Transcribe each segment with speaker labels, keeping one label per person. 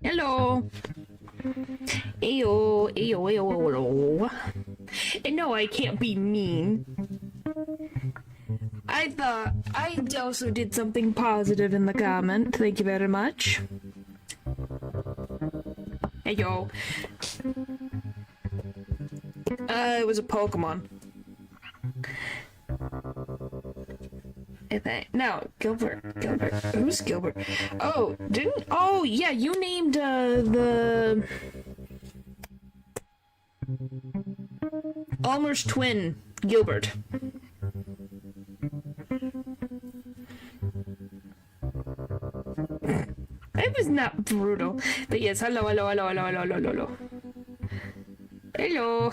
Speaker 1: Hello. Ayo, ayo, ayo, ayo. And no, I can't be mean. I thought I also did something positive in the comment. Thank you very much. Hey, yo. It was a Pokemon. No, Gilbert. Who's Gilbert? Oh, oh, yeah, you named, the... Almer's twin, Gilbert. It was not brutal. But yes, hello. Hello.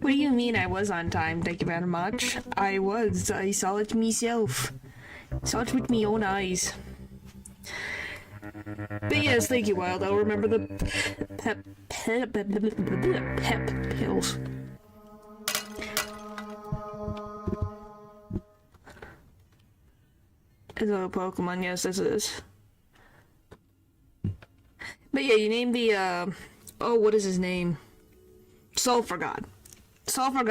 Speaker 1: What do you mean I was on time? Thank you very much. I was. I saw it myself. Saw it with my own eyes. But yes, thank you, Wild. I'll remember the pep pills. Is that a Pokemon? Yes, this is. But yeah, you named the, oh, what is his name? Sulfur God. Sulfur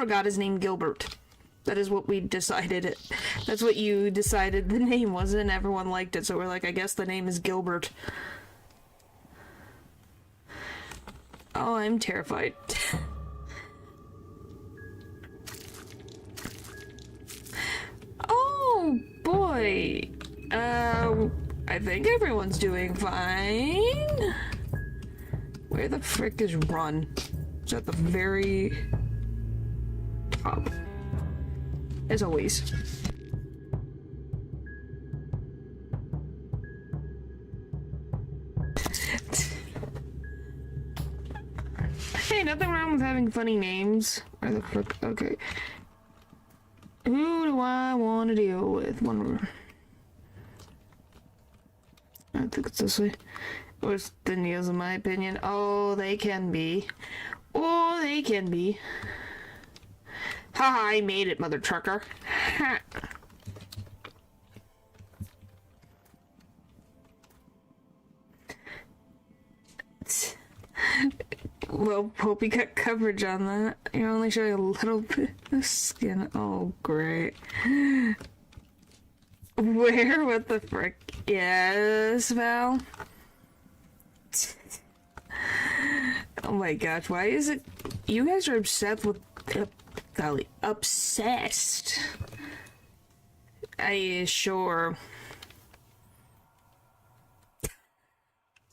Speaker 1: God is named Gilbert. That is what we decided. That's what you decided the name was, and everyone liked it, so we're like, I guess the name is Gilbert. Oh, I'm terrified. Oh, boy. I think everyone's doing fine. Where the frick is Run? It's at the very top. As always. Hey, nothing wrong with having funny names. Where the frick? Okay. Who do I want to deal with? One more. I think it's this way. Where's the Neos, in my opinion? Oh, they can be. Oh, they can be. Haha, I made it, mother trucker. Well, hope you got coverage on that. You're only showing a little bit of skin. Oh, great. Where? What the frick? Yes, Val? Oh my gosh, why is it... You guys are obsessed with... golly, obsessed. Sure.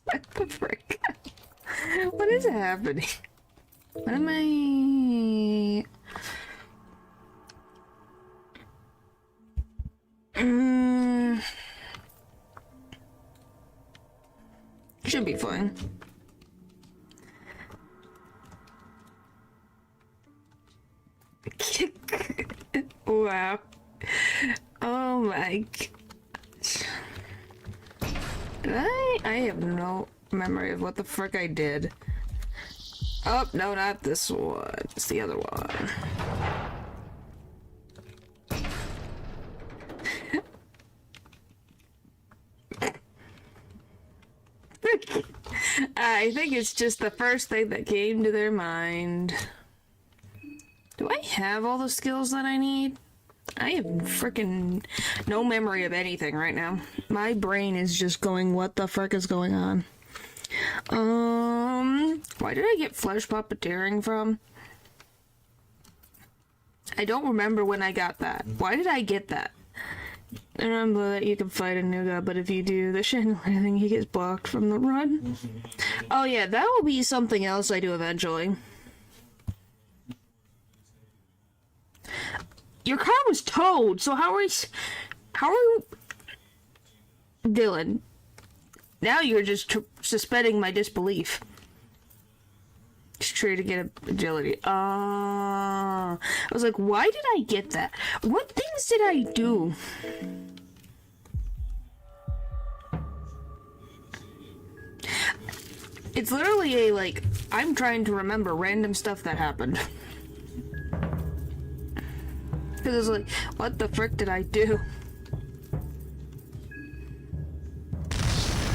Speaker 1: What the frick? What is happening? What am I... Should be fine. Wow. Oh my gosh. I have no memory of what the frick I did. Oh, no, not this one. It's the other one. I think it's just the first thing that came to their mind. Do I have all the skills that I need? I have freaking no memory of anything right now. My brain is just going, what the frick is going on? Why did I get flesh puppeteering from? I don't remember when I got that. Why did I get that? I remember that you can fight a new guy, but if you do the chandelier thing, he gets blocked from the run. Oh yeah, that will be something else I do eventually. Your car was towed, so how are you... Dylan, now you're just suspending my disbelief. Just try to get agility. I was like, why did I get that? What things did I do? It's literally a, like, I'm trying to remember random stuff that happened. Because it's like, what the frick did I do?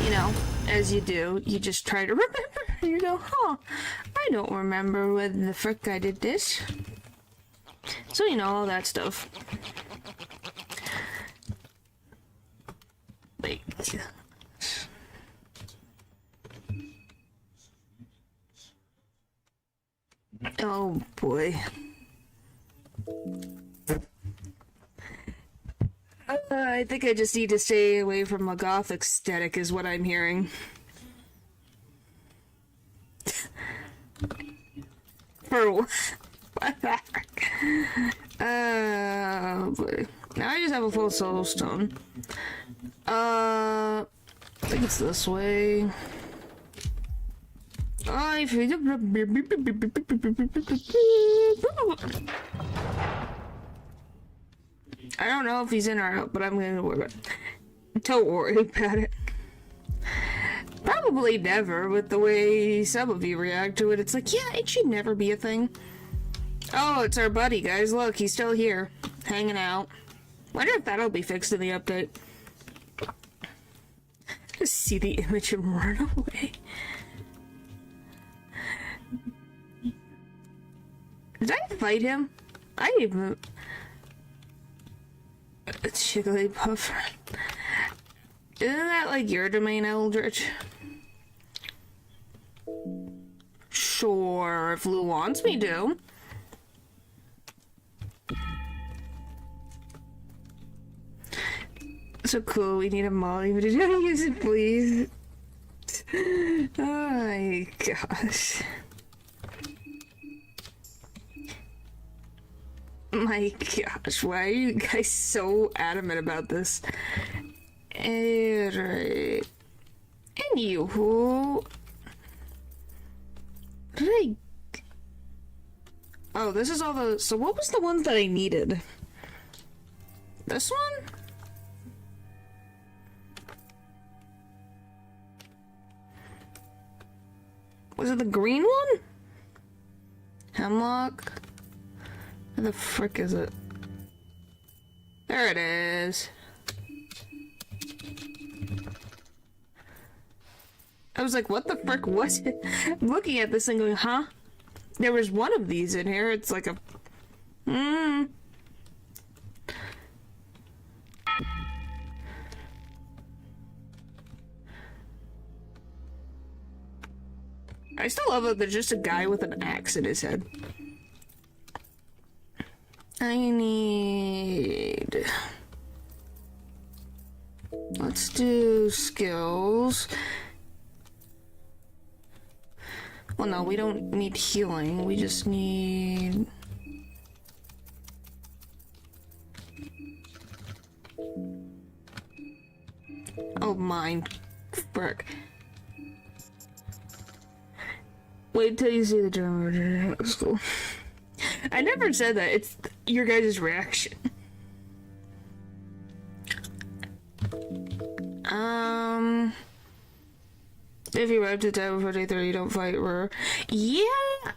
Speaker 1: You know, as you do, you just try to remember. And you go, huh, I don't remember when the frick I did this. So, you know, all that stuff. Like... Oh boy. I think I just need to stay away from a gothic aesthetic is what I'm hearing. For what? Boy. Now I just have a full soul stone. I think it's this way. I don't know if he's in or out, but I'm gonna worry about it. Don't worry about it. Probably never, with the way some of you react to it. It's like, yeah, it should never be a thing. Oh, it's our buddy, guys. Look, he's still here, hanging out. Wonder if that'll be fixed in the update. Just see the image and run away. Did I fight him? I even... It's Jigglypuff. Isn't that like your domain, Eldritch? Sure, if Lou wants me to. So cool, we need a molly, but did I use it, please? Oh my gosh. My gosh, why are you guys so adamant about this? Alright. Anywho. Did I... Oh, this is all the... So what was the ones that I needed? This one? Was it the green one? Hemlock? Where the frick is it? There it is. I was like, what the frick was it? I'm looking at this and going, huh? There was one of these in here. It's like a... I still love it. There's just a guy with an axe in his head. I need... Let's do skills. Well, no, we don't need healing. We just need... Oh, mine. Frick. Wait till you see the German version of school. I never said that. It's your guys' reaction. If you arrive to the time before day 30, you don't fight Roar. Yeah,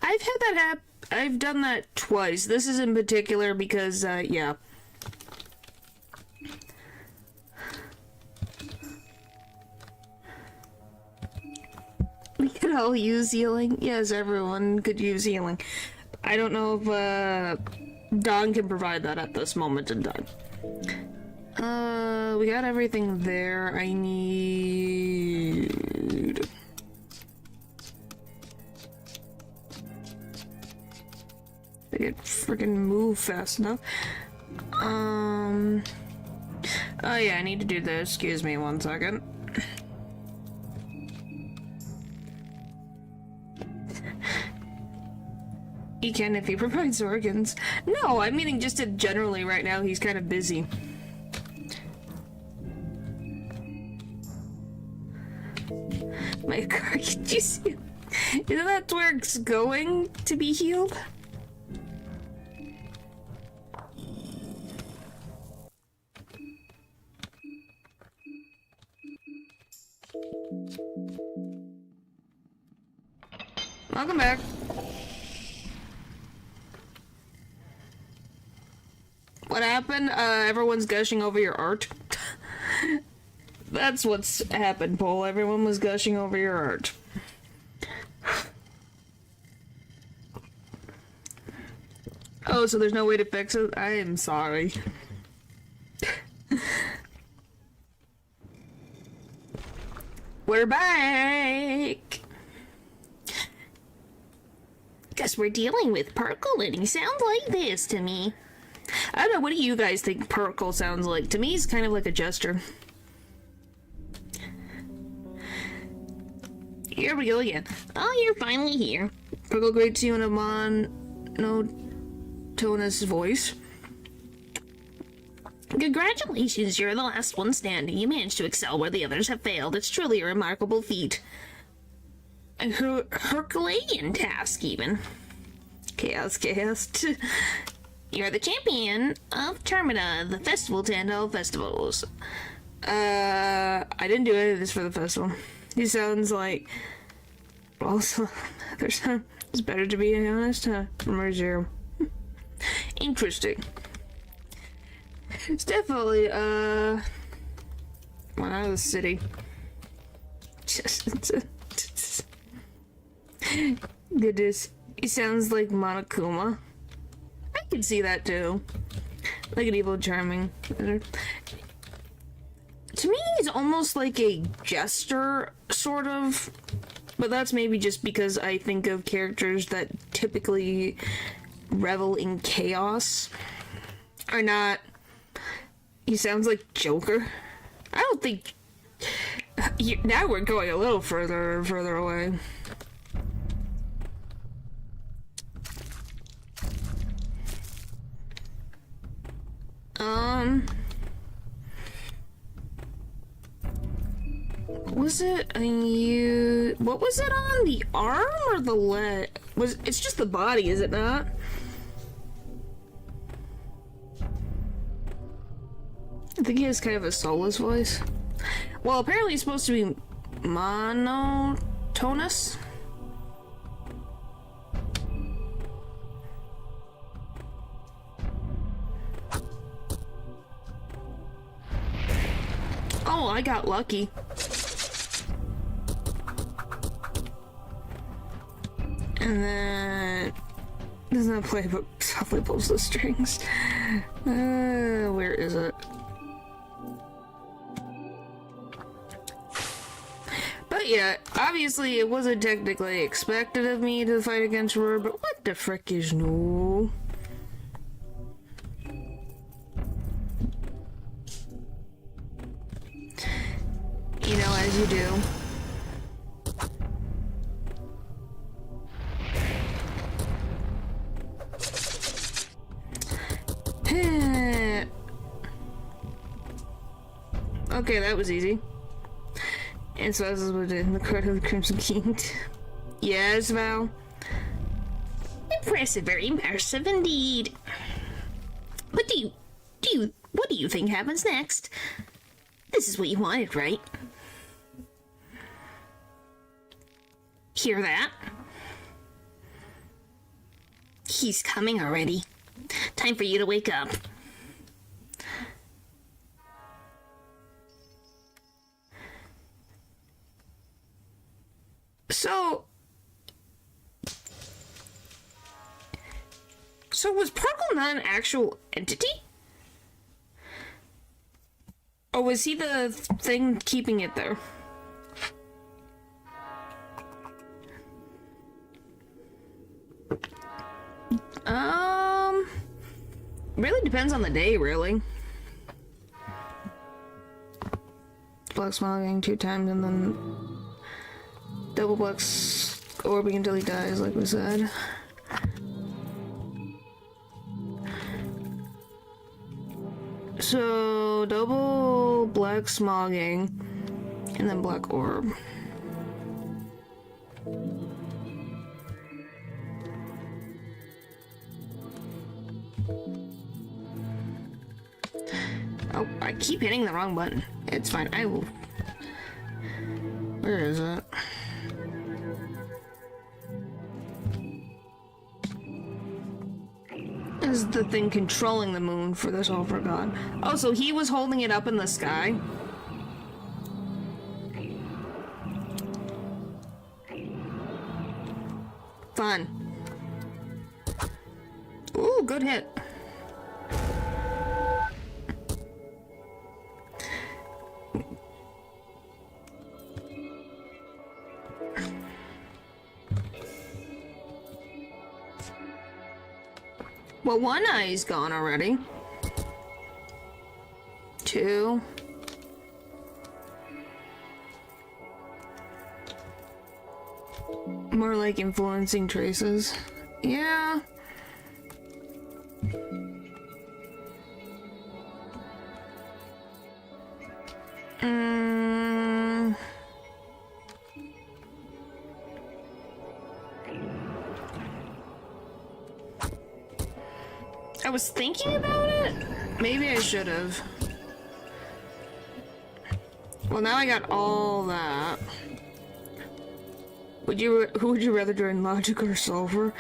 Speaker 1: I've had that I've done that twice. This is in particular because, yeah. We could all use healing. Yes, everyone could use healing. I don't know if Dawn can provide that at this moment in time. We got everything there. I need... I could freaking move fast enough. Oh yeah, I need to do this. Excuse me 1 second. He can if he provides organs. No, I'm meaning just generally right now he's kind of busy. My car, did you see? Isn't that where it's going to be healed? Welcome back. What happened? Everyone's gushing over your art. That's what's happened, Paul. Everyone was gushing over your art. Oh, so there's no way to fix it? I am sorry. We're back!
Speaker 2: Guess we're dealing with Perkle, and he sounds like this to me.
Speaker 1: I don't know, what do you guys think Perkle sounds like? To me, he's kind of like a jester.
Speaker 2: Here we go again. Oh, you're finally here.
Speaker 1: Perkle greets you in a monotonous voice.
Speaker 2: Congratulations, you're the last one standing. You managed to excel where the others have failed. It's truly a remarkable feat. A Herculean task, even.
Speaker 1: Chaos.
Speaker 2: You're the champion of Termina, the festival to end all festivals.
Speaker 1: I didn't do any of this for the festival. He sounds like... Also, it's better to be honest, huh? From zero. Interesting. It's definitely, when out of the city. Goodness. He sounds like Monokuma. I can see that too. Like an evil charming. To me, he's almost like a jester, sort of. But that's maybe just because I think of characters that typically revel in chaos. Are not... He sounds like Joker. I don't think... Now we're going a little further and further away. Was it what was it on? The arm or the leg? It's just the body, is it not? I think he has kind of a soulless voice. Well, apparently he's supposed to be monotonous. Oh, I got lucky. And then does not play, but softly pulls the strings. Where is it? But yeah, obviously it wasn't technically expected of me to fight against her, but what the frick is no? You know, as you do. Okay, that was easy. And so this is what in the Court of the Crimson King. Yes, Val?
Speaker 2: Impressive, very impressive indeed. What do you think happens next? This is what you wanted, right? Hear that? He's coming already. Time for you to wake up.
Speaker 1: So was Perkle not an actual entity? Or was he the thing keeping it there? Really depends on the day, really. Black smiling 2 times and then double Black's orbing until he dies, like we said. So, double black smogging, and then black orb. Oh, I keep hitting the wrong button. It's fine. I will. Where is it? Is the thing controlling the moon for this all forgot? Oh, so he was holding it up in the sky? Fun. Ooh, good hit. Well, one eye's gone already. Two. More like influencing traces. Yeah. I was thinking about it. Maybe I should have. Well, now I got all that. Who would you rather join, Logic or Sulfur?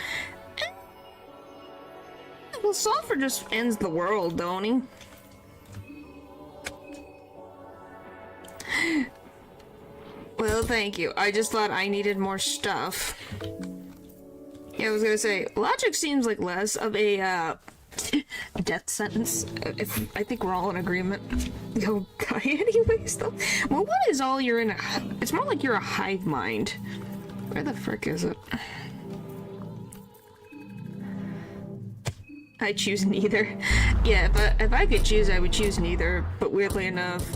Speaker 1: Well, Sulfur just ends the world, don't he? Well, thank you. I just thought I needed more stuff. Yeah, I was gonna say, Logic seems like less of a, death sentence. I think we're all in agreement. Oh, God, anyways, though. Well, what is all you're in a... It's more like you're a hive mind. Where the frick is it? I choose neither. Yeah, if I could choose, I would choose neither, but weirdly enough...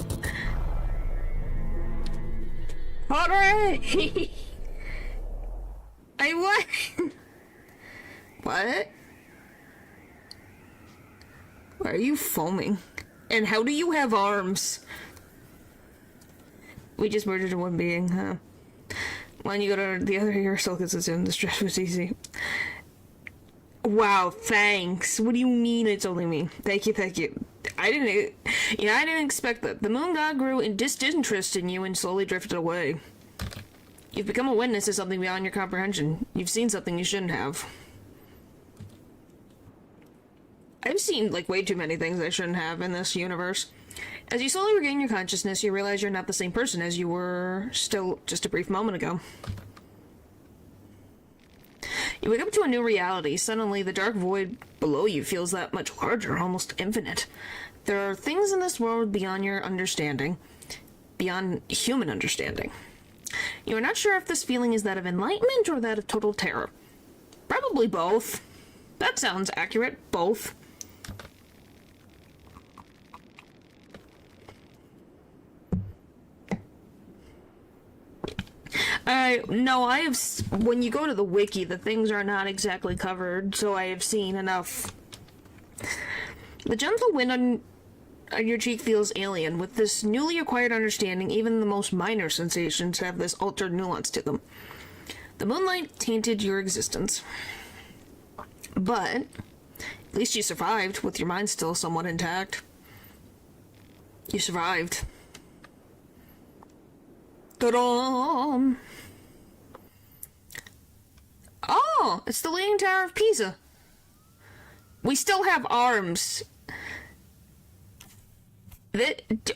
Speaker 1: Alright! I what? What? Why are you foaming? And how do you have arms? We just merged into one being, huh? When you go to the other ear, so gets us in. The stress was easy. Wow, thanks. What do you mean it's only me? Thank you, thank you. I didn't expect that. The moon god grew in disinterest in you and slowly drifted away. You've become a witness to something beyond your comprehension. You've seen something you shouldn't have. I've seen, like, way too many things I shouldn't have in this universe. As you slowly regain your consciousness, you realize you're not the same person as you were still just a brief moment ago. You wake up to a new reality. Suddenly, the dark void below you feels that much larger, almost infinite. There are things in this world beyond your understanding, beyond human understanding. You are not sure if this feeling is that of enlightenment or that of total terror. Probably both. That sounds accurate. Both. No, I have... When you go to the wiki, the things are not exactly covered, so I have seen enough. The gentle wind on your cheek feels alien. With this newly acquired understanding, even the most minor sensations have this altered nuance to them. The moonlight tainted your existence. But, at least you survived, with your mind still somewhat intact. You survived. Ta-da! Oh, it's the Leaning Tower of Pisa. We still have arms.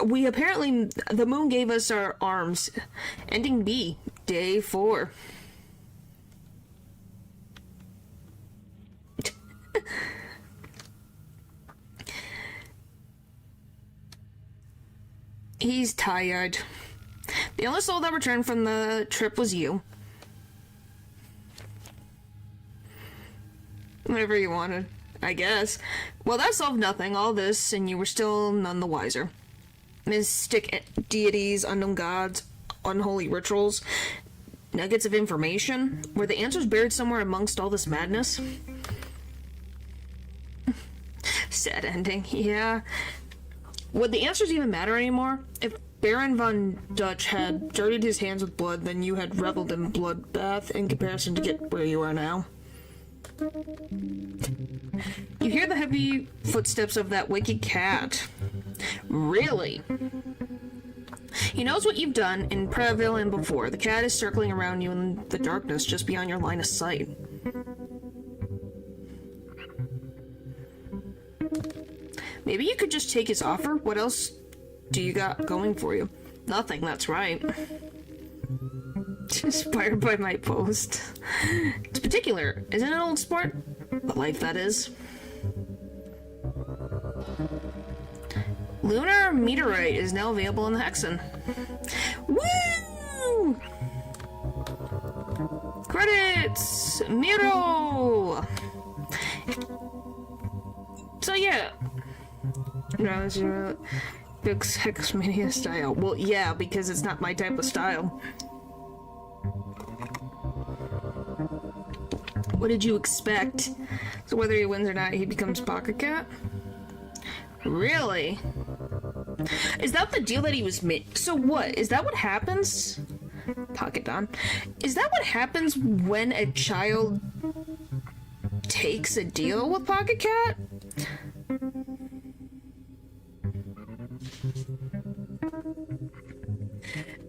Speaker 1: We apparently, the moon gave us our arms. Ending B, day 4. He's tired. The only soul that returned from the trip was you. Whatever you wanted, I guess. Well, that solved nothing, all this, and you were still none the wiser. Mystic deities, unknown gods, unholy rituals, nuggets of information. Were the answers buried somewhere amongst all this madness? Sad ending, yeah. Would the answers even matter anymore? If Baron von Dutch had dirtied his hands with blood, then you had reveled in bloodbath in comparison to get where you are now. You hear the heavy footsteps of that wicked cat. Really? He knows what you've done in Preville and before. The cat is circling around you in the darkness just beyond your line of sight. Maybe you could just take his offer? What else do you got going for you? Nothing, that's right. Inspired by my post. It's particular. Isn't it, old sport? The life that is. Lunar meteorite is now available in the Hexen. Woo! Credits! Miro! So yeah. No, it's your Hexmania style. Well, yeah, because it's not my type of style. What did you expect? So whether he wins or not, he becomes Pocket Cat? Really? Is that the deal that he was made? So what? Is that what happens? Pocket Don. Is that what happens when a child takes a deal with Pocket Cat?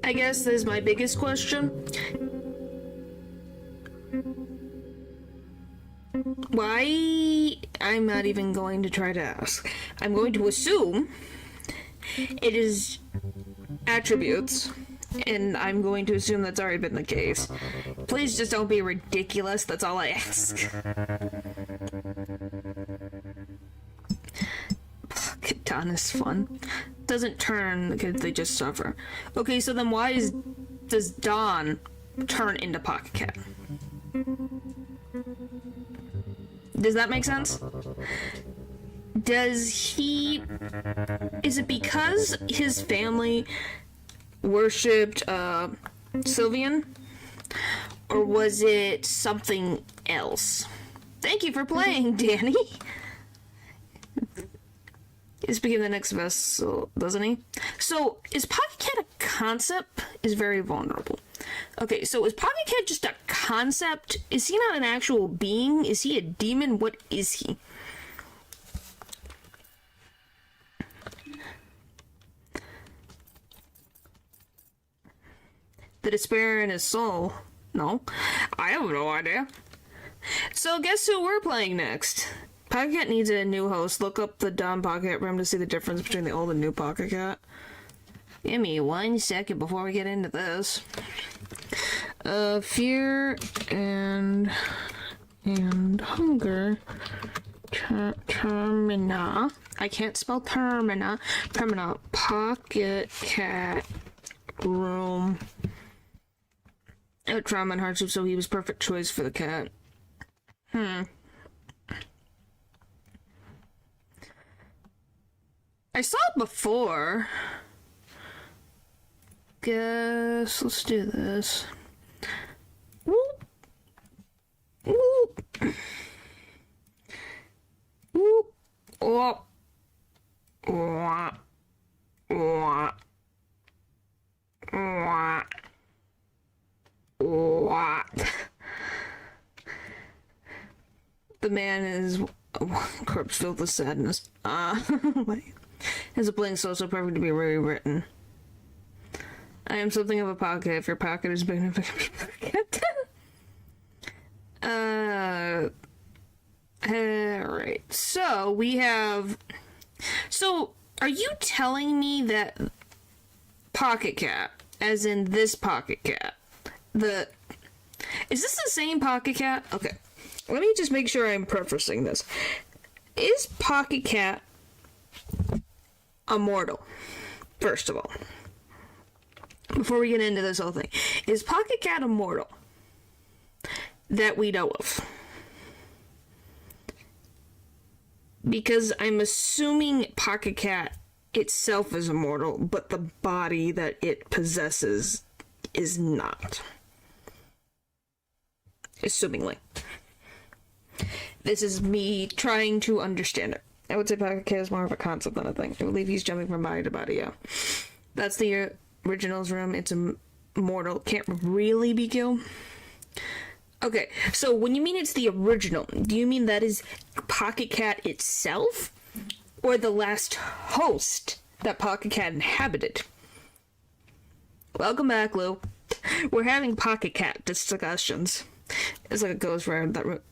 Speaker 1: I guess this is my biggest question. Why? I'm not even going to try to ask. I'm going to assume it is attributes, and I'm going to assume that's already been the case. Please just don't be ridiculous, that's all I ask. Pocket Don is fun. Doesn't turn the kids, they just suffer. Okay, so then does Don turn into Pocket Cat? Does that make sense? Is it because his family worshipped Sylvian? Or was it something else? Thank you for playing, Danny. He's becoming the next vessel, doesn't he? So, is Pocket Cat a concept? Is very vulnerable. Okay, so is Pocket Cat just a concept? Is he not an actual being? Is he a demon? What is he? The despair in his soul? No, I have no idea. So guess who we're playing next? Pocket Cat needs a new host. Look up the Don Pocket Room to see the difference between the old and new Pocket Cat. Give me 1 second before we get into this. Fear and hunger. Termina. I can't spell Termina. Termina. Pocket Cat Room. Trauma and hardship, so he was perfect choice for the cat. I saw it before. Guess let's do this. Whoop. Whoop. Whoop. Whoop. Whoop. Whoop. Whoop. What? The man is corpse filled with sadness. Is a blank soul so perfect to be rewritten. I am something of a pocket. If your pocket is big enough to pocket. Alright. So we have. So are you telling me that Pocket Cat, as in this Pocket Cat, is this the same Pocket Cat? Okay, let me just make sure I'm prefacing this. Is Pocket Cat immortal? First of all, before we get into this whole thing, is Pocket Cat immortal that we know of? Because I'm assuming Pocket Cat itself is immortal, but the body that it possesses is not. Assumingly. This is me trying to understand it. I would say Pocket Cat is more of a concept than a thing. I believe he's jumping from body to body, yeah. That's the originals room. It's immortal. Can't really be killed. Okay, so when you mean it's the original, do you mean that is Pocket Cat itself? Or the last host that Pocket Cat inhabited? Welcome back, Lou. We're having Pocket Cat discussions. It's like it goes around that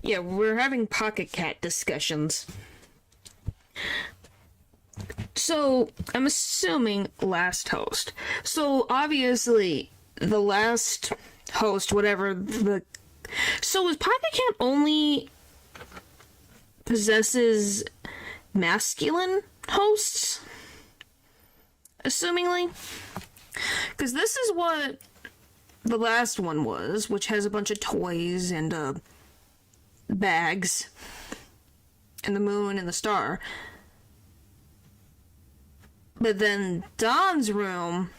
Speaker 1: yeah, we're having Pocket Cat discussions. So, I'm assuming last host. So, obviously, the last host, whatever the... So, is Pocket Cat only possesses masculine hosts? Assumingly? Because this is what the last one was, which has a bunch of toys and, bags. And the moon and the star. But then Don's room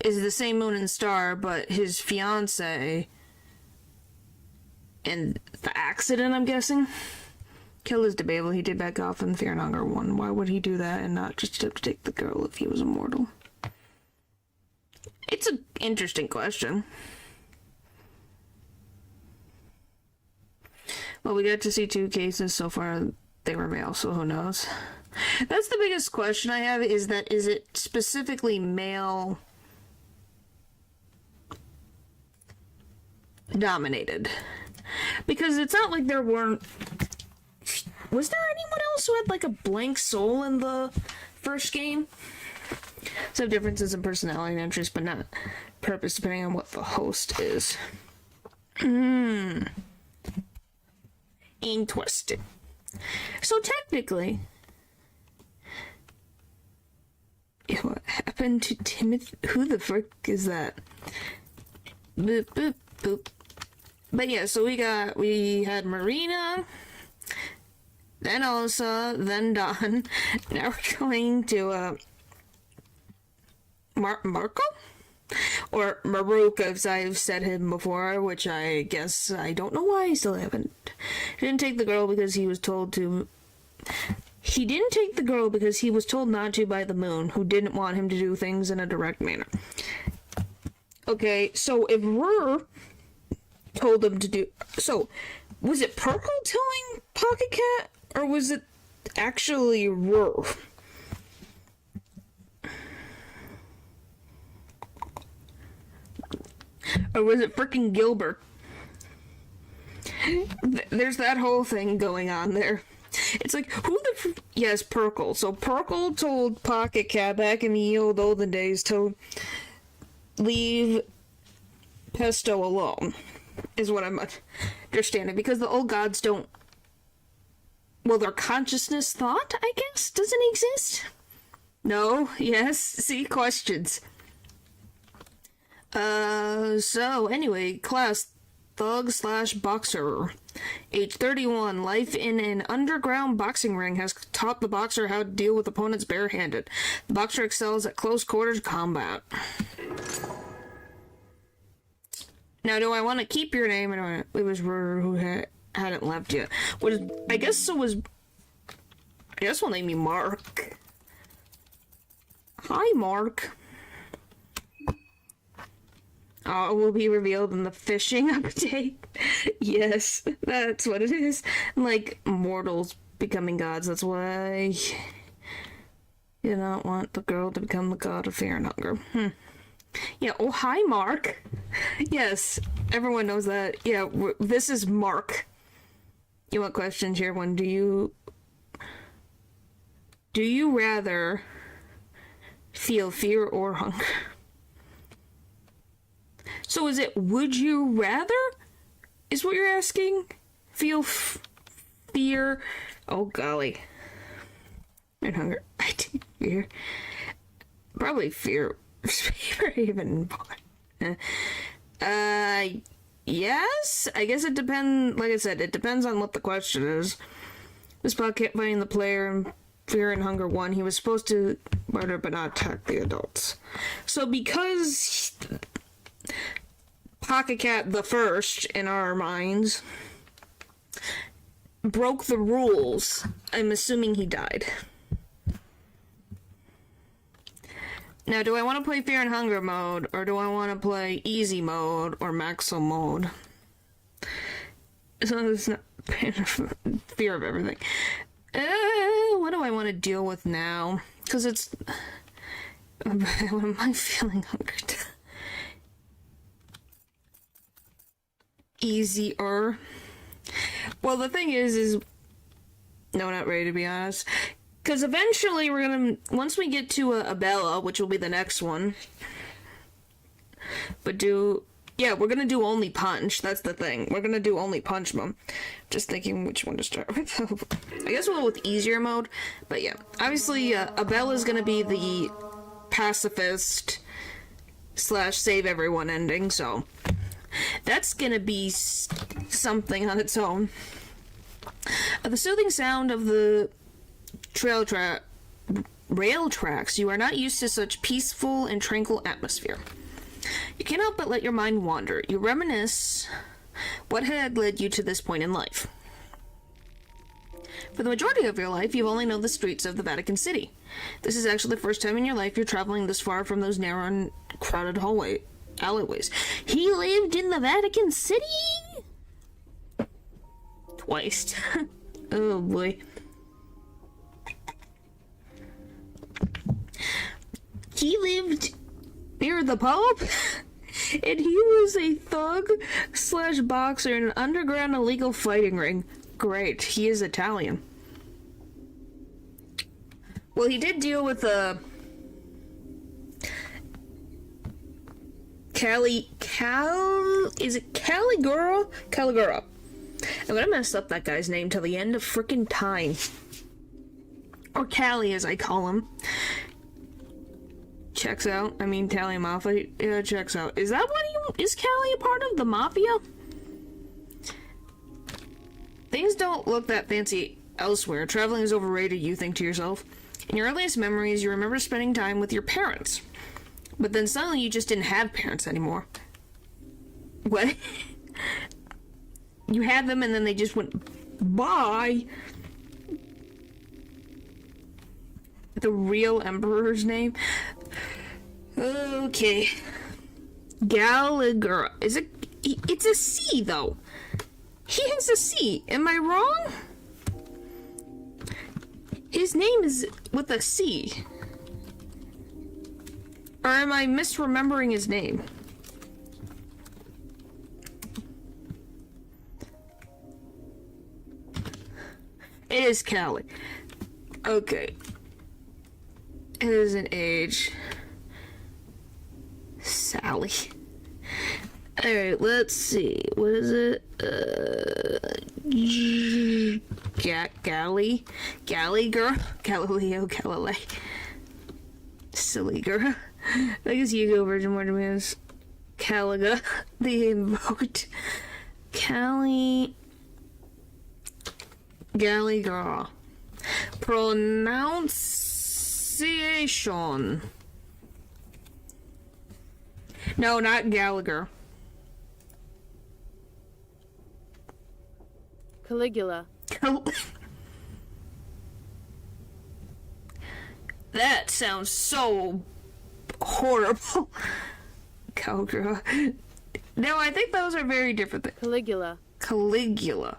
Speaker 1: is the same moon and star, but his fiance and the accident, I'm guessing, killed his debatable. He did back off in Fear and Hunger 1. Why would he do that and not just have to take the girl if he was immortal? It's an interesting question. Well, we got to see 2 cases so far. They were male, so who knows? That's the biggest question I have, is it specifically male dominated? Because it's not like there weren't... Was there anyone else who had like a blank soul in the first game? Some differences in personality and interest, but not purpose, depending on what the host is. Interesting. So technically, what happened to Timothy? Who the frick is that? Boop, boop, boop. But yeah, so we had Marina, then Elsa, then Don. Now we're going to, Marco? Or Maruk, as I've said him before, which I guess I don't know why I still haven't. He didn't take the girl because he was told to. He didn't take the girl because he was told not to by the moon, who didn't want him to do things in a direct manner. Okay, so if Rur told him to do... So, was it Purple telling Pocket Cat? Or was it actually Rur? Or was it frickin' Gilbert? There's that whole thing going on there. It's like, who the... Yes, Purple. So Purple told Pocket Cat back in the old olden days to leave Pesto alone, is what I'm understanding. Because the old gods don't... Well, their consciousness thought, I guess, doesn't exist? No? Yes? See? Questions. So, anyway, class, thug/boxer. Age 31, life in an underground boxing ring has taught the boxer how to deal with opponents barehanded. The boxer excels at close quarters combat. Now, do I want to keep your name? It was Rur who hadn't left yet. I guess we'll name you Mark. Hi, Mark. Oh, it will be revealed in the fishing update. Yes, that's what it is. Like, mortals becoming gods. That's why you don't want the girl to become the god of fear and hunger. Yeah, oh, hi, Mark. Yes, everyone knows that. Yeah, this is Mark. You want questions here? One, do you rather feel fear or hunger? So is it, would you rather? Is what you're asking? Feel fear? Oh, golly. And hunger. I think fear. Probably fear. Fear even more. Yes? I guess it depends, like I said, it depends on what the question is. This bot kept fighting the player in Fear and Hunger 1. He was supposed to murder but not attack the adults. So because Pocket Cat the first, in our minds, broke the rules, I'm assuming he died. Now, do I want to play Fear and Hunger mode, or do I want to play Easy mode, or Maximum mode? As long as it's not fear of everything. What do I want to deal with now? Because it's... What am I feeling hungered? Easier. Well, the thing is... No, not ready, to be honest. Because eventually we're gonna... Once we get to a Bella, which will be the next one... But do... Yeah, we're gonna do only punch. That's the thing. We're gonna do only punch mode. Just thinking which one to start with. I guess we'll go with easier mode. But yeah. Obviously, Abella's gonna be the pacifist / save everyone ending, so... That's gonna be something on its own. The soothing sound of the rail tracks. You are not used to such peaceful and tranquil atmosphere. You can't help but let your mind wander. You reminisce what had led you to this point in life. For the majority of your life, you've only known the streets of the Vatican City. This is actually the first time in your life you're traveling this far from those narrow and crowded alleyways. He lived in the Vatican City? Twice. Oh boy. He lived near the Pope, and he was a thug / boxer in an underground illegal fighting ring. Great, he is Italian. Well, he did deal with Caligura. I'm gonna mess up that guy's name till the end of frickin' time. Or Cali, as I call him. Checks out. I mean, Italian Mafia. Yeah, checks out. Is that what is Cali a part of? The Mafia? Things don't look that fancy elsewhere. Traveling is overrated, you think to yourself. In your earliest memories, you remember spending time with your parents. But then suddenly you just didn't have parents anymore. What? You had them and then they just went bye. The real emperor's name? Okay. Gallagher. Is it? It's a C, though. He has a C. Am I wrong? His name is with a C. Or am I misremembering his name? It is Callie. Okay. It is an age. Sally. Alright, let's see. What is it? Galley girl? Galileo Galilei. Silly girl. I guess you go Virgin Word is Caliga. The invoked. Galley girl. Pronunciation. No, not Gallagher.
Speaker 3: Caligula.
Speaker 1: That sounds so horrible. Cowgirl. No, I think those are very different things.
Speaker 3: Caligula.
Speaker 1: Caligula.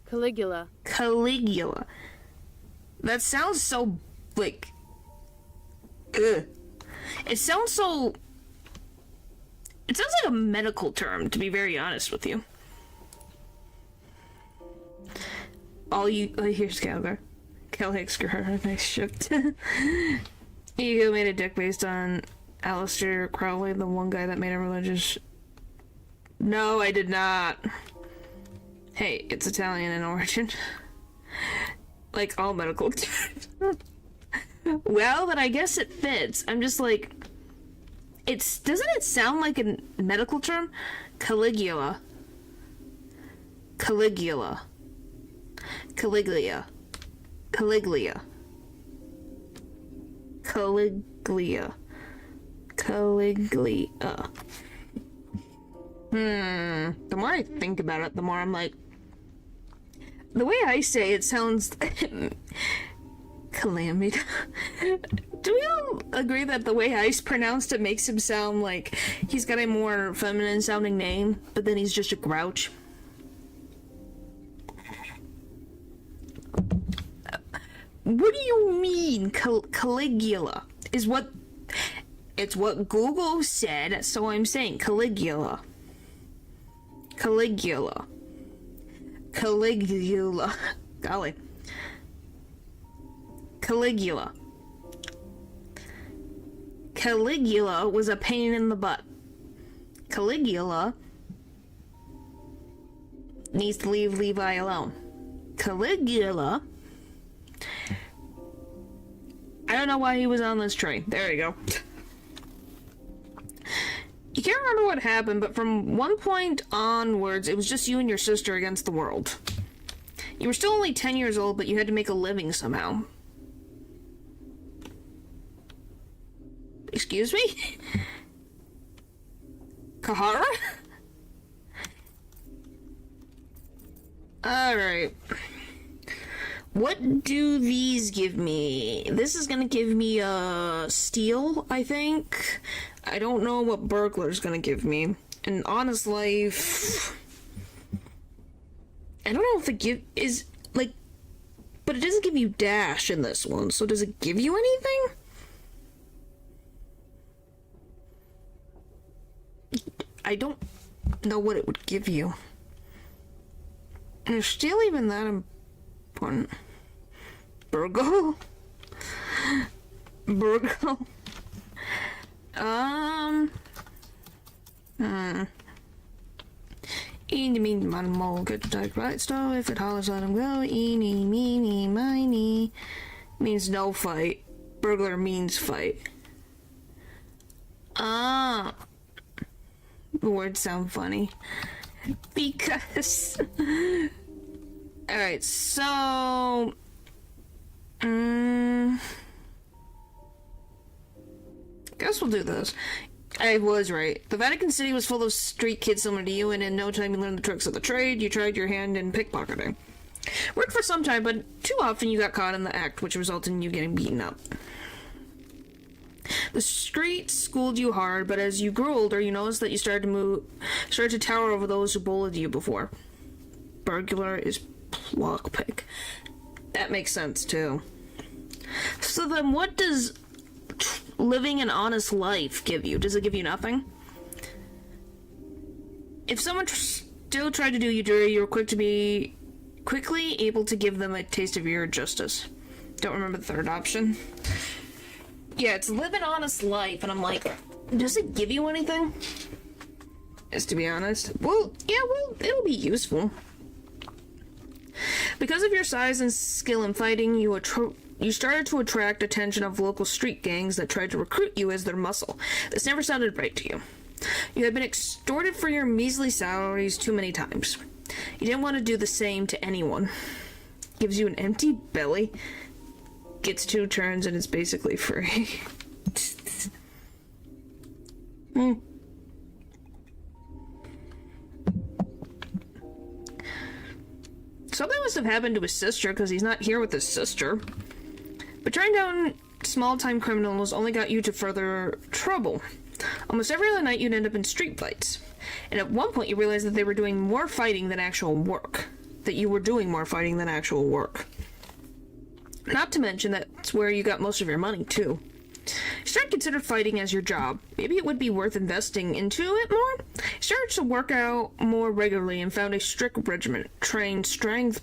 Speaker 3: Caligula.
Speaker 1: Caligula. That sounds so, like... Ugh. It sounds so... It sounds like a medical term, to be very honest with you. Here's Calgar. Calhixger, nice shift. Ego made a deck based on Aleister Crowley, the one guy that made a religious... No, I did not. Hey, it's Italian in origin. Like all medical terms. Well, then I guess it fits. I'm just like... Doesn't it sound like a medical term? Caligula. Caligula. Caliglia. Caliglia. Caliglia. Caliglia. The more I think about it, the more I'm like... The way I say it sounds... Calamity. Do we all agree that the way Ice pronounced it makes him sound like he's got a more feminine sounding name, but then he's just a grouch? What do you mean, Caligula? It's what Google said, so I'm saying Caligula. Caligula. Caligula. Golly. Caligula. Caligula was a pain in the butt. Caligula needs to leave Levi alone. Caligula. I don't know why he was on this train. There you go. You can't remember what happened, but from one point onwards, it was just you and your sister against the world. You were still only 10 years old, but you had to make a living somehow. Excuse me? Kahara? Alright. What do these give me? This is gonna give me a steel, I think. I don't know what burglar's gonna give me. An honest life. I don't know if it is like, but it doesn't give you dash in this one. So does it give you anything? I don't know what it would give you. Is steel even that important? Burgle? Burgle? Eeny, meeny, miny, moe, get the dog right stove. If it hollers, let him go. Eeny, meeny, miny. Means no fight. Burglar means fight. The words sound funny. Because... Alright, so... Guess we'll do this. I was right. The Vatican City was full of street kids similar to you, and in no time you learned the tricks of the trade. You tried your hand in pickpocketing. Worked for some time, but too often you got caught in the act, which resulted in you getting beaten up. The street schooled you hard, but as you grew older, you noticed that you started to tower over those who bullied you before. Burglar is lockpick. That makes sense, too. So then what does living an honest life give you? Does it give you nothing? If someone still tried to do you dirty, you were quickly able to give them a taste of your justice. Don't remember the third option. Yeah, it's live an honest life, and I'm like, does it give you anything? As to be honest. Well, yeah, it'll be useful. Because of your size and skill in fighting, you started to attract attention of local street gangs that tried to recruit you as their muscle. This never sounded right to you. You had been extorted for your measly salaries too many times. You didn't want to do the same to anyone. Gives you an empty belly. Gets 2 turns and it's basically free. Something must have happened to his sister, because he's not here with his sister. But trying down small-time criminals only got you to further trouble. Almost every other night you'd end up in street fights. And at one point you realized that they were doing more fighting than actual work. That you were doing more fighting than actual work. Not to mention that's where you got most of your money, too. You started to consider fighting as your job. Maybe it would be worth investing into it more? You started to work out more regularly and found a strict regimen. Train strength,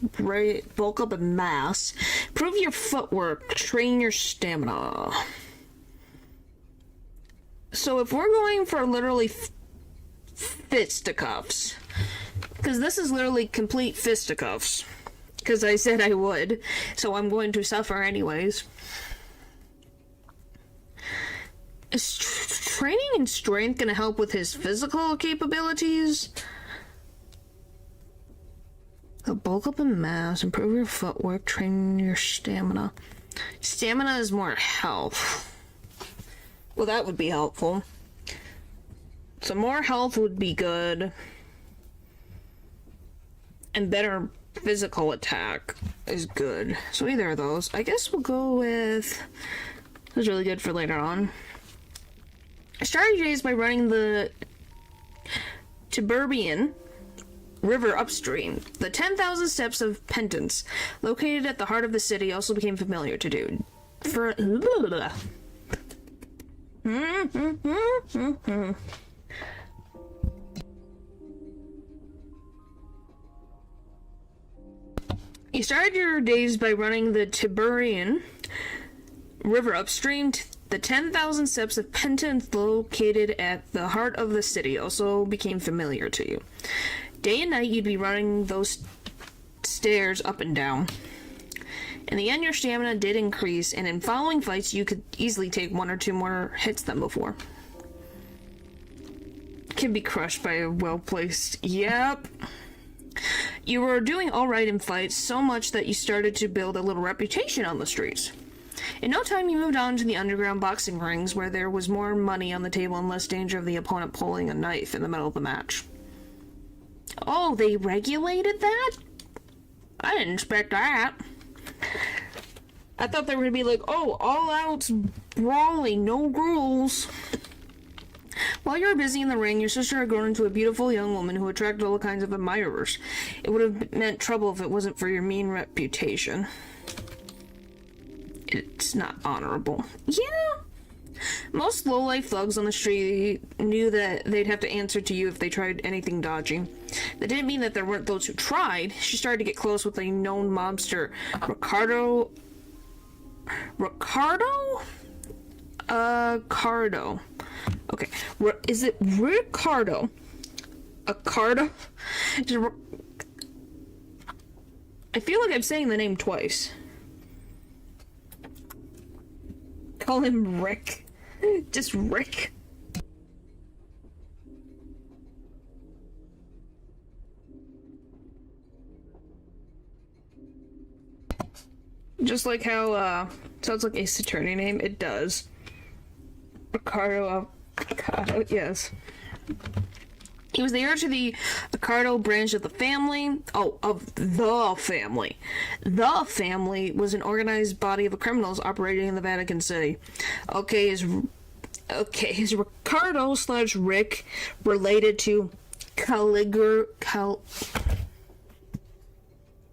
Speaker 1: bulk up, and mass. Improve your footwork. Train your stamina. So if we're going for literally fisticuffs, because this is literally complete fisticuffs, because I said I would, so I'm going to suffer anyways. Is training in strength going to help with his physical capabilities? So bulk up in mass, improve your footwork, train your stamina. Stamina is more health. Well, that would be helpful. So more health would be good. And better physical attack is good. So either of those. I guess we'll go with... This is really good for later on. Start your days by running the Tiberbian River upstream. The 10,000 steps of penance, located at the heart of the city, also became familiar to Dude. For... You started your days by running the Tiberbian River upstream. The 10,000 steps of penance located at the heart of the city also became familiar to you. Day and night you'd be running those stairs up and down. In the end, your stamina did increase, and in following fights you could easily take one or two more hits than before. Can be crushed by a well-placed... Yep. You were doing alright in fights, so much that you started to build a little reputation on the streets. In no time, you moved on to the underground boxing rings, where there was more money on the table and less danger of the opponent pulling a knife in the middle of the match. Oh, they regulated that? I didn't expect that. I thought they were gonna be like, oh, all out brawling, no rules. While you were busy in the ring, your sister had grown into a beautiful young woman who attracted all kinds of admirers. It would have meant trouble if it wasn't for your mean reputation. It's not honorable. Yeah. Most low-life thugs on the street knew that they'd have to answer to you if they tried anything dodgy. That didn't mean that there weren't those who tried. She started to get close with a known mobster, Ricardo? Cardo. Okay. Is it Ricardo? Cardo? I feel like I'm saying the name twice. Call him Rick. Just Rick. Just like how, sounds like a attorney name. It does. Ricardo, yes. He was the heir to the Ricardo branch of the family. Oh, of the family. The family was an organized body of criminals operating in the Vatican City. Okay, is Ricardo / Rick related to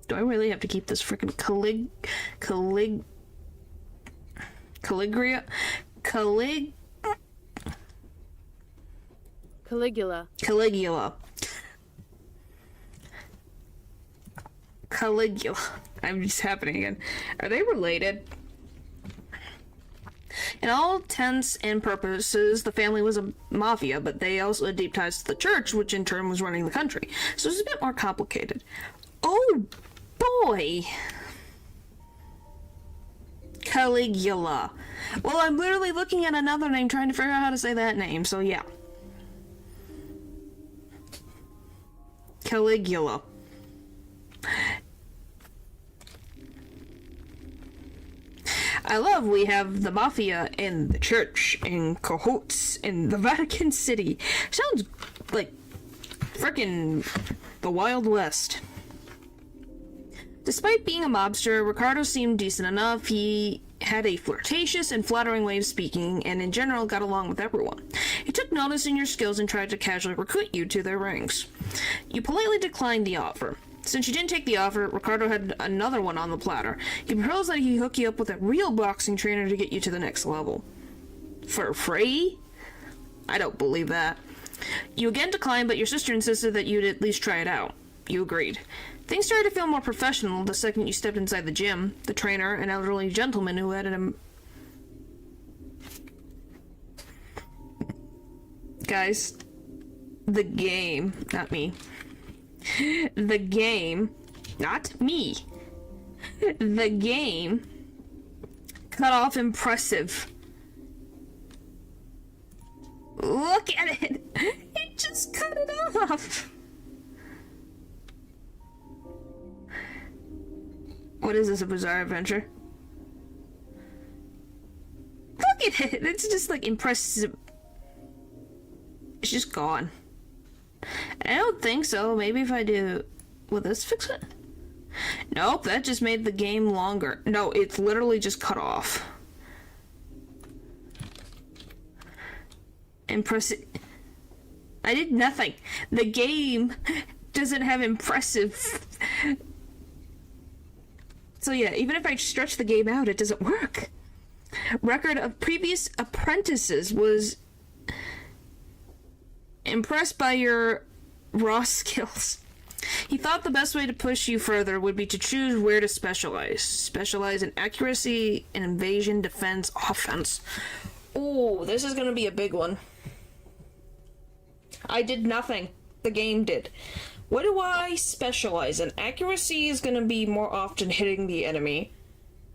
Speaker 1: Do I really have to keep this freaking Caligula. I'm just happening again. Are they related? In all intents and purposes, the family was a mafia, but they also had deep ties to the church, which in turn was running the country. So it was a bit more complicated. Oh boy! Caligula. Well, I'm literally looking at another name trying to figure out how to say that name, so yeah. Caligula. I love we have the mafia and the church and cahoots in the Vatican City. Sounds like frickin' the Wild West. Despite being a mobster, Ricardo seemed decent enough. He had a flirtatious and flattering way of speaking, and in general got along with everyone. He took notice in your skills and tried to casually recruit you to their ranks. You politely declined the offer. Since you didn't take the offer, Ricardo had another one on the platter. He proposed that he hook you up with a real boxing trainer to get you to the next level. For free? I don't believe that. You again declined, but your sister insisted that you'd at least try it out. You agreed. Things started to feel more professional the second you stepped inside the gym. The trainer, an elderly gentleman who had Guys, the game, not me. The game, not me. The game cut off impressive. Look at it! It just cut it off! What is this, a bizarre adventure? Look at it! It's just like impressive. It's just gone. I don't think so. Maybe if I do... Will this fix it? Nope, that just made the game longer. No, it's literally just cut off. Impressive. I did nothing. The game doesn't have impressive. So yeah, even if I stretch the game out, it doesn't work. Record of previous apprentices was impressed by your raw skills. He thought the best way to push you further would be to choose where to specialize. Specialize in accuracy, in invasion, defense, offense. Ooh, this is gonna be a big one. I did nothing. The game did. What do I specialize in? Accuracy is gonna be more often hitting the enemy.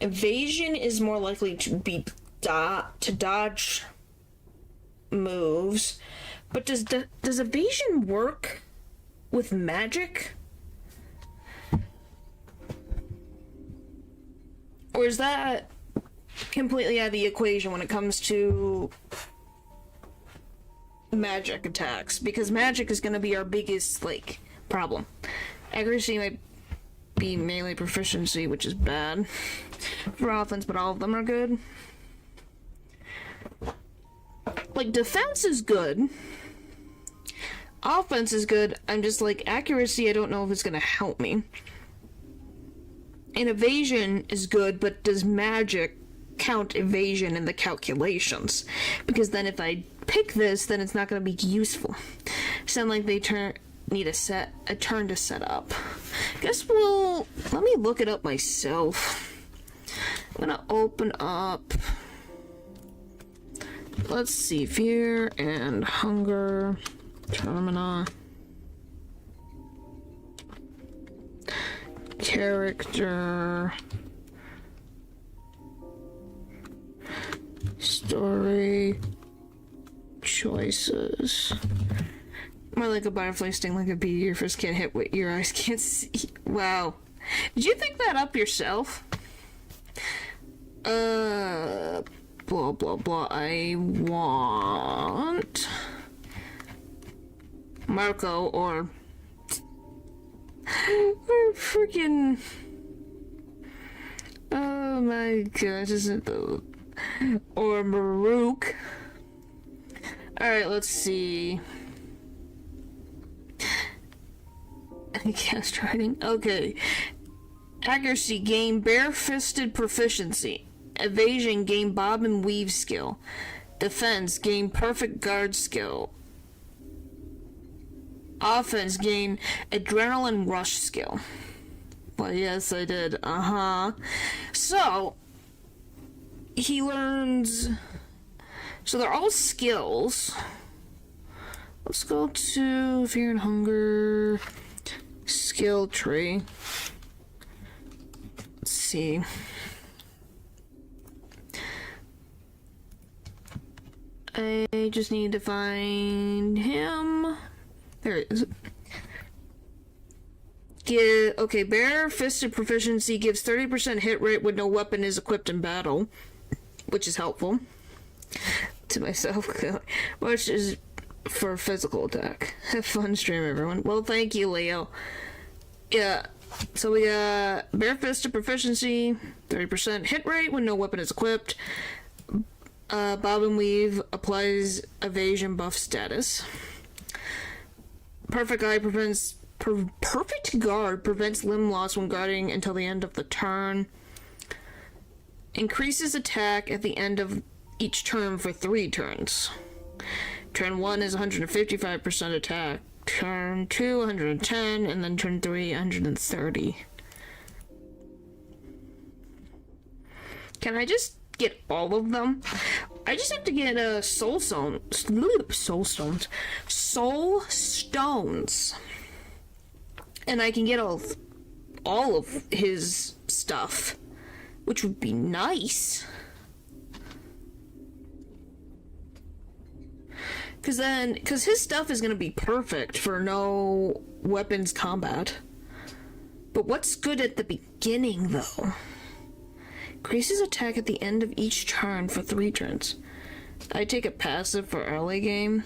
Speaker 1: Evasion is more likely to be to dodge moves. But does evasion work with magic? Or is that completely out of the equation when it comes to magic attacks? Because magic is going to be our biggest, like, problem. Accuracy might be melee proficiency, which is bad for offense, but all of them are good. Like, defense is good. Offense is good. I'm just like, accuracy, I don't know if it's gonna help me. And evasion is good, but does magic count evasion in the calculations? Because then if I pick this, then it's not gonna be useful. Sound like they need a turn to set up. Guess let me look it up myself. I'm gonna open up, let's see, fear and hunger. Termina. Character. Story. Choices. More like a butterfly sting like a bee. Your first can't hit what your eyes can't see. Wow. Did you think that up yourself? Blah blah blah. I want Marco or freaking, oh my gosh, isn't the, or Maruk. Alright, let's see. Cast riding. Okay. Accuracy, gain bare-fisted proficiency. Evasion, gain bob and weave skill. Defense, gain perfect guard skill. Offense, gain adrenaline rush skill. Well, yes, I did. So, he learns... So they're all skills. Let's go to Fear and Hunger skill tree. Let's see. I just need to find him. There it is. Okay, bare-fisted proficiency gives 30% hit rate when no weapon is equipped in battle, which is helpful to myself, which is for physical attack. Have fun stream, everyone. Well, thank you, Leo. Yeah, so we got bare-fisted proficiency, 30% hit rate when no weapon is equipped. Bob and Weave applies evasion buff status. Perfect guard prevents limb loss when guarding until the end of the turn. Increases attack at the end of each turn for 3 turns. Turn 1 is 155% attack. Turn 2, 110, and then turn 3, 130. Can I just get all of them? I just have to get soul stones. And I can get all of his stuff, which would be nice. Because his stuff is going to be perfect for no weapons combat. But what's good at the beginning, though? Increases attack at the end of each turn for 3 turns. I take a passive for early game.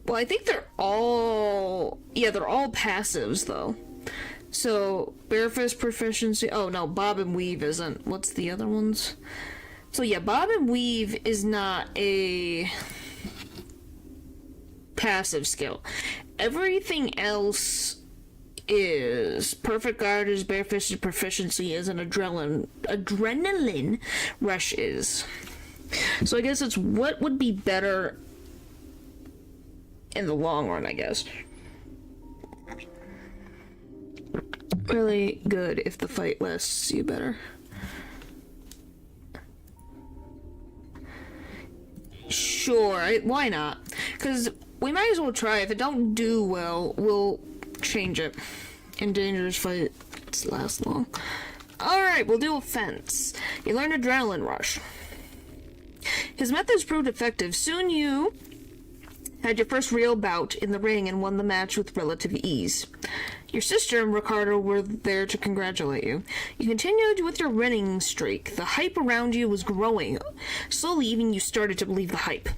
Speaker 1: Well, I think they're all... Yeah, they're all passives, though. So, barefist proficiency. Oh, no, bob and weave isn't. What's the other ones? So, yeah, bob and weave is not a passive skill. Everything else is. Perfect guard is, barefisted proficiency is, and adrenaline rush is. So I guess it's what would be better in the long run, I guess. Really good if the fight lasts you better. Sure, why not? Because we might as well try. If it don't do well, we'll change it. In dangerous fights last long. Alright, we'll do offense. You learn adrenaline rush. His methods proved effective. Soon you had your first real bout in the ring and won the match with relative ease. Your sister and Ricardo were there to congratulate you. You continued with your winning streak. The hype around you was growing. Slowly, even you started to believe the hype.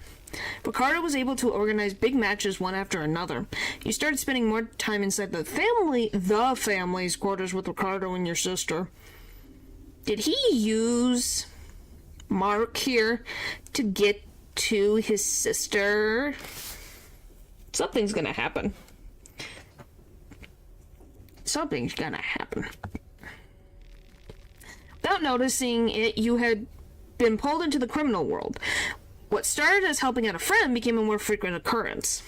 Speaker 1: Ricardo was able to organize big matches one after another. You started spending more time inside the family's quarters with Ricardo and your sister. Did he use Mark here to get to his sister? Something's gonna happen. Something's gonna happen. Without noticing it, you had been pulled into the criminal world. What started as helping out a friend became a more frequent occurrence.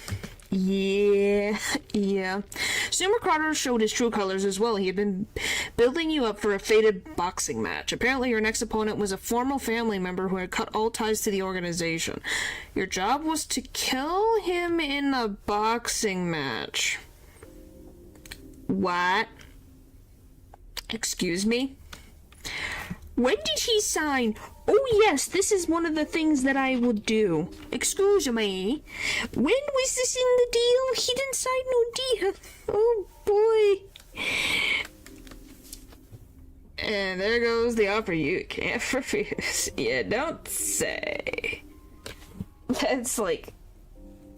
Speaker 1: Yeah. Soon Ricardo showed his true colors as well. He had been building you up for a fated boxing match. Apparently your next opponent was a former family member who had cut all ties to the organization. Your job was to kill him in a boxing match. What? Excuse me? When did he sign? Oh yes, this is one of the things that I would do. Excuse me. When was this in the deal? He didn't sign no deal. Oh boy. And there goes the offer you can't refuse. Yeah, don't say. That's like,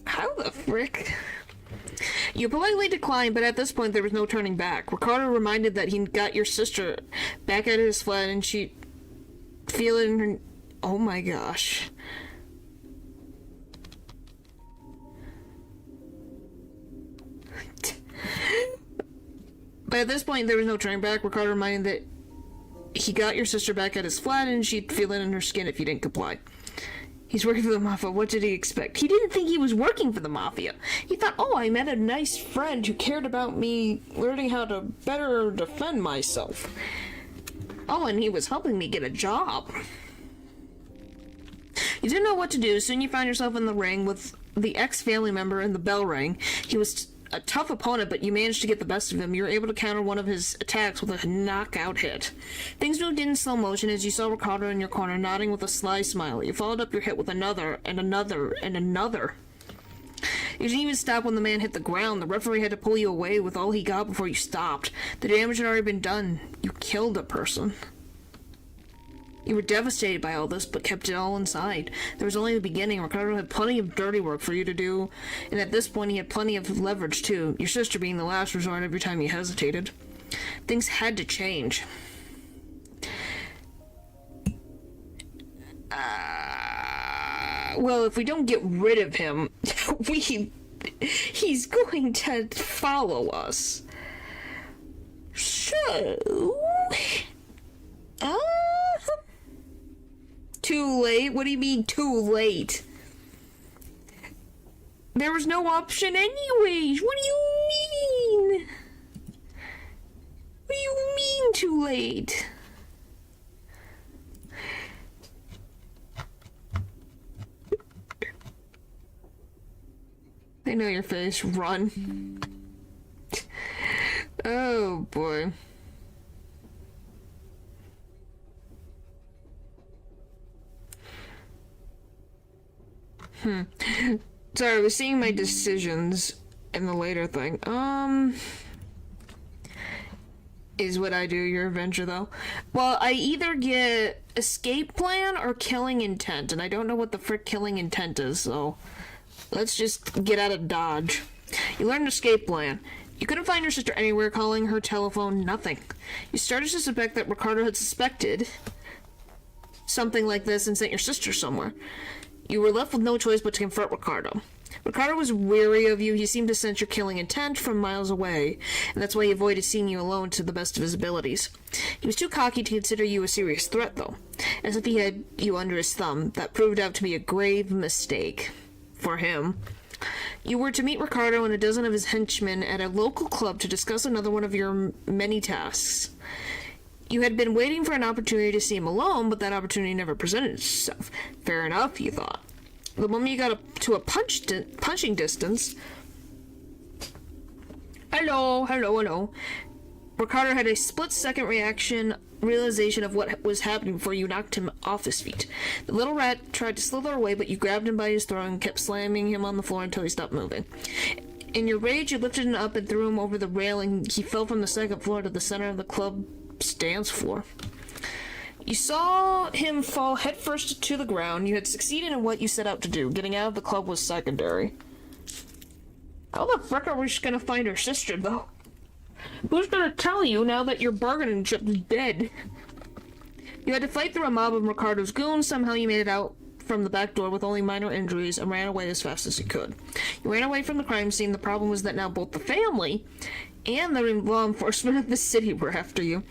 Speaker 1: how the frick? You politely declined, but at this point there was no turning back. Ricardo reminded that he got your sister back at his flat and she feeling her... Oh my gosh. But at this point there was no turning back. Ricardo reminded that he got your sister back at his flat and she'd feel it in her skin if you didn't comply. He's working for the Mafia. What did he expect? He didn't think he was working for the Mafia. He thought, oh, I met a nice friend who cared about me learning how to better defend myself. Oh, and he was helping me get a job. You didn't know what to do. Soon you found yourself in the ring with the ex-family member and the bell rang. He was a tough opponent, but you managed to get the best of him. You were able to counter one of his attacks with a knockout hit. Things moved in slow motion as you saw Ricardo in your corner, nodding with a sly smile. You followed up your hit with another, and another, and another. You didn't even stop when the man hit the ground. The referee had to pull you away with all he got before you stopped. The damage had already been done. You killed a person. You were devastated by all this, but kept it all inside. There was only the beginning. Ricardo had plenty of dirty work for you to do, and at this point he had plenty of leverage too, your sister being the last resort every time you hesitated. Things had to change. Well, if we don't get rid of him, he's going to follow us. So... Too late? What do you mean, too late? There was no option anyways. What do you mean? What do you mean, too late? They know your face. Run. Oh, boy. Sorry, I was seeing my decisions in the later thing. Is what I do your adventure, though. Well, I either get escape plan or killing intent, and I don't know what the frick killing intent is, so let's just get out of Dodge. You learn escape plan. You couldn't find your sister anywhere, calling her telephone, nothing. You started to suspect that Ricardo had suspected something like this and sent your sister somewhere. You were left with no choice but to confront Ricardo. Ricardo was wary of you. He seemed to sense your killing intent from miles away, and that's why he avoided seeing you alone to the best of his abilities. He was too cocky to consider you a serious threat, though, as if he had you under his thumb. That proved out to be a grave mistake for him. You were to meet Ricardo and a dozen of his henchmen at a local club to discuss another one of your many tasks. You had been waiting for an opportunity to see him alone, but that opportunity never presented itself. Fair enough, you thought. The moment you got up to a punching distance... Hello. Ricardo had a split-second realization of what was happening before you knocked him off his feet. The little rat tried to slither away, but you grabbed him by his throat and kept slamming him on the floor until he stopped moving. In your rage, you lifted him up and threw him over the railing. He fell from the second floor to the center of the club's dance floor. You saw him fall headfirst to the ground. You had succeeded in what you set out to do. Getting out of the club was secondary. How the frick are we just gonna find her sister, though? Who's gonna tell you now that your bargaining chip is dead? You had to fight through a mob of Ricardo's goons. Somehow you made it out from the back door with only minor injuries and ran away as fast as you could. You ran away from the crime scene. The problem was that now both the family and the law enforcement of the city were after you.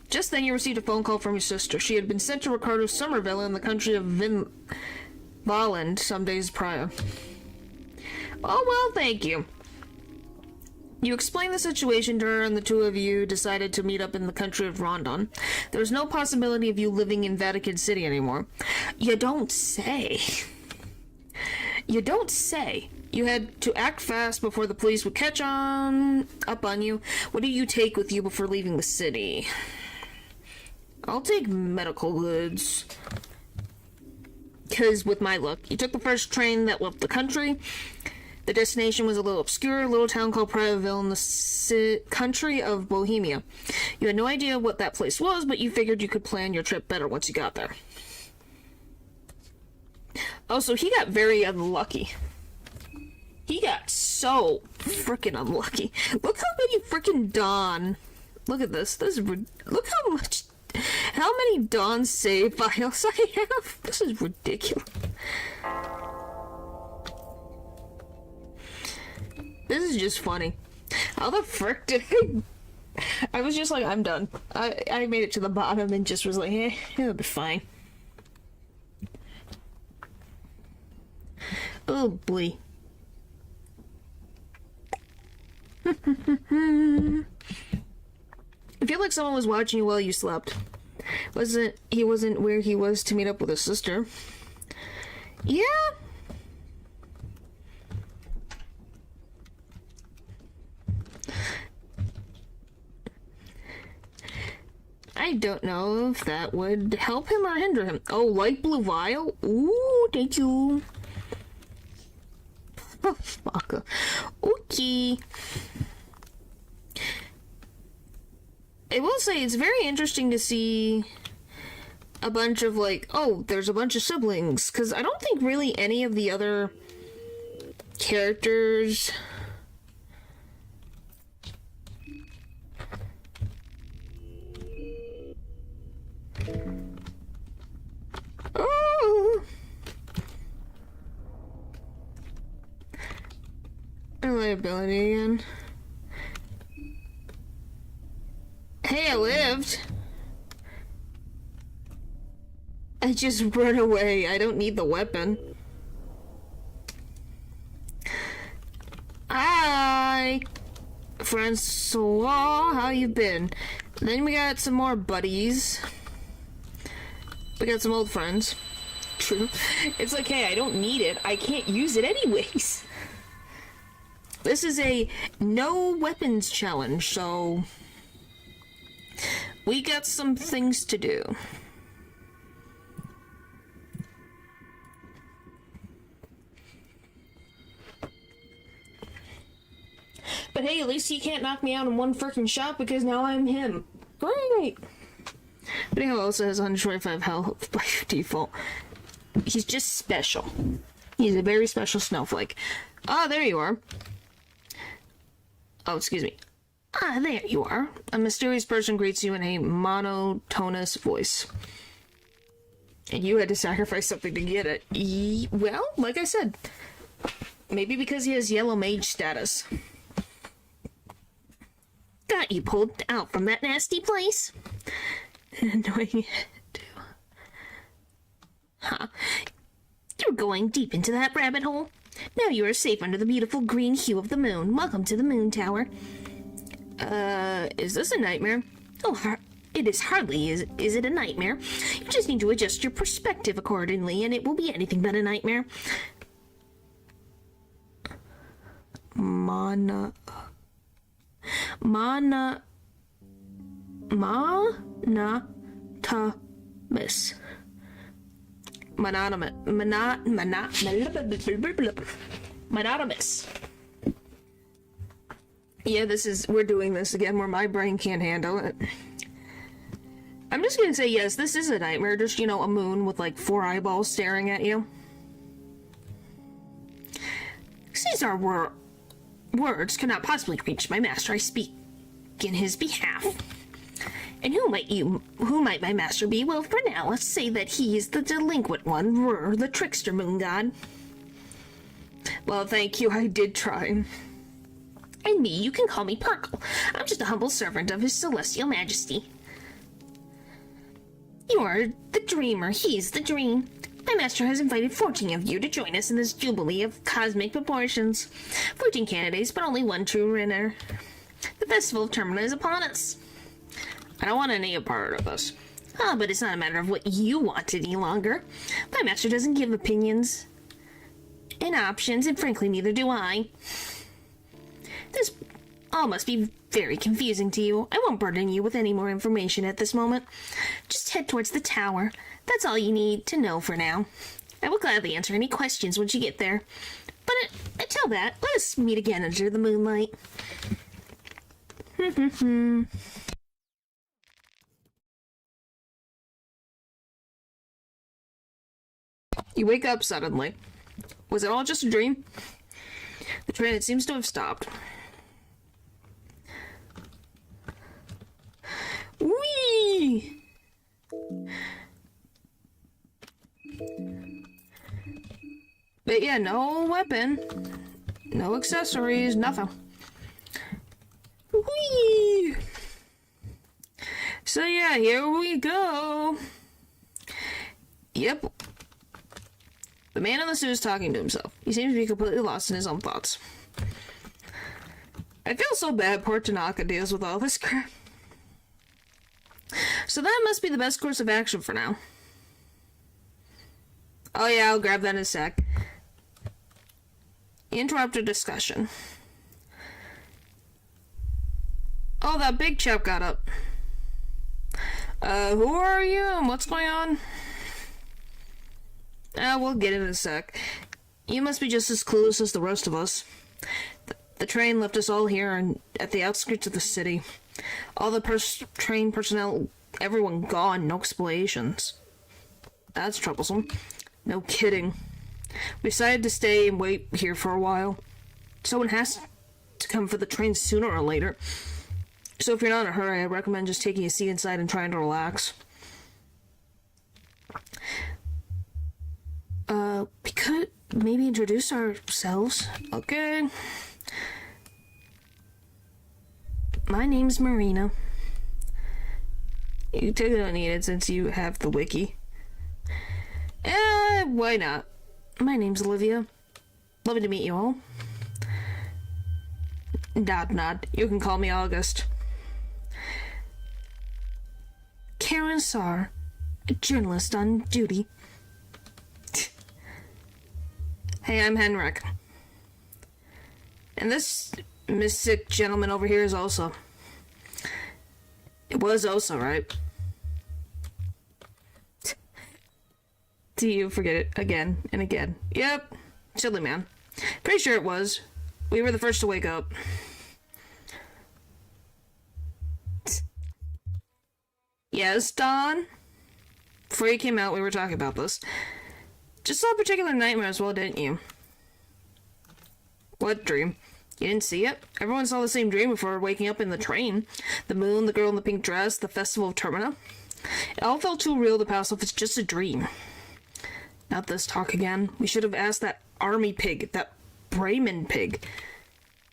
Speaker 1: Just then you received a phone call from your sister. She had been sent to Ricardo's summer villa in the country of Vinland some days prior. Oh, well, thank you. You explained the situation to her, and the two of you decided to meet up in the country of Rondon. There was no possibility of you living in Vatican City anymore. You don't say. You don't say. You had to act fast before the police would catch up on you. What did you take with you before leaving the city? I'll take medical goods. Because with my luck, you took the first train that left the country. The destination was a little obscure, little town called Privaville in the country of Bohemia. You had no idea what that place was, but you figured you could plan your trip better once you got there. Oh, so he got very unlucky. He got so freaking unlucky. Look how many freaking Dawn. Look at this. Look how many Dawn save files I have. This is ridiculous. This is just funny. How the frick did I was just like, I'm done. I made it to the bottom and just was like, it'll be fine. Oh boy. I feel like someone was watching you while you slept. He wasn't where he was to meet up with his sister. Yeah. I don't know if that would help him or hinder him. Oh, light blue vial? Ooh, thank you. Oh, fuck. Okay. I will say, it's very interesting to see a bunch of, like, oh, there's a bunch of siblings. Because I don't think really any of the other characters... Oh! Reliability again. Hey, I lived. I just run away. I don't need the weapon. Hi! Francois, how you been? Then we got some more buddies. We got some old friends. True. It's like, hey, I don't need it. I can't use it anyways. This is a no weapons challenge, so we got some things to do. But hey, at least he can't knock me out in one freaking shot because now I'm him. Great! But he also has 125 health by default. He's just special. He's a very special snowflake. Ah, there you are. Oh, excuse me.
Speaker 2: Ah, there you are.
Speaker 1: A mysterious person greets you in a monotonous voice. And you had to sacrifice something to get it. Well, like I said, maybe because he has yellow mage status.
Speaker 2: Got you pulled out from that nasty place?
Speaker 1: Annoying.
Speaker 2: Huh. You're going deep into that rabbit hole. Now you are safe under the beautiful green hue of the moon. Welcome to the moon tower.
Speaker 1: Is this a nightmare?
Speaker 2: Oh, it is hardly is it a nightmare. You just need to adjust your perspective accordingly, and it will be anything but a nightmare.
Speaker 1: Mononymous. Mononymous. Yeah, we're doing this again where my brain can't handle it. I'm just gonna say yes, this is a nightmare, just, a moon with like 4 eyeballs staring at you.
Speaker 2: Since our words cannot possibly reach my master, I speak in his behalf. And who might my master be? Well, for now, let's say that he is the delinquent one, the trickster moon god.
Speaker 1: Well, thank you, I did try.
Speaker 2: And me, you can call me Perkle. I'm just a humble servant of his celestial majesty. You are the dreamer, he's the dream. My master has invited 14 of you to join us in this jubilee of cosmic proportions. 14 candidates, but only one true winner. The festival of Termina is upon us.
Speaker 1: I don't want any part of this.
Speaker 2: Ah, but it's not a matter of what you want any longer. My master doesn't give opinions and options, and frankly, neither do I. This all must be very confusing to you. I won't burden you with any more information at this moment. Just head towards the tower. That's all you need to know for now. I will gladly answer any questions once you get there. But until that, let us meet again under the moonlight.
Speaker 1: You wake up suddenly. Was it all just a dream? The train, it seems to have stopped. Whee! But yeah, no weapon, no accessories, nothing. Whee! So yeah, here we go. Yep. The man in the suit is talking to himself. He seems to be completely lost in his own thoughts. I feel so bad poor Tanaka deals with all this crap. So that must be the best course of action for now. Oh yeah, I'll grab that in a sec. Interrupted discussion. Oh, that big chap got up. Who are you and what's going on? We'll get it in a sec. You must be just as clueless as the rest of us. The train left us all here and at the outskirts of the city. All the train personnel, everyone gone, no explanations. That's troublesome. No kidding. We decided to stay and wait here for a while. Someone has to come for the train sooner or later. So if you're not in a hurry, I recommend just taking a seat inside and trying to relax. We could maybe introduce ourselves. Okay. My name's Marina. You totally don't need it since you have the wiki. Why not? My name's Olivia. Lovely to meet you all. Nod. You can call me August. Karen Sarr, a journalist on duty. Hey, I'm Henrik. And this mystic gentleman over here is Osa. It was Osa, right? Do you forget it again and again? Yep. Silly man. Pretty sure it was. We were the first to wake up. Yes, Don? Before you came out, we were talking about this. Just saw a particular nightmare as well, didn't you? What dream? You didn't see it? Everyone saw the same dream before waking up in the train. The moon, the girl in the pink dress, the festival of Termina. It all felt too real to pass off as just a dream. Not this talk again. We should have asked that army pig, that Bremen pig.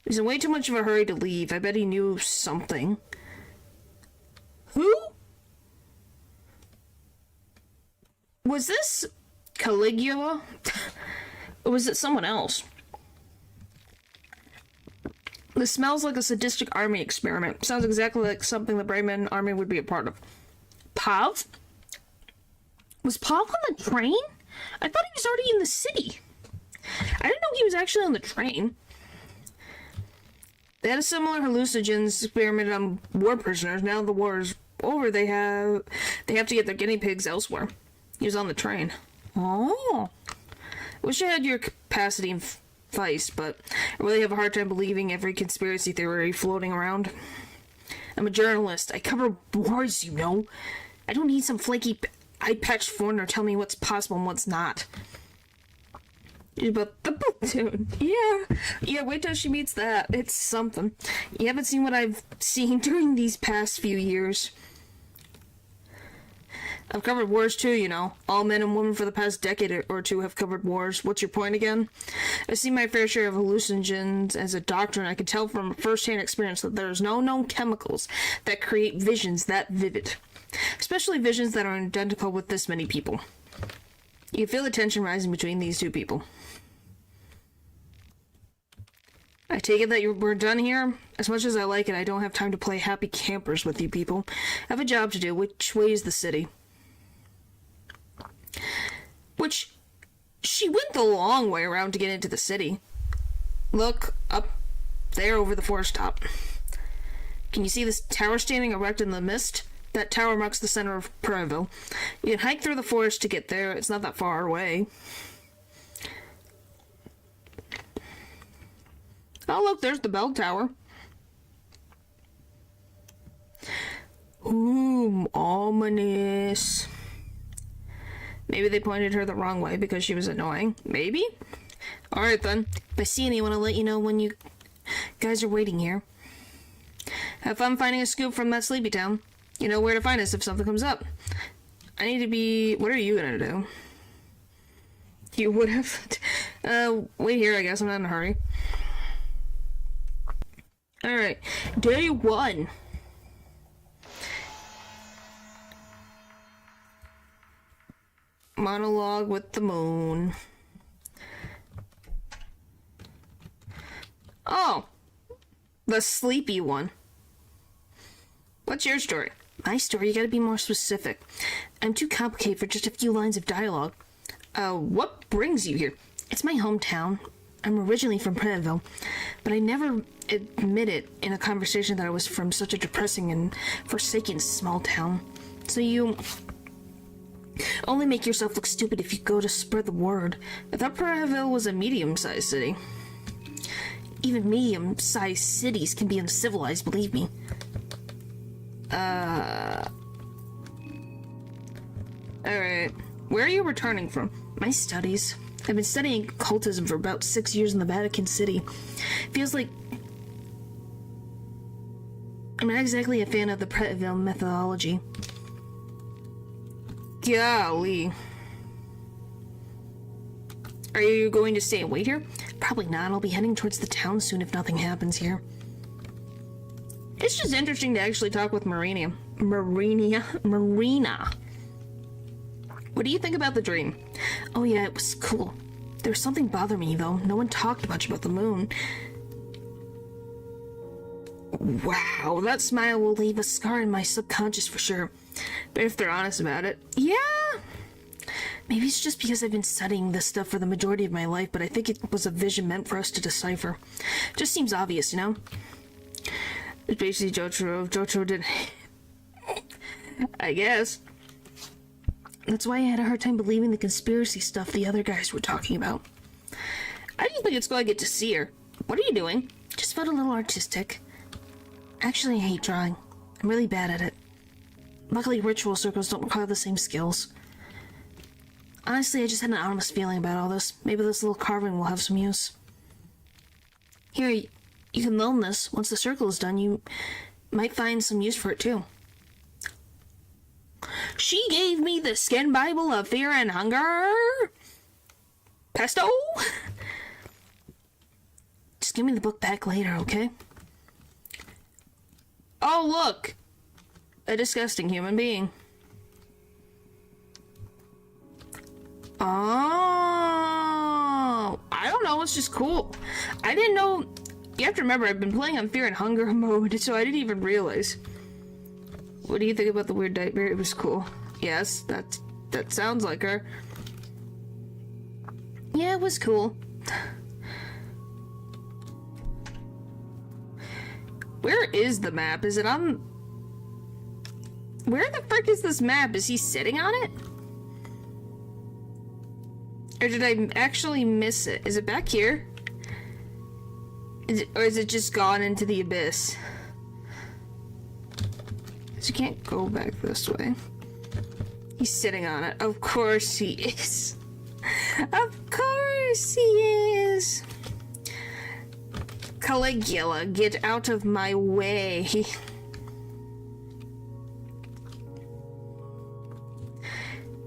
Speaker 1: He's in way too much of a hurry to leave. I bet he knew something. Who? Was this Caligula? Or was it someone else? This smells like a sadistic army experiment. Sounds exactly like something the Bremen army would be a part of. Pav? Was Pav on the train? I thought he was already in the city. I didn't know he was actually on the train. They had a similar hallucinogens experiment on war prisoners. Now the war is over, they have to get their guinea pigs elsewhere. He was on the train. Oh. I wish I had your capacity and Feist, but I really have a hard time believing every conspiracy theory floating around. I'm a journalist. I cover wars, you know. I don't need some flaky eye-patched foreigner tell me what's possible and what's not. But the platoon. Yeah, wait till she meets that. It's something. You haven't seen what I've seen during these past few years. I've covered wars too, you know. All men and women for the past decade or two have covered wars. What's your point again? I've seen my fair share of hallucinogens as a doctor, and I can tell from first-hand experience that there's no known chemicals that create visions that vivid. Especially visions that are identical with this many people. You can feel the tension rising between these two people. I take it that we're done here? As much as I like it, I don't have time to play happy campers with you people. I have a job to do. Which way is the city? Which, she went the long way around to get into the city. Look, up there over the forest top. Can you see this tower standing erect in the mist? That tower marks the center of Preville. You can hike through the forest to get there. It's not that far away. Oh, look, there's the bell tower. Ooh, ominous. Maybe they pointed her the wrong way because she was annoying. Maybe? Alright then. If I see anyone, I'll let you know when you guys are waiting here. Have fun finding a scoop from that sleepy town. You know where to find us if something comes up. I need to be... What are you gonna do? You would have... wait here, I guess. I'm not in a hurry. Alright. Day 1. Monologue with the moon. Oh! The sleepy one. What's your story? My story? You gotta be more specific. I'm too complicated for just a few lines of dialogue. What brings you here? It's my hometown. I'm originally from Preville, but I never admitted in a conversation that I was from such a depressing and forsaken small town. So you only make yourself look stupid if you go to spread the word. I thought Preville was a medium-sized city. Even medium-sized cities can be uncivilized, believe me. Alright. Where are you returning from? My studies. I've been studying occultism for about 6 years in the Vatican City. Feels like I'm not exactly a fan of the Preville methodology. Golly. Are you going to stay and wait here? Probably not. I'll be heading towards the town soon if nothing happens here. It's just interesting to actually talk with Marina. What do you think about the dream? Oh yeah, it was cool. There was something bothering me though. No one talked much about the moon. Wow, that smile will leave a scar in my subconscious for sure. But if they're honest about it, yeah. Maybe it's just because I've been studying this stuff for the majority of my life, but I think it was a vision meant for us to decipher. Just seems obvious, you know? It's basically Jotaro. Jotaro did... I guess. That's why I had a hard time believing the conspiracy stuff the other guys were talking about. I didn't think it's going to get to see her. What are you doing? Just felt a little artistic. Actually, I hate drawing. I'm really bad at it. Luckily, ritual circles don't require the same skills. Honestly, I just had an honest feeling about all this. Maybe this little carving will have some use. Here,
Speaker 2: You can loan this. Once the circle is done, you might find some use for it too. She gave me the skin Bible of Fear and Hunger. Pesto? Just give me the book back later, okay? Oh, look! A disgusting human being. Oh, I don't know, it's just cool. I didn't know. You have to remember, I've been playing on Fear and Hunger mode, so I didn't even realize. What do you think about the weird nightmare? It was cool. Yes, that sounds like her. Yeah, it was cool. Where is the map? Is it on... Where the frick is this map? Is he sitting on it? Or did I actually miss it? Is it back here? Or is it just gone into the abyss? So you can't go back this way. He's sitting on it. Of course he is. Of course he is. Caligula, get out of my way.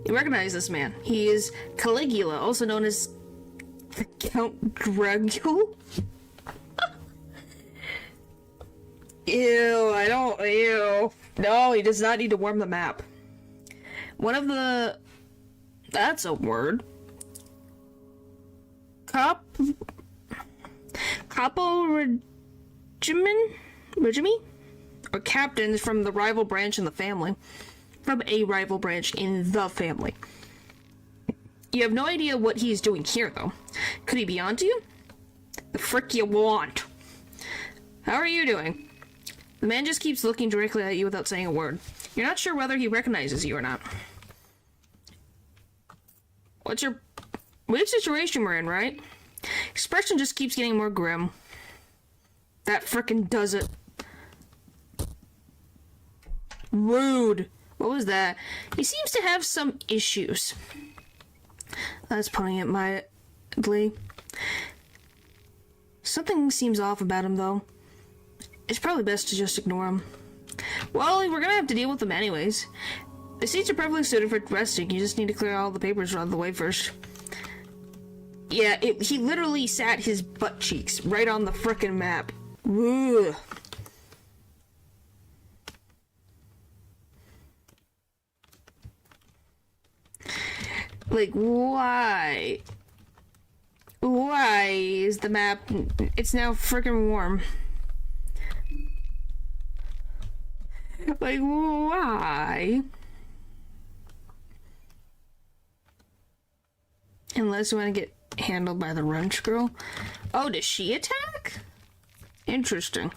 Speaker 2: You recognize this man. He is Caligula, also known as the Count Dracula. Ew, I don't... Ew. No, he does not need to warm the map. One of the... That's a word. Capo Regiment? Or captains from the rival branch in the family. From a rival branch in the family. You have no idea what he's doing here, though. Could he be onto you? The frick you want? How are you doing? The man just keeps looking directly at you without saying a word. You're not sure whether he recognizes you or not. What's your... Weird situation we're in, right? Expression just keeps getting more grim. That frickin' does it. Rude. What was that? He seems to have some issues. That's putting it mildly. Something seems off about him, though. It's probably best to just ignore him. Well, we're gonna have to deal with them anyways. The seats are perfectly suited for resting. You just need to clear all the papers out of the way first. Yeah, he literally sat his butt cheeks right on the frickin' map. Ugh. Like, why? Why is the map... It's now frickin' warm. Like, why? Unless you want to get handled by the Runch Girl. Oh, does she attack? Interesting.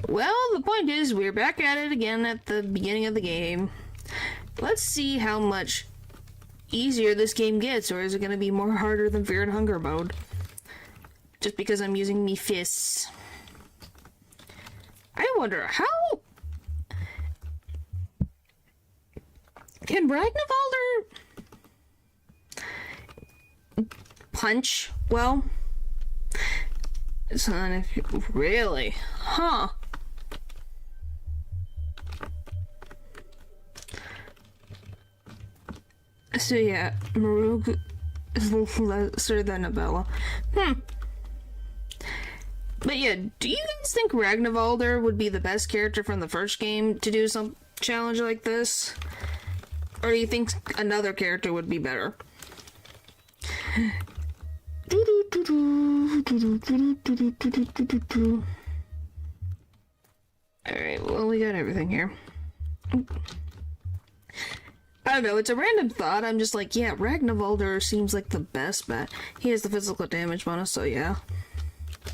Speaker 2: Well, the point is, we're back at it again at the beginning of the game. Let's see how much easier this game gets, or is it going to be more harder than Fear and Hunger mode? Just because I'm using me fists. I wonder how... Can Ragnvalder punch well? So if you... Really? Huh. So yeah, Marug is lesser than Abella. But yeah, do you guys think Ragnvalder would be the best character from the first game to do some challenge like this? Or do you think another character would be better? Alright, well, we got everything here. I don't know, it's a random thought. I'm just like, yeah, Ragnvalder seems like the best bet. He has the physical damage bonus, so yeah.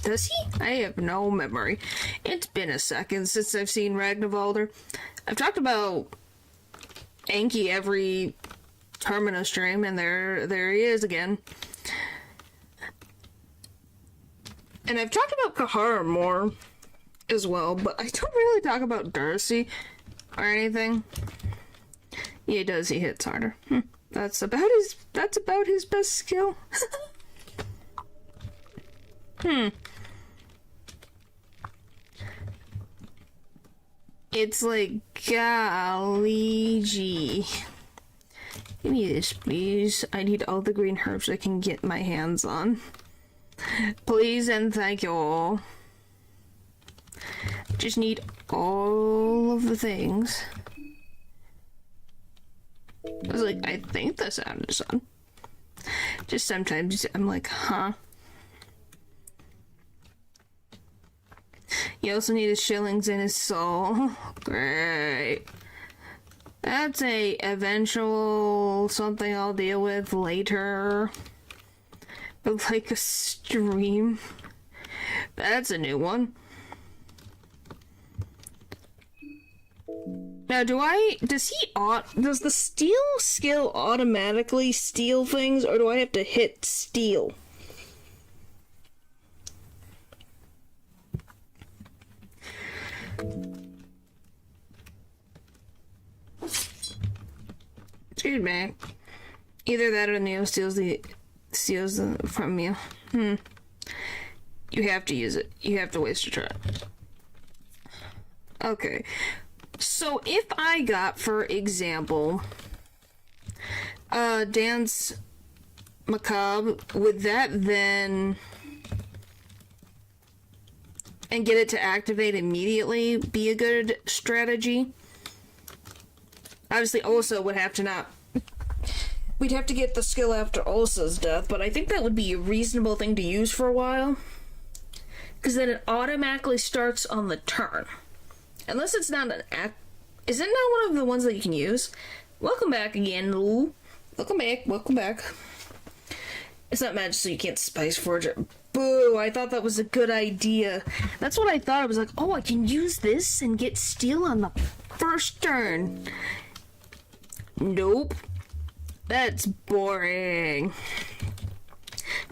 Speaker 2: Does he? I have no memory. It's been a second since I've seen Ragnvalder. I've talked about Anki every Termina stream, and there he is again. And I've talked about Kahara more as well, but I don't really talk about Darcy or anything. Yeah, he does. He hits harder. That's about his best skill.
Speaker 1: It's like, golly gee. Give me this, please. I need all the green herbs I can get my hands on. Please and thank you all. Just need all of the things. I was like, I think the sound is on. Just sometimes I'm like, huh? You also need his shillings and his soul. Great. That's a eventual something I'll deal with later. But like a stream. That's a new one. Now does the steal skill automatically steal things, or do I have to hit steal? Excuse me. Either that or Neo steals them from you. You have to use it. You have to waste your turn. Okay. So if I got, for example, Dance Macabre, would that then, and get it to activate immediately, be a good strategy? Obviously, Ulsa would have to we'd have to get the skill after Ulsa's death, but I think that would be a reasonable thing to use for a while. Because then it automatically starts on the turn. Unless it's not an is it not one of the ones that you can use? Welcome back again, Lou. Welcome back. It's not magic, so you can't spice forge it. Boo, I thought that was a good idea. That's what I thought. I was like, oh, I can use this and get steal on the first turn. Nope. That's boring.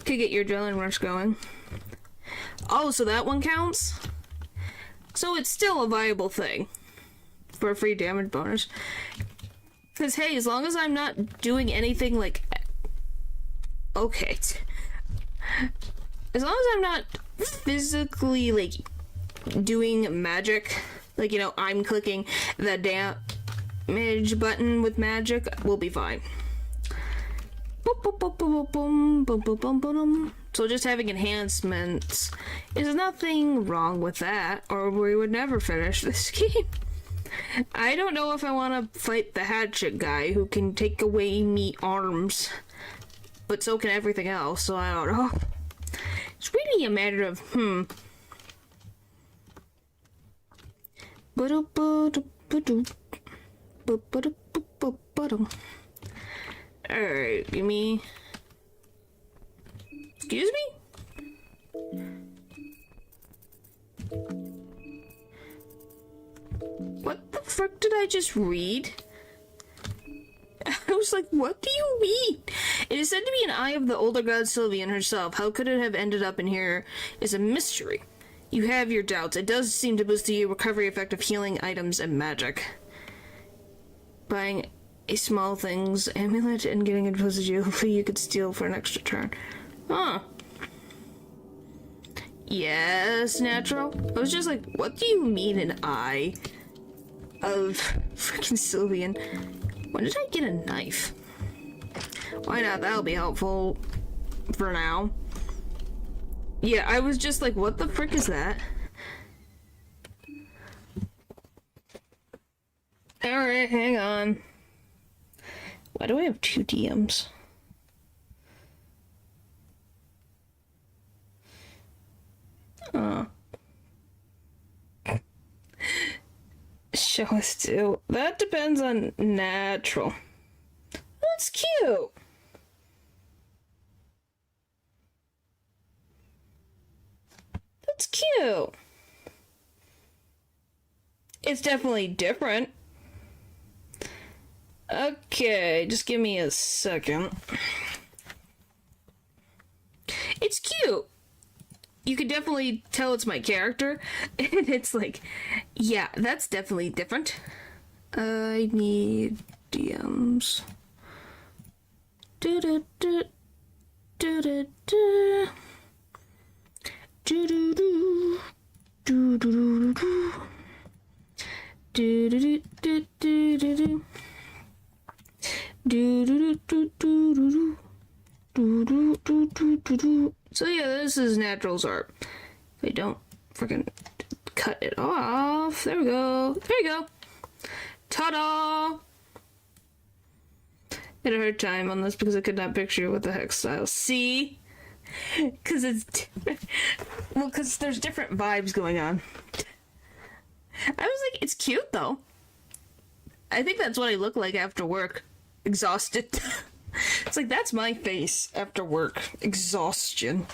Speaker 1: Could get your adrenaline rush going. Oh, so that one counts? So it's still a viable thing for a free damage bonus. Because, hey, as long as I'm not doing anything like... Okay. As long as I'm not physically, like, doing magic, like, you know, I'm clicking the damage button with magic, we'll be fine. So just having enhancements, there's nothing wrong with that, or we would never finish this game. I don't know if I want to fight the hatchet guy who can take away me arms, but so can everything else, so I don't know. It's really a matter of, Alright, give me... Excuse me? What the frick did I just read? I was like, what do you mean? It is said to be an eye of the older god Sylvian herself. How could it have ended up in here is a mystery. You have your doubts. It does seem to boost the recovery effect of healing items and magic. Buying a small things amulet and getting it posted you, hopefully you could steal for an extra turn. Huh. Yes, natural. I was just like, what do you mean an eye of freaking Sylvian? When did I get a knife? Why not? That'll be helpful for now. Yeah, I was just like, what the frick is that? Alright, hang on. Why do I have 2 DMs? Show us 2. That depends on natural. That's cute. That's cute. It's definitely different. Okay, just give me a second. It's cute. You could definitely tell it's my character. And it's like, yeah, that's definitely different. I need DMs.
Speaker 2: Do do do. Do do do do. Do do do do do do do. Do do do do do do. Do do do do do do. So yeah, this is Natural's art. If I don't freaking cut it off. There we go. There we go. Ta-da! I had a hard time on this because I could not picture what the heck style. See? Because it's different. Well, because there's different vibes going on. I was like, it's cute though. I think that's what I look like after work. Exhausted. It's like, that's my face after work. Exhaustion.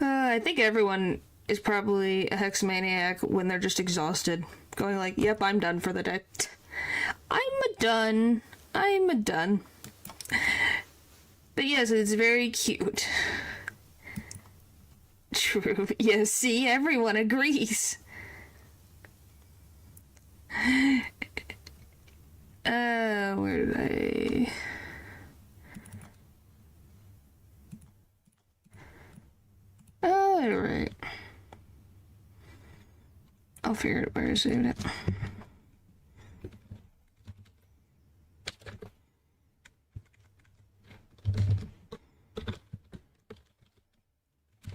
Speaker 2: I think everyone is probably a hexamaniac when they're just exhausted. Going like, yep, I'm done for the day. I'm a done. But yes, it's very cute. True. Yes, see, everyone agrees. Where did I... Alright. I'll figure out where I saved it.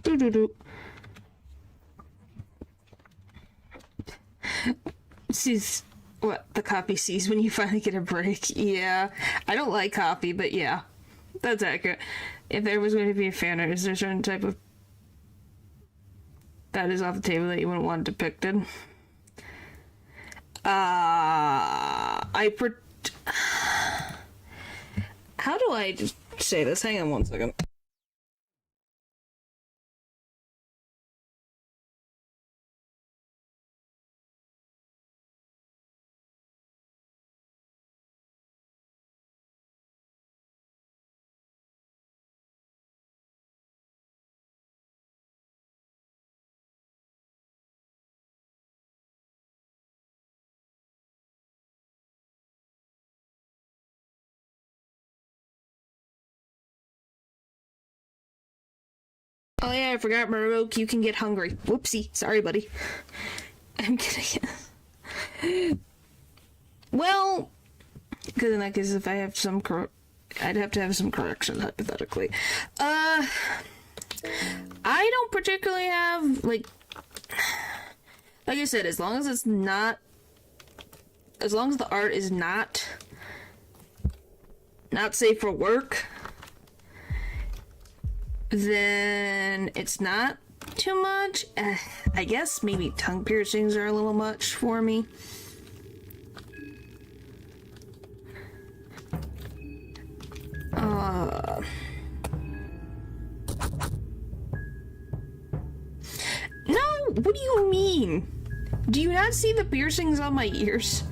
Speaker 2: Doo-doo-doo. This is what the copy sees when you finally get a break. Yeah. I don't like copy, but yeah. That's accurate. If there was going to be a fan art, is there a certain type of that is off the table that you wouldn't want depicted? How do I just say this? Hang on one second. Oh yeah, I forgot, Maroke, you can get hungry. Whoopsie. Sorry, buddy. I'm kidding. Well, because in that case, if I have some I'd have to have some corrections, hypothetically. I don't particularly have, like I said, as long as the art is not safe for work, then it's not too much. I guess maybe tongue piercings are a little much for me. No, what do you mean? Do you not see the piercings on my ears?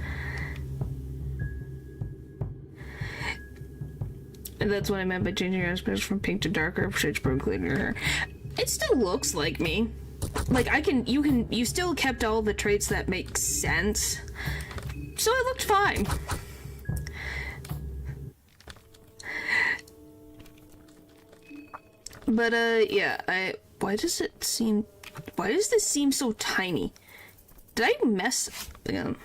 Speaker 2: And that's what I meant by changing your aspects from pink to darker shades for cleaning your hair. It still looks like me. Like, you still kept all the traits that make sense. So it looked fine. But, yeah, why does this seem so tiny? Did I mess again?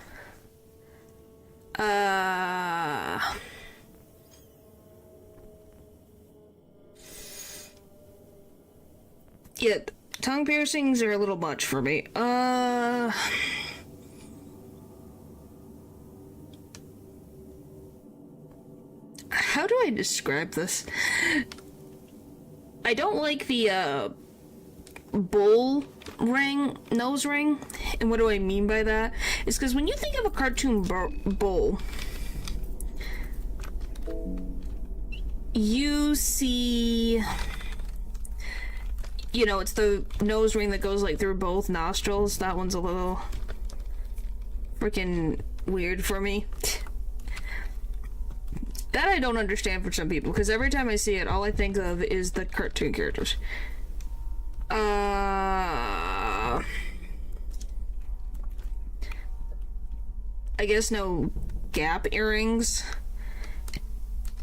Speaker 2: Yeah, tongue piercings are a little much for me. How do I describe this? I don't like the, bull ring, nose ring. And what do I mean by that? It's because when you think of a cartoon bull, you see... You know, it's the nose ring that goes, like, through both nostrils. That one's a little freaking weird for me. That I don't understand for some people, because every time I see it, all I think of is the cartoon characters. I guess no gap earrings.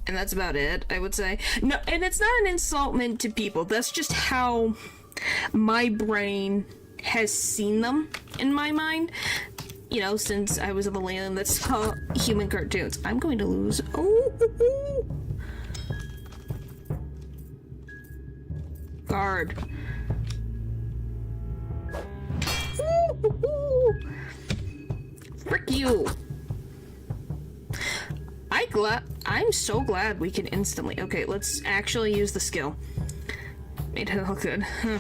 Speaker 1: And that's about it, I would say. No, and it's not an insult meant to people. That's just how my brain has seen them in my mind. You know, since I was a millennium that saw human cartoons. I'm going to lose. Oh! Guard. Frick you. I'm so glad we can instantly. Okay, let's actually use the skill. Made it look good. Huh.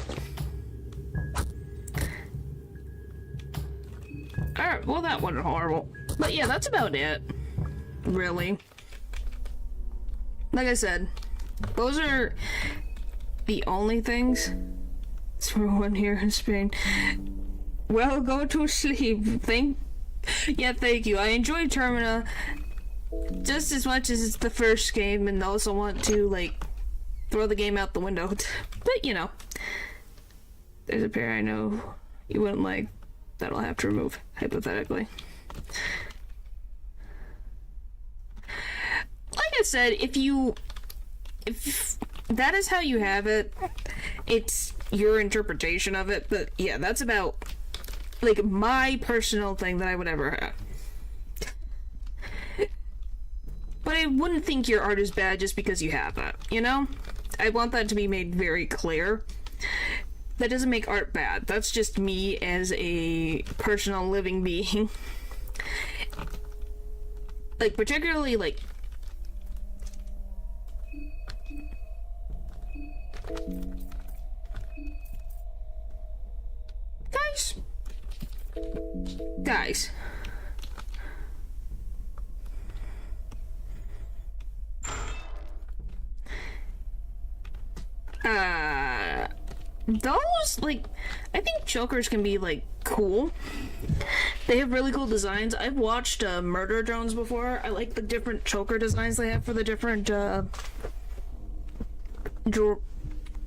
Speaker 1: Alright, well that wasn't horrible. But yeah, that's about it. Really. Like I said, those are the only things. It's for one here in Spain. Well, go to sleep. Thank you. I enjoyed Termina just as much as it's the first game, and also want to, like, throw the game out the window. But, you know, there's a pair I know you wouldn't like that I'll have to remove, hypothetically. Like I said, if that is how you have it, it's your interpretation of it, but yeah, that's about, like, my personal thing that I would ever have. But I wouldn't think your art is bad just because you have it, you know? I want that to be made very clear. That doesn't make art bad. That's just me as a personal living being. Like, particularly, like... Guys. Those, like, I think chokers can be, like, cool. They have really cool designs. I've watched murder drones before. I like the different choker designs they have for the different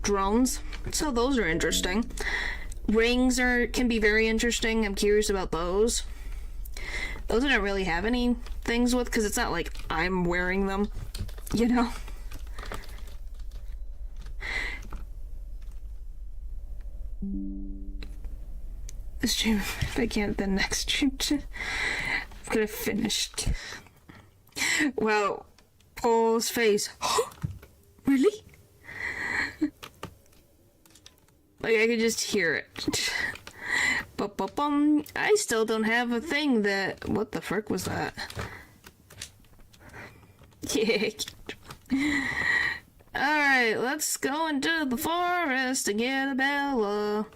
Speaker 1: drones. So those are interesting. Rings can be very interesting. I'm curious about those. Those I don't really have any things with, because it's not like I'm wearing them, you know? This stream, if I can't, then next stream. I'm gonna finish. Wow. Paul's face. Really? Like, I could just hear it. Bum. I still don't have a thing that... What the frick was that? Yeah. Alright, let's go into the forest to get a Bella.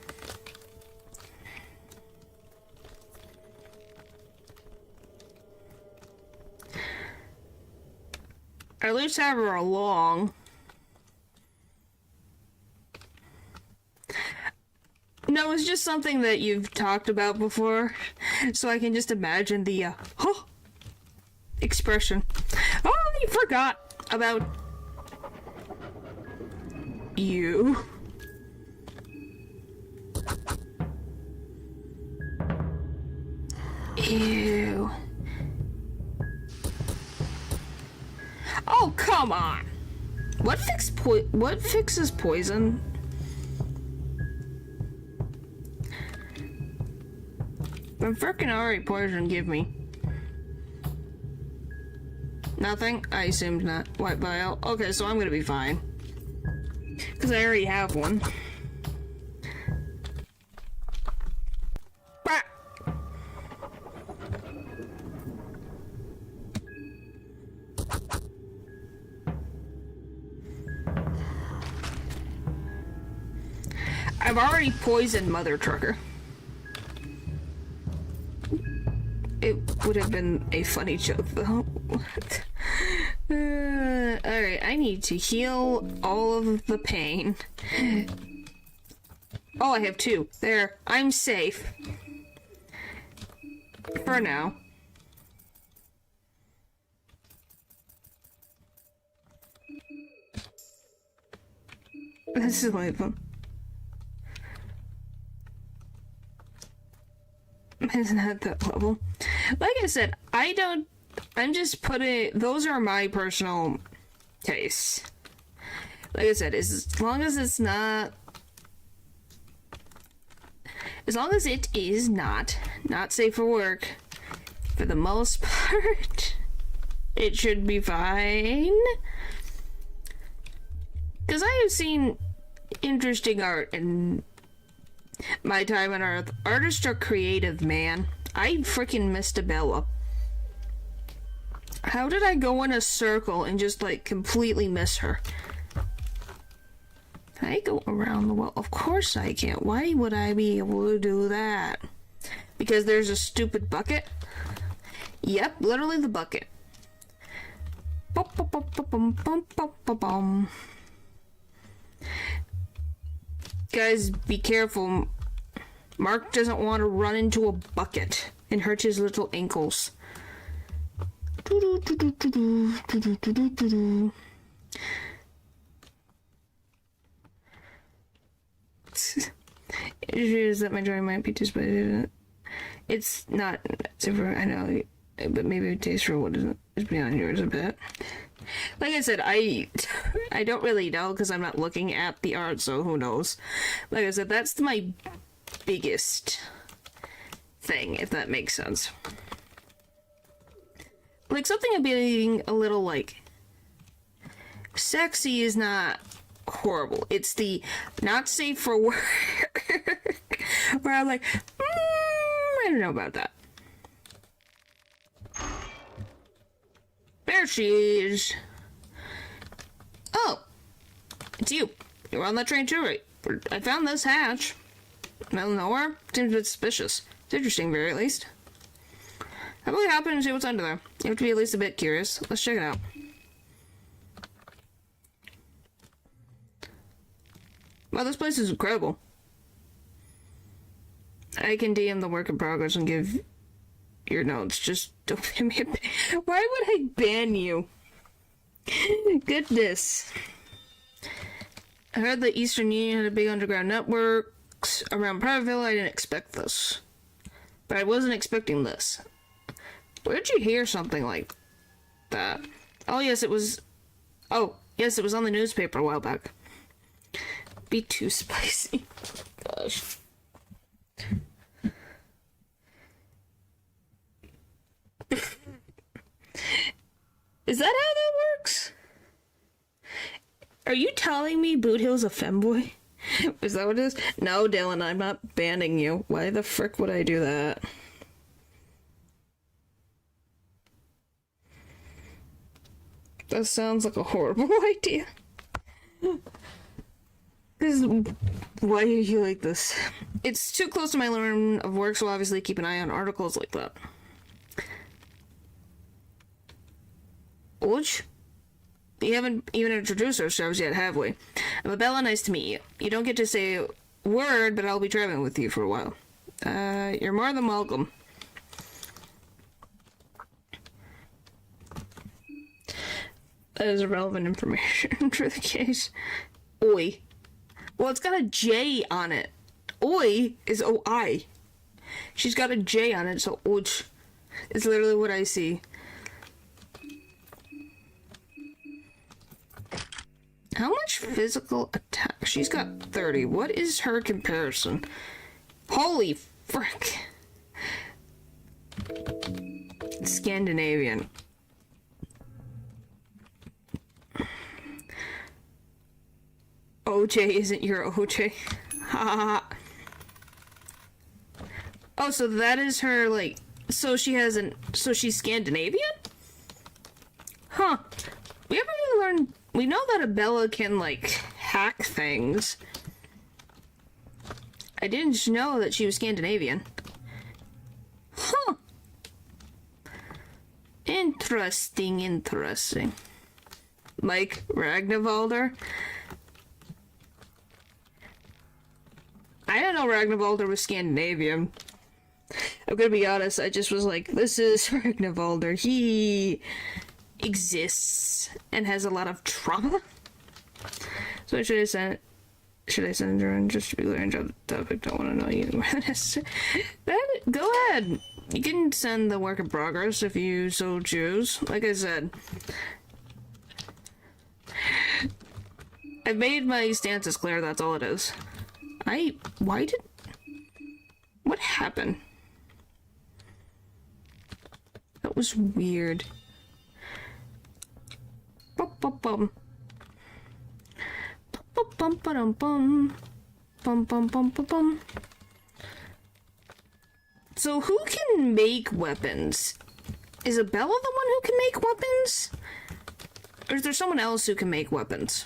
Speaker 1: Our loops, however, are long. No, it's just something that you've talked about before, so I can just imagine the, expression. Oh, I forgot about you. Ew. Oh, come on. What fixes poison? I'm freaking already poison, give me. Nothing? I assumed not. White vial. Okay, so I'm gonna be fine. Because I already have one. Bah! I've already poisoned Mother Trucker. It would have been a funny joke, though. Alright, I need to heal all of the pain. Oh, I have 2. There. I'm safe. For now. This is one of them. It's not that level. Like I said, I'm just putting... Those are my personal case. Like I said, as long as it's not... As long as it is not safe for work, for the most part, it should be fine. Because I have seen interesting art in my time on Earth. Artists are creative, man. I freaking missed a Bella. How did I go in a circle and just, like, completely miss her? Can I go around the wall? Of course I can't. Why would I be able to do that? Because there's a stupid bucket? Yep, literally the bucket. Guys, be careful. Mark doesn't want to run into a bucket and hurt his little ankles. It is that my drawing might be just, but it's not super. I know, but maybe it tastes for what is beyond yours a bit. Like I said, I don't really know because I'm not looking at the art, so who knows. Like I said, that's my biggest thing, if that makes sense. Like, something of being a little, like, sexy is not horrible. It's the not safe for work where I'm like, I don't know about that. There she is. Oh, it's you. You're on that train too, right? I found this hatch. Middle of nowhere? Seems a bit suspicious. It's interesting, very at least. How about we hop in and see what's under there? You have to be at least a bit curious. Let's check it out. Wow, this place is incredible. I can DM the work in progress and give your notes. Just don't give me a ban. Why would I ban you? Goodness. I heard the Eastern Union had a big underground network around Privateville. I didn't expect this. But I wasn't expecting this. Where'd you hear something like that? Oh, yes, it was... Oh, yes, it was on the newspaper a while back. Be too spicy. Gosh. Is that how that works? Are you telling me Boot Hill's a femboy? Is that what it is? No, Dylan, I'm not banning you. Why the frick would I do that? That sounds like a horrible idea. Why are you like this? It's too close to my line of work, so obviously keep an eye on articles like that. Which? We haven't even introduced ourselves yet, have we? I'm Abella, nice to meet you. You don't get to say a word, but I'll be traveling with you for a while. You're more than welcome. That is irrelevant information for the case. Oi. Well, it's got a J on it. Oi is O-I. She's got a J on it, so ouch. It's literally what I see. How much physical attack? She's got 30. What is her comparison? Holy frick. Scandinavian. OJ isn't your OJ. Ha. Oh, so that is her, like, so she's Scandinavian? Huh. We haven't really learned, we know that Abella can, like, hack things. I didn't know that she was Scandinavian. Huh. Interesting. Like Ragnarvalder? I didn't know Ragnarvalder was Scandinavian. I'm gonna be honest, I just was like, this is Ragnarvalder. He exists and has a lot of trauma. So should I send her in just to be clear and drop the topic? Don't want to know you. Go ahead. You can send the work in progress if you so choose. Like I said, I've made my stances clear, that's all it is. What happened? That was weird. Bum bum bum. Bum bum bum bum. Bum bum bum bum bum. So who can make weapons? Is Abella the one who can make weapons? Or is there someone else who can make weapons?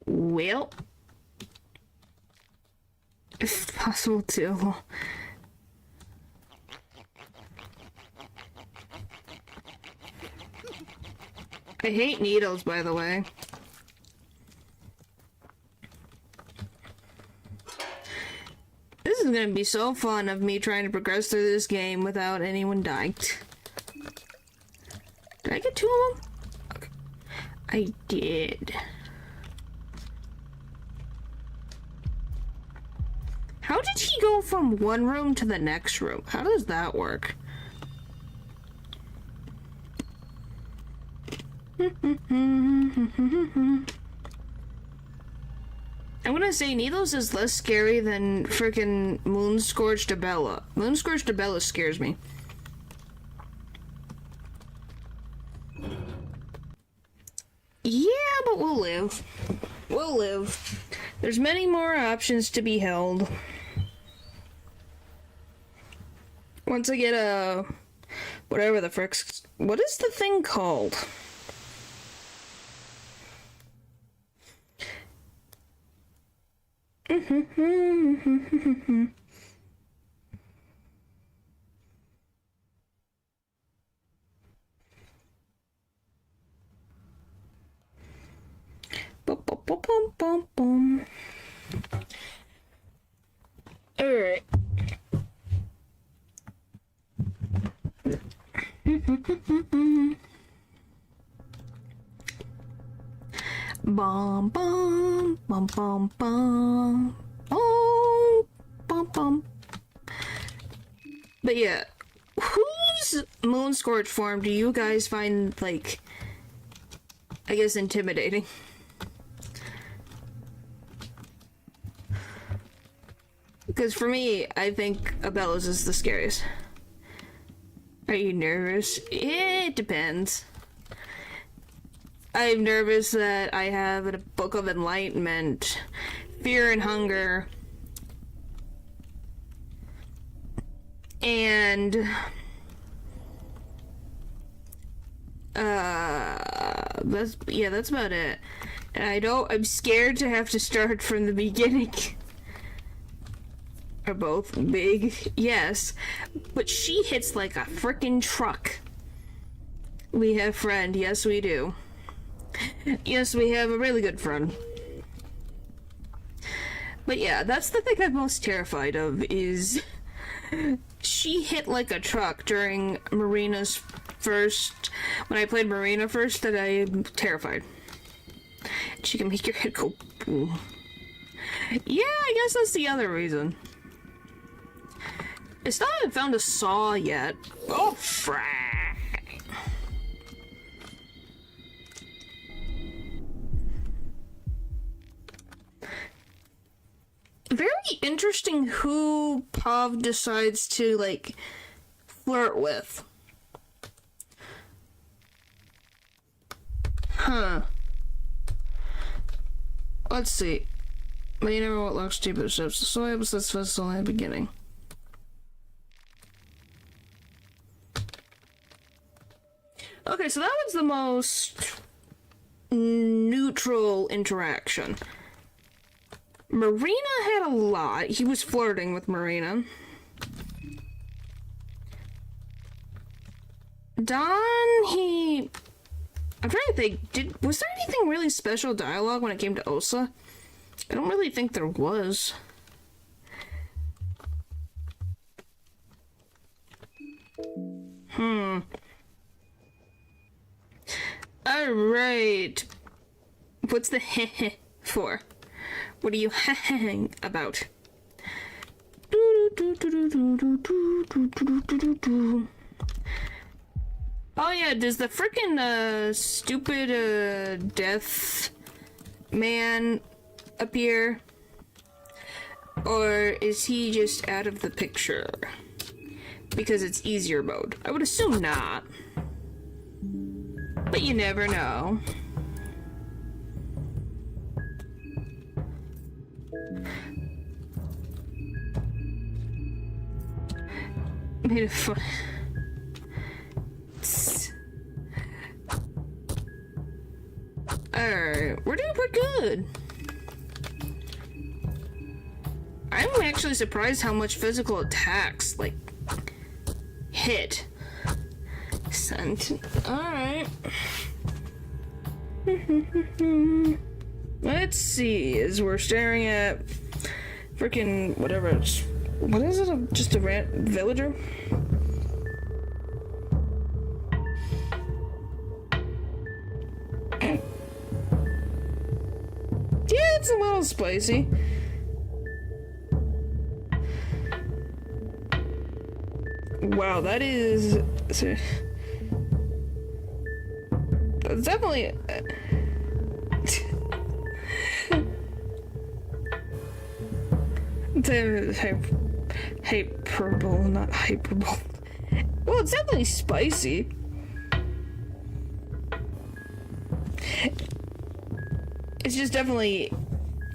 Speaker 1: Well, if it's possible to. I hate needles, by the way. This is gonna be so fun of me trying to progress through this game without anyone dying. Did I get 2 of them? Okay. I did. How did he go from one room to the next room? How does that work? I'm gonna say Needles is less scary than freaking Moonscorched Abella. Moonscorched Abella scares me. Yeah, but we'll live. We'll live. There's many more options to be held. Once I get a... whatever the frick's... what is the thing called? Bum, bum, bum, bum, bum, bum. All right. Bum bum bum bum bum bum bum bum. But yeah, whose Moonscorch form do you guys find, like, I guess, intimidating? Because for me, I think Abella's is the scariest. Are you nervous? It depends. I'm nervous that I have a Book of Enlightenment, Fear and Hunger, and that's about it. And I'm scared to have to start from the beginning. Are both big? Yes. But she hits like a frickin' truck. We have friend, yes we do. Yes, we have a really good friend. But yeah, that's the thing I'm most terrified of, is she hit like a truck during Marina's first, when I played Marina first, that I'm terrified. She can make your head go boom. Yeah, I guess that's the other reason. I still haven't found a saw yet. Oh, frack. Very interesting who Pav decides to, like, flirt with. Huh. Let's see. But you never what looks stupid ships. So I was this festival in the beginning. Okay, so that was the most neutral interaction. Marina had a lot. He was flirting with Marina. Don, I'm trying to think, was there anything really special dialogue when it came to Osa? I don't really think there was. Alright. What's the heh for? What are you heh about? Oh yeah, does the frickin' stupid death man appear? Or is he just out of the picture? Because it's easier mode. I would assume not. But you never know. Made a fun. Alright, we're doing pretty good. I'm actually surprised how much physical attacks, like, hit. Alright. Let's see, as we're staring at freaking whatever it's. What is it? Just a villager? Yeah, it's a little spicy. Wow, that is. That's definitely. Hyperbole, not hyperbole. Well, it's definitely spicy. It's just definitely.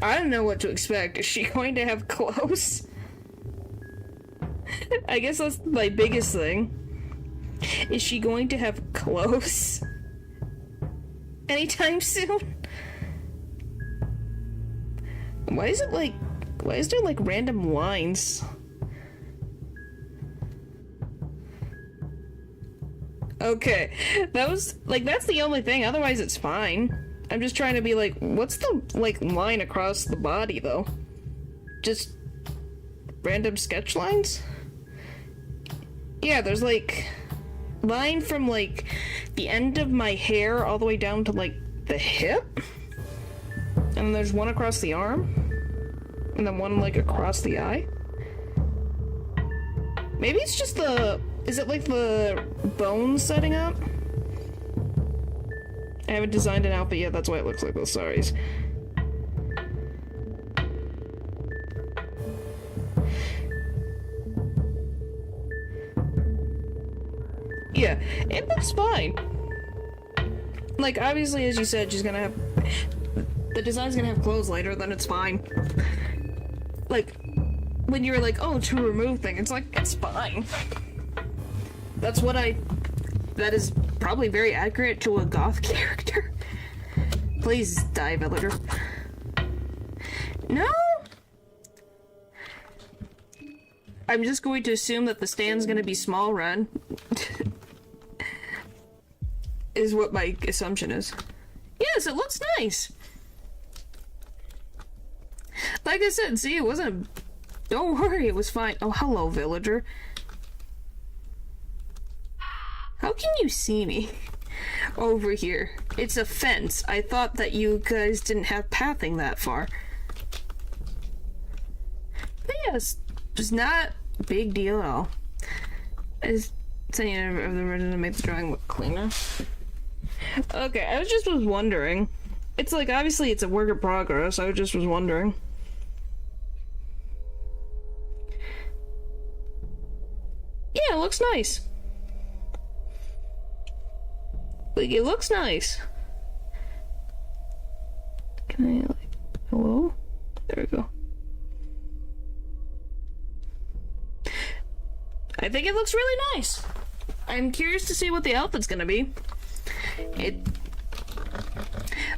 Speaker 1: I don't know what to expect. Is she going to have clothes? I guess that's my biggest thing. Is she going to have clothes anytime soon? Why is there like random lines? Okay, that's the only thing, otherwise it's fine. I'm just trying to be like, what's the, like, line across the body, though? Just random sketch lines? Yeah, there's, like, line from, like, the end of my hair all the way down to, like, the hip? And there's one across the arm? And then one, like, across the eye? Maybe it's just is it, like, the bones setting up? I haven't designed an outfit yet, that's why it looks like those, sorry. Yeah, it looks fine. Like, obviously, as you said, she's gonna have... The design's gonna have clothes later, then it's fine. Like, when you were like, oh, to remove thing, it's like, it's fine. That's what that is probably very accurate to a goth character. Please die, villager. No? I'm just going to assume that the stand's gonna be small run. Is what my assumption is. Yes, it looks nice. Like I said, see, it wasn't... Don't worry, it was fine. Oh, hello, villager. How can you see me? Over here. It's a fence. I thought that you guys didn't have pathing that far. But yes, it's not a big deal at all. I just saying of the resident to make the drawing look cleaner. Okay, I was wondering. It's like, obviously it's a work in progress. I just was wondering. Yeah, it looks nice. Like, it looks nice. Can I, like, hello? There we go. I think it looks really nice. I'm curious to see what the outfit's gonna be.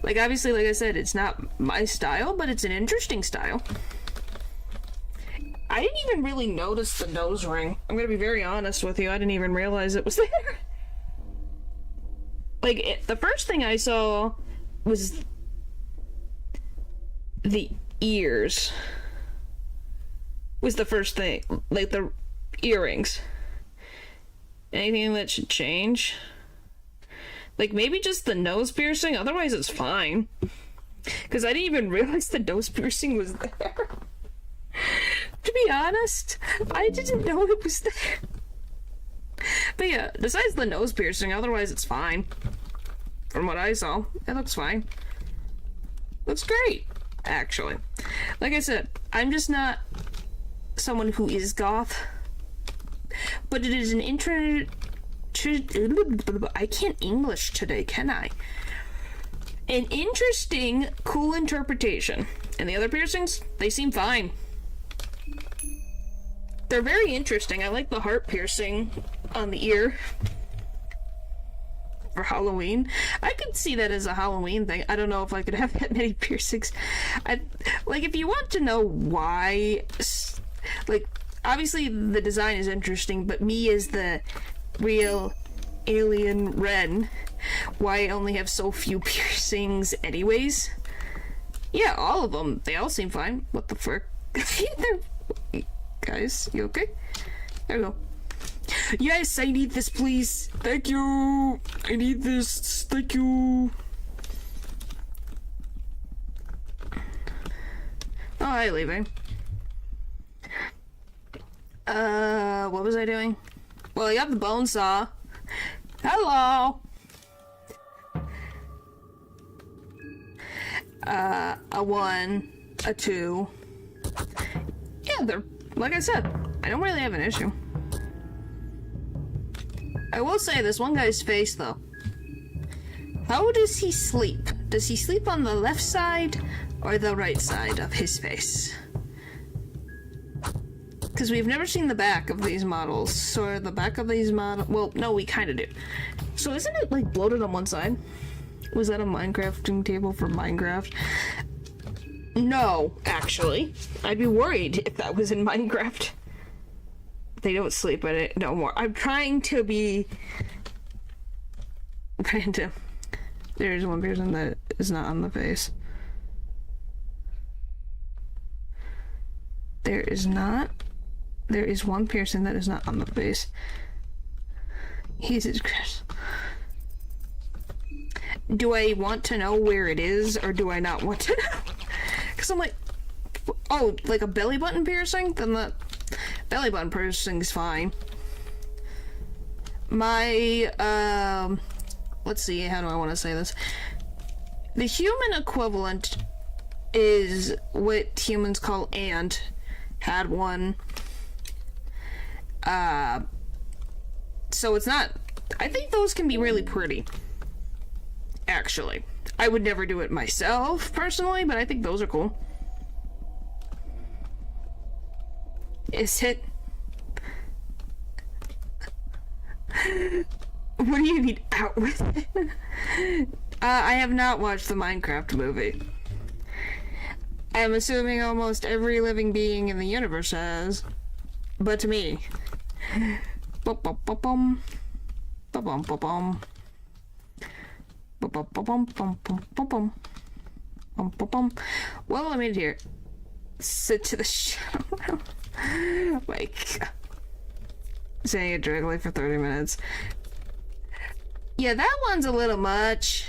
Speaker 1: Like, obviously, like I said, it's not my style, but it's an interesting style. I didn't even really notice the nose ring. I'm gonna be very honest with you, I didn't even realize it was there. Like, the first thing I saw was the ears. Was the first thing. Like, the earrings. Anything that should change? Like, maybe just the nose piercing? Otherwise, it's fine. Because I didn't even realize the nose piercing was there. To be honest, I didn't know it was there. But yeah, besides the nose piercing, otherwise it's fine. From what I saw, it looks fine. Looks great, actually. Like I said, I'm just not someone who is goth. But it is an I can't English today, can I? An interesting, cool interpretation. And the other piercings, they seem fine. They're very interesting. I like the heart piercing on the ear for Halloween. I could see that as a Halloween thing. I don't know if I could have that many piercings. Like, if you want to know why, like, obviously the design is interesting, but me as the real alien Ren, why I only have so few piercings anyways. Yeah, all of them. They all seem fine. What the frick? Guys, you okay? There we go. Yes, I need this, please. Thank you. I need this. Thank you. Oh, hi, leaving. What was I doing? Well, I got the bone saw. Hello. A 1, a 2. Yeah, they're, like I said, I don't really have an issue. I will say this one guy's face, though. How does he sleep? Does he sleep on the left side or the right side of his face? Because we've never seen the back of these models. Or the back of these models. Well, no, we kind of do. So isn't it, like, bloated on one side? Was that a Minecrafting table for Minecraft? No, actually. I'd be worried if that was in Minecraft. They don't sleep in it no more. I'm trying to be random. There's one person that is not on the face. There is one person that is not on the face. Jesus Christ. Do I want to know where it is, or do I not want to know? Because I'm like, oh, like a belly button piercing? Then the belly button piercing's fine. My, let's see, how do I want to say this? The human equivalent is what humans call ant. Had one. So it's not, I think those can be really pretty. Actually. I would never do it myself, personally, but I think those are cool. Is it? What do you mean out with it? I have not watched the Minecraft movie. I'm assuming almost every living being in the universe has. But to me. Bum-bum-bum-bum. Bum-bum-bum-bum. Bum-bum-bum-bum-bum-bum. Bum-bum-bum. Well, I made it here. Sit to the shadow. Like, saying it directly for 30 minutes. Yeah, that one's a little much.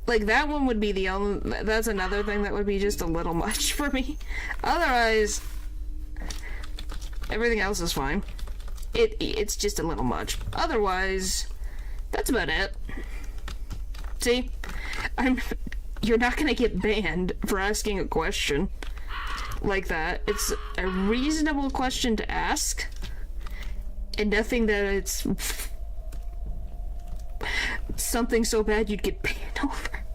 Speaker 1: Like, that one would be the only... That's another thing that would be just a little much for me. Otherwise, everything else is fine. It's just a little much. Otherwise, that's about it. See? You're not gonna get banned for asking a question like that. It's a reasonable question to ask, and nothing that it's something so bad you'd get banned over.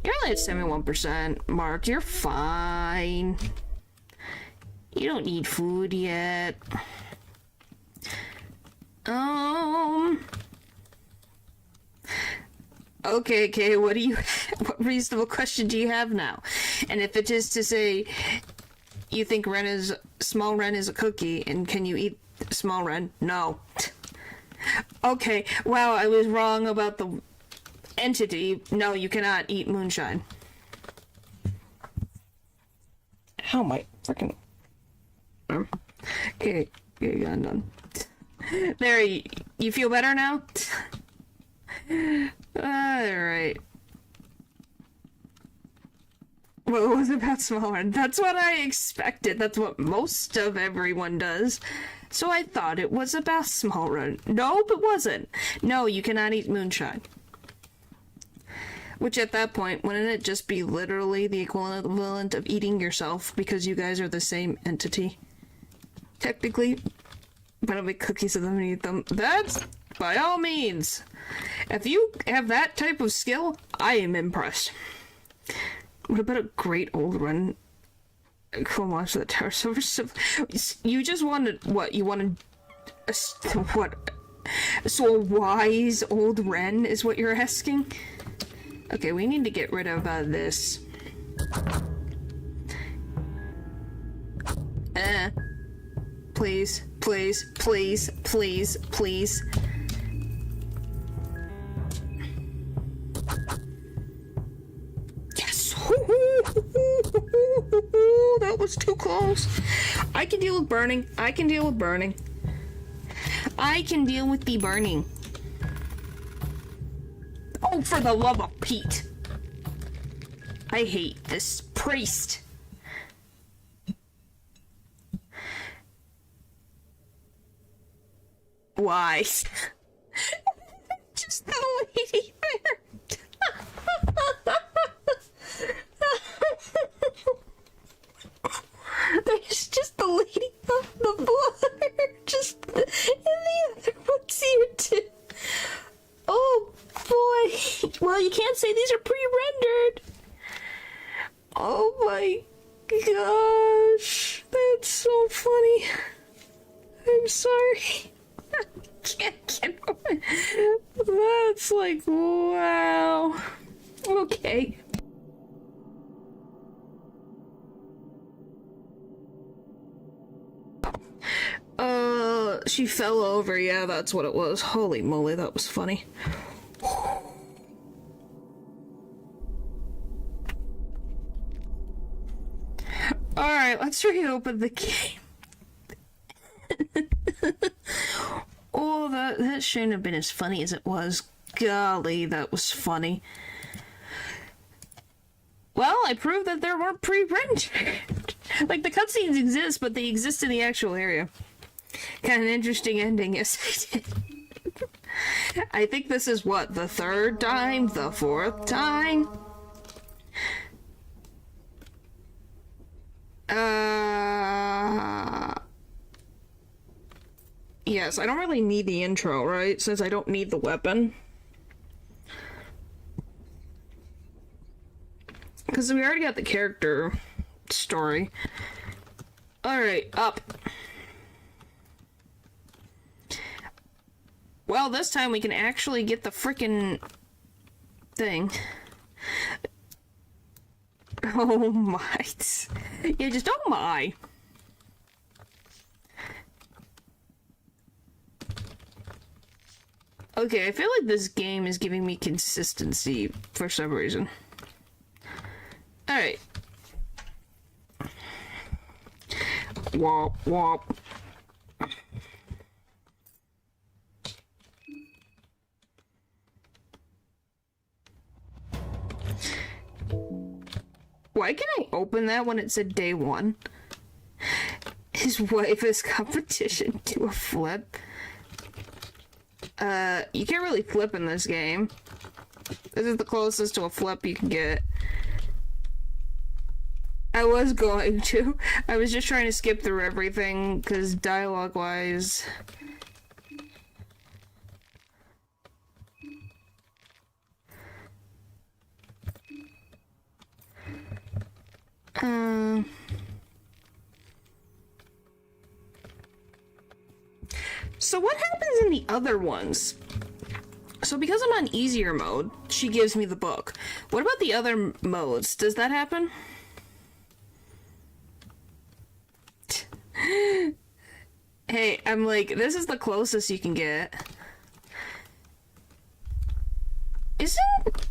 Speaker 1: You're only at 71%, Mark. You're fine. You don't need food yet. Okay, what reasonable question do you have now? And if it is to say, you think small Ren is a cookie, and can you eat small Ren? No. Okay, wow, I was wrong about the entity. No, you cannot eat moonshine. How am I freaking... Okay, I'm done. There, you feel better now? Alright. Well, it was about smaller. That's what I expected. That's what most of everyone does. So I thought it was about smaller. Nope, it wasn't. No, you cannot eat moonshine. Which at that point, wouldn't it just be literally the equivalent of eating yourself because you guys are the same entity? Technically, but I'll make cookies of them and eat them. That's by all means. If you have that type of skill, I am impressed. What about a great old run? Come watch the tower. So you just wanted what? You wanted what? So a wise old wren is what you're asking? Okay, we need to get rid of this. Please, please, please, please, please. Yes! That was too close. I can deal with burning. I can deal with burning. I can deal with the burning. Oh, for the love of Pete. I hate this priest. Why? Just the lady there. There's just the lady on the floor. Just and the other one's here too. Oh boy. Well, you can't say these are pre-rendered. Oh my gosh. That's so funny. I'm sorry. I can't get over. That's like, wow. Okay. She fell over. Yeah, that's what it was. Holy moly, that was funny. Alright, let's reopen the game. Oh, that shouldn't have been as funny as it was. Golly, that was funny. Well, I proved that there weren't pre-rendered. Like, the cutscenes exist, but they exist in the actual area. Kind of an interesting ending, yes I did. I think this is, what, the third time? The fourth time? Yes, I don't really need the intro, right? Since I don't need the weapon. Because we already got the character story. Alright, up. Well, this time we can actually get the frickin' thing. Oh my. Yeah, just oh my. Okay, I feel like this game is giving me consistency for some reason. Alright. Wop, wop. Why can I open that when it said day one? His wife is competition to a flip. You can't really flip in this game. This is the closest to a flip you can get. I was going to. I was just trying to skip through everything, because dialogue-wise... So what happens in the other ones? So because I'm on easier mode, she gives me the book. What about the other modes? Does that happen? Hey, I'm like, this is the closest you can get. Isn't...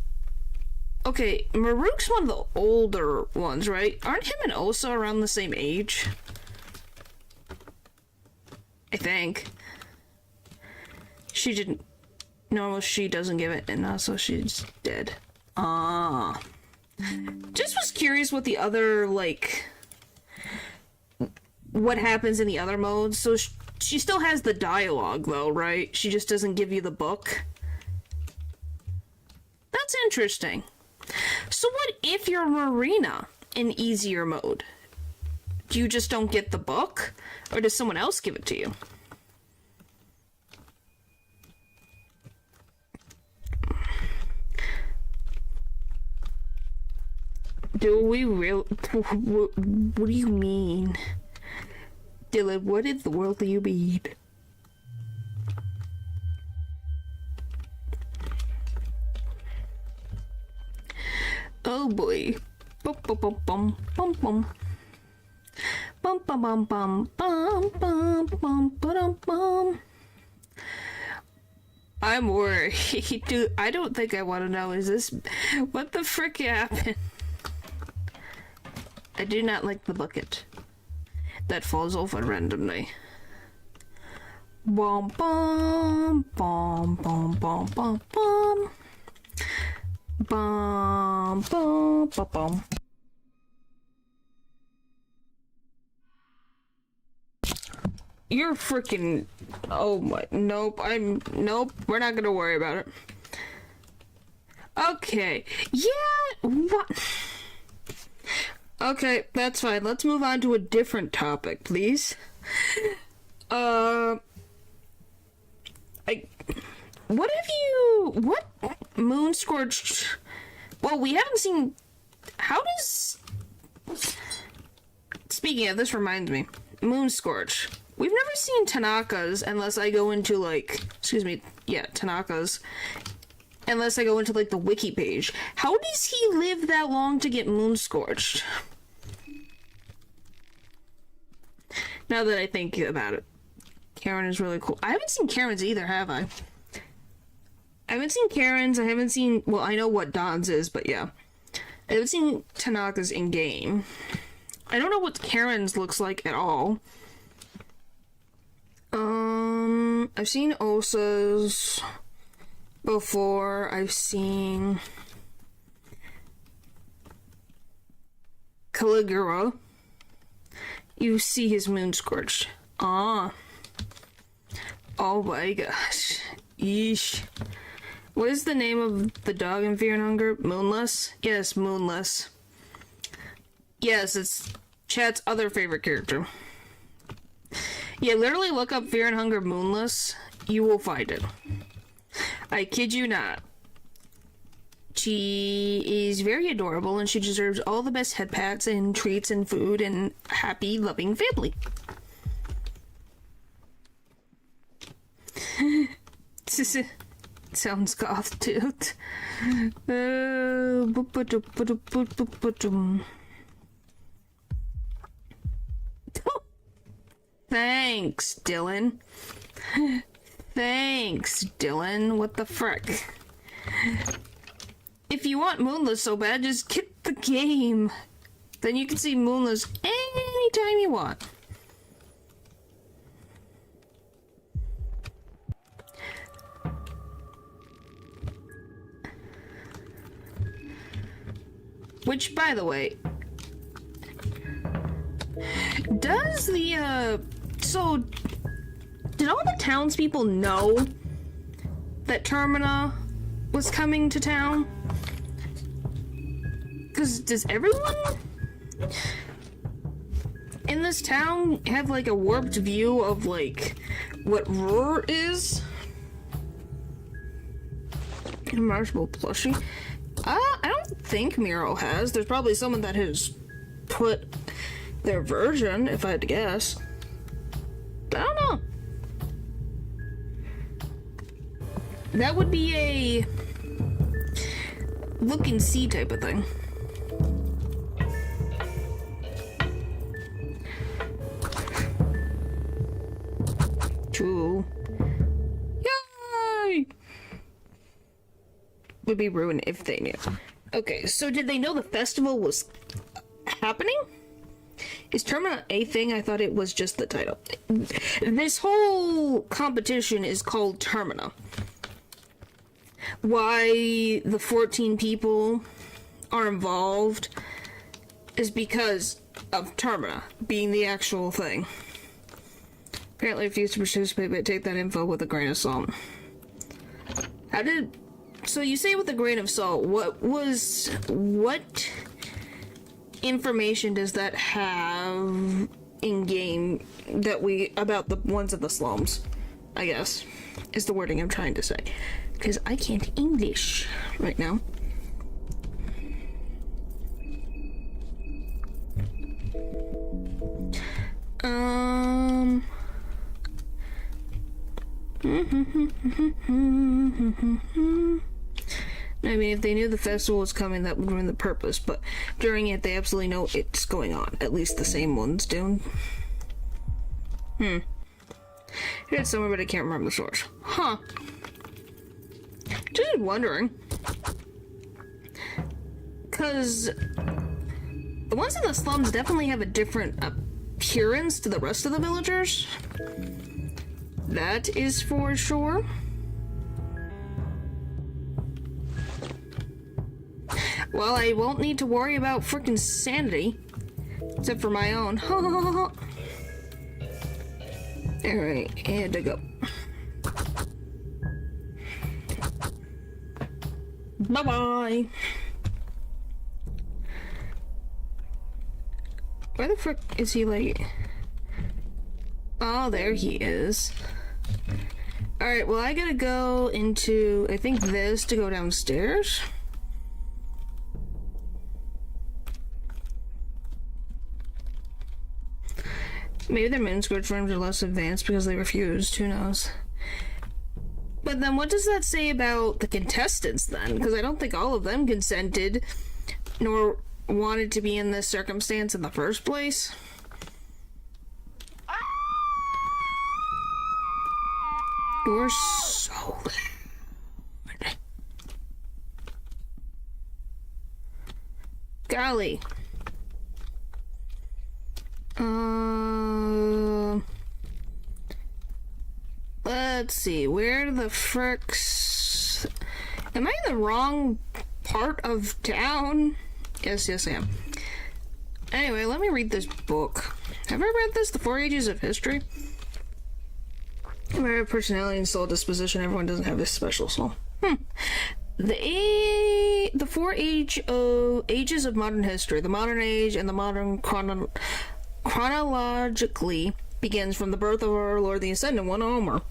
Speaker 1: Okay, Maruk's one of the older ones, right? Aren't him and Osa around the same age? I think. She didn't... No, she doesn't give it, and also she's dead. Ah. Just was curious what the other, like, what happens in the other modes. So she still has the dialogue, though, right? She just doesn't give you the book. That's interesting. So what if you're Marina in easier mode? You just don't get the book? Or does someone else give it to you? Do we really... What do you mean? Dylan, what in the world do you mean? Oh boy. Bum bum bum bum bum bum. Bum bum bum bum bum bum bum bum bum. I'm worried. Dude, I don't think I want to know. Is this... What the frick happened? I do not like the bucket that falls over randomly. Bum bum bum bum bum bum bum. Bum bum bum bum. You're freaking... Oh my... Nope, Nope, we're not gonna worry about it. Okay. Yeah, what... Okay, that's fine. Let's move on to a different topic, please. What Moon Scorched... Well, we haven't seen... How does... Speaking of, this reminds me. Moon Scorch. We've never seen Tanaka's unless I go into, like... Excuse me. Yeah, Tanaka's. Unless I go into, like, the wiki page. How does he live that long to get Moon Scorched? Now that I think about it. Karen is really cool. I haven't seen Karen's either, have I? I haven't seen Karen's. I haven't seen... Well, I know what Don's is, but yeah. I haven't seen Tanaka's in-game. I don't know what Karen's looks like at all. I've seen Osa's before. I've seen Caligula. You see his Moon Scorched. Ah. Oh my gosh. Yeesh. What is the name of the dog in Fear and Hunger? Moonless? Yes, Moonless. Yes, it's chat's other favorite character. Yeah, literally look up Fear and Hunger Moonless. You will find it. I kid you not. She is very adorable and she deserves all the best head pats and treats and food and happy, loving family. Sounds goth too. Thanks, Dylan. Thanks, Dylan. What the frick? If you want Moonless so bad, just get the game. Then you can see Moonless anytime you want. Which, by the way, does the, so, did all the townspeople know that Termina was coming to town? Because does everyone in this town have, like, a warped view of, like, what Roar is? A marshmallow plushie? I don't think Miro has. There's probably someone that has put their version, if I had to guess. I don't know. That would be a look and see type of thing. True. Yay! Would be ruined if they knew. Okay, so did they know the festival was happening? Is Termina a thing? I thought it was just the title. This whole competition is called Termina. Why the 14 people are involved is because of Termina being the actual thing. Apparently refuse to participate, but take that info with a grain of salt. So you say with a grain of salt, what information does that have in game about the ones of the slums, I guess, is the wording I'm trying to say. Because I can't English right now. I mean, if they knew the festival was coming, that would ruin the purpose, but during it, they absolutely know it's going on. At least the same ones do. I read it somewhere, but I can't remember the source. Huh. Just wondering. Because the ones in the slums definitely have a different appearance to the rest of the villagers. That is for sure. Well, I won't need to worry about frickin' sanity. Except for my own. Alright, and to go. Bye-bye! Where the frick is he, like... Oh, there he is. Alright, well, I gotta go into, I think, this to go downstairs. Maybe their moonscourge forms are less advanced because they refused, who knows. But then what does that say about the contestants then? Because I don't think all of them consented, nor wanted to be in this circumstance in the first place. You're so loud. Golly. Let's see, where the fricks... Am I in the wrong part of town? Yes, I am. Anyway, let me read this book. Have I read this? The Four Ages of History? Rare personality and soul disposition. Everyone doesn't have this special soul. The four ages of modern history. The modern age and the modern chronologically begins from the birth of our Lord the Ascendant One, Almer.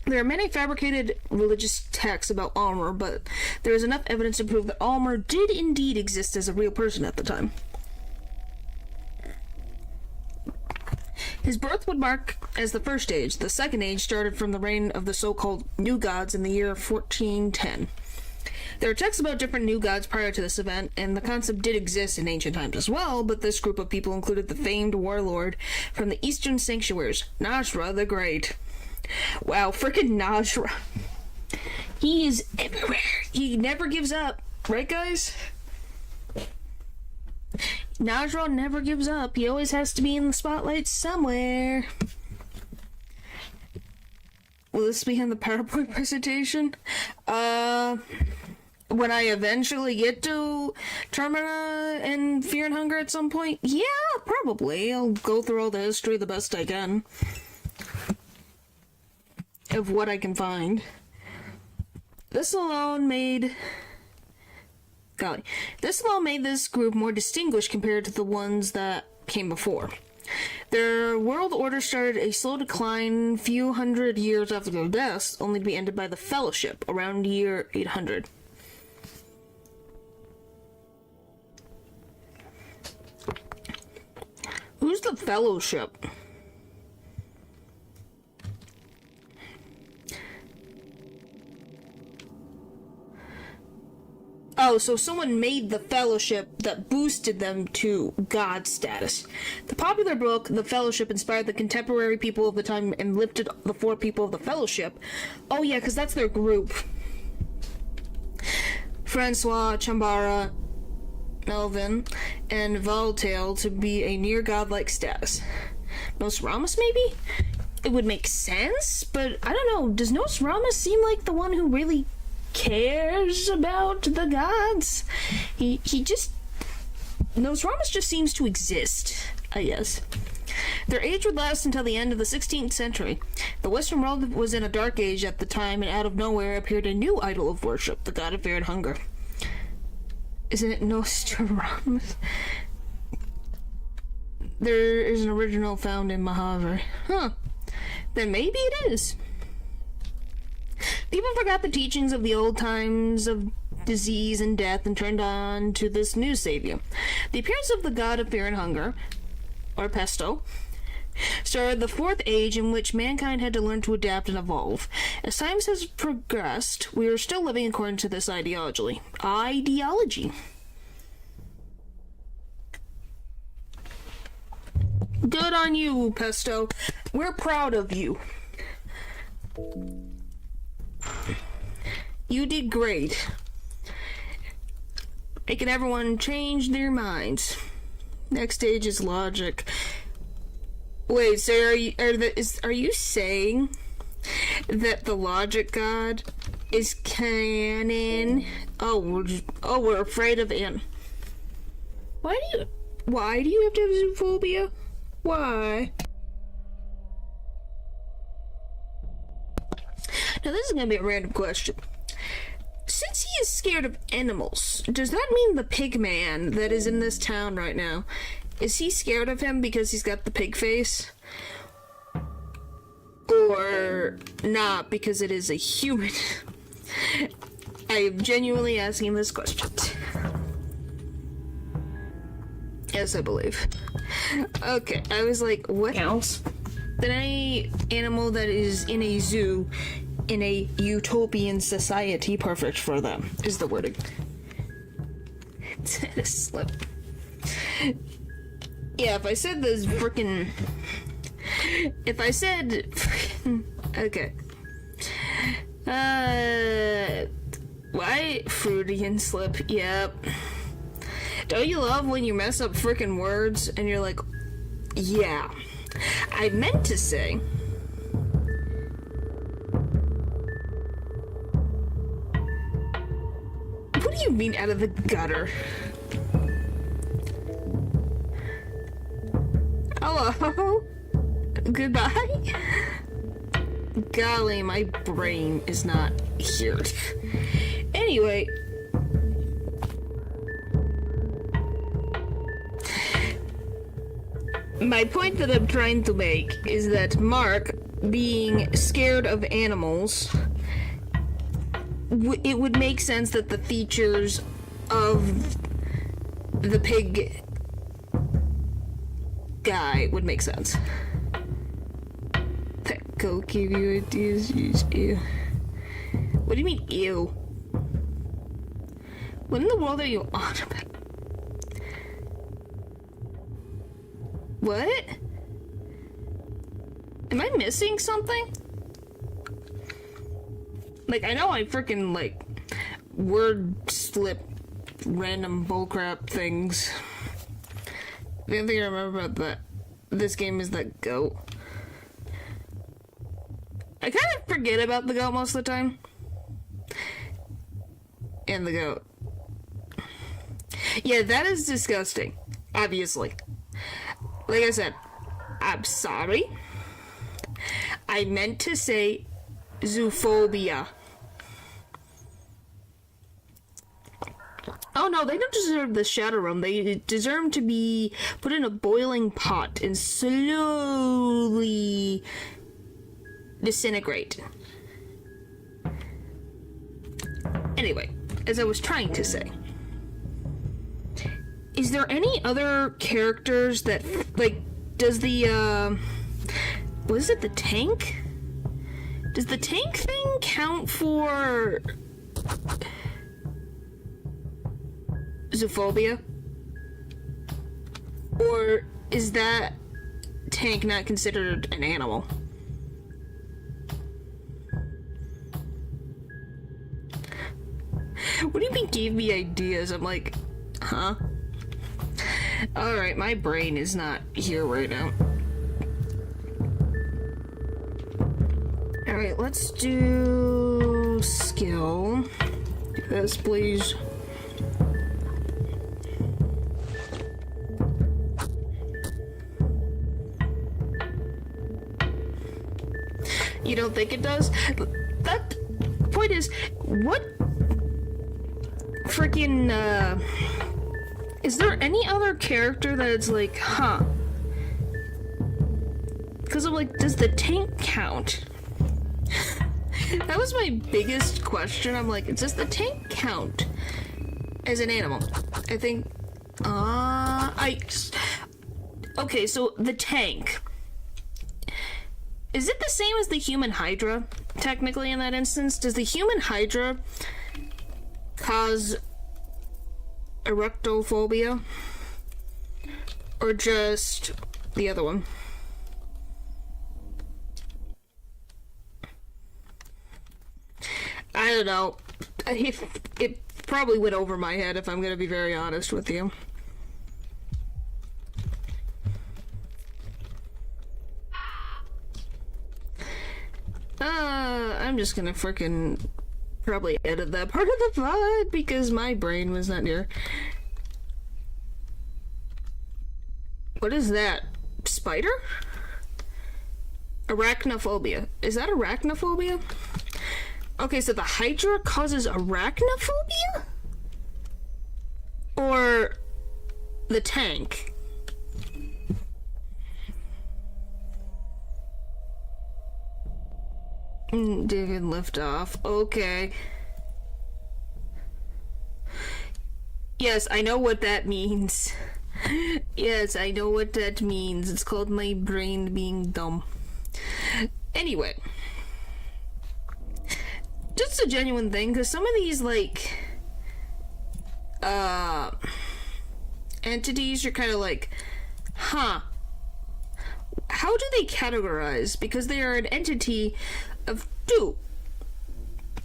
Speaker 1: There are many fabricated religious texts about Almer, but there is enough evidence to prove that Almer did indeed exist as a real person at the time. His birth would mark as the first age. The second age started from the reign of the so-called New Gods in the year 1410. There are texts about different new gods prior to this event, and the concept did exist in ancient times as well, but this group of people included the famed warlord from the eastern sanctuaries, Najra the Great. Wow, frickin' Najra. He is everywhere. He never gives up. Right, guys? Najra never gives up. He always has to be in the spotlight somewhere. Will this be in the PowerPoint presentation? When I eventually get to Termina and Fear and Hunger at some point? Yeah, probably. I'll go through all the history the best I can. Of what I can find. This alone made this group more distinguished compared to the ones that came before. Their world order started a slow decline few hundred years after their deaths, only to be ended by the Fellowship around year 800. Who's the Fellowship? Oh, so someone made the Fellowship that boosted them to God status. The popular book, The Fellowship, inspired the contemporary people of the time and lifted the four people of the Fellowship. Oh yeah, because that's their group. Francois, Chambara, Melvin, and Voltaire to be a near godlike status. Nostradamus, maybe? It would make sense, but I don't know. Does Nostradamus seem like the one who really cares about the gods. He just... Nostradamus just seems to exist, I guess. Their age would last until the end of the 16th century. The Western world was in a dark age at the time, and out of nowhere appeared a new idol of worship, the god of fear and hunger. Isn't it Nostradamus? There is an original found in Mahavir. Huh. Then maybe it is. People forgot the teachings of the old times of disease and death and turned on to this new savior. The appearance of the god of fear and hunger, or Pesto, started the fourth age in which mankind had to learn to adapt and evolve. As times has progressed, we are still living according to this ideology. Good on you, Pesto. We're proud of you. You did great. Making everyone change their minds. Next stage is logic. Wait, so are you saying that the logic god is canon? We're afraid of Ann. Why do you have to have zoophobia? Why? Now this is gonna be a random question. Since he is scared of animals, does that mean the pig man that is in this town right now, is he scared of him because he's got the pig face? Or not because it is a human? I am genuinely asking this question. Yes, I believe. Okay, I was like, what else? Than any animal that is in a zoo in a utopian society, perfect for them, is the wording. It's a slip. Yeah, if I said this frickin'... If I said... Okay. Why? Freudian slip, yep. Don't you love when you mess up frickin' words and you're like, yeah. I meant to say... What do you mean out of the gutter? Hello? Goodbye? Golly, my brain is not here. Anyway. My point that I'm trying to make is that Mark, being scared of animals, it would make sense that the features of the pig guy would make sense. Petco give you ideas, ew. What do you mean, ew? What in the world are you on about? What? Am I missing something? Like, I know I freaking, like, word slip random bullcrap things. The only thing I remember about this game is that goat. I kind of forget about the goat most of the time. And the goat. Yeah, that is disgusting. Obviously. Like I said, I'm sorry. I meant to say zoophobia. Oh no, they don't deserve the shadow realm. They deserve to be put in a boiling pot and slowly disintegrate. Anyway, as I was trying to say, is there any other characters that, like, does the, what is it, the tank? Does the tank thing count for zoophobia? Or is that tank not considered an animal? What do you mean gave me ideas? I'm like, huh? Alright, my brain is not here right now. Alright, let's do skill. Yes, please. You don't think it does? That point is, what freaking, is there any other character that it's like, huh? Because I'm like, does the tank count? That was my biggest question. I'm like, does the tank count as an animal? I think, okay, so the tank. Is it the same as the human hydra, technically, in that instance? Does the human hydra cause erectophobia? Or just the other one? I don't know. It probably went over my head, if I'm gonna be very honest with you. I'm just gonna frickin' probably edit that part of the VOD because my brain was not near. What is that? Spider? Arachnophobia. Is that arachnophobia? Okay, so the Hydra causes arachnophobia? Or the tank? David liftoff. Okay. Yes, I know what that means. Yes, I know what that means. It's called my brain being dumb. Anyway. Just a genuine thing, because some of these, like, entities, you're kind of like, huh. How do they categorize? Because they are an entity of two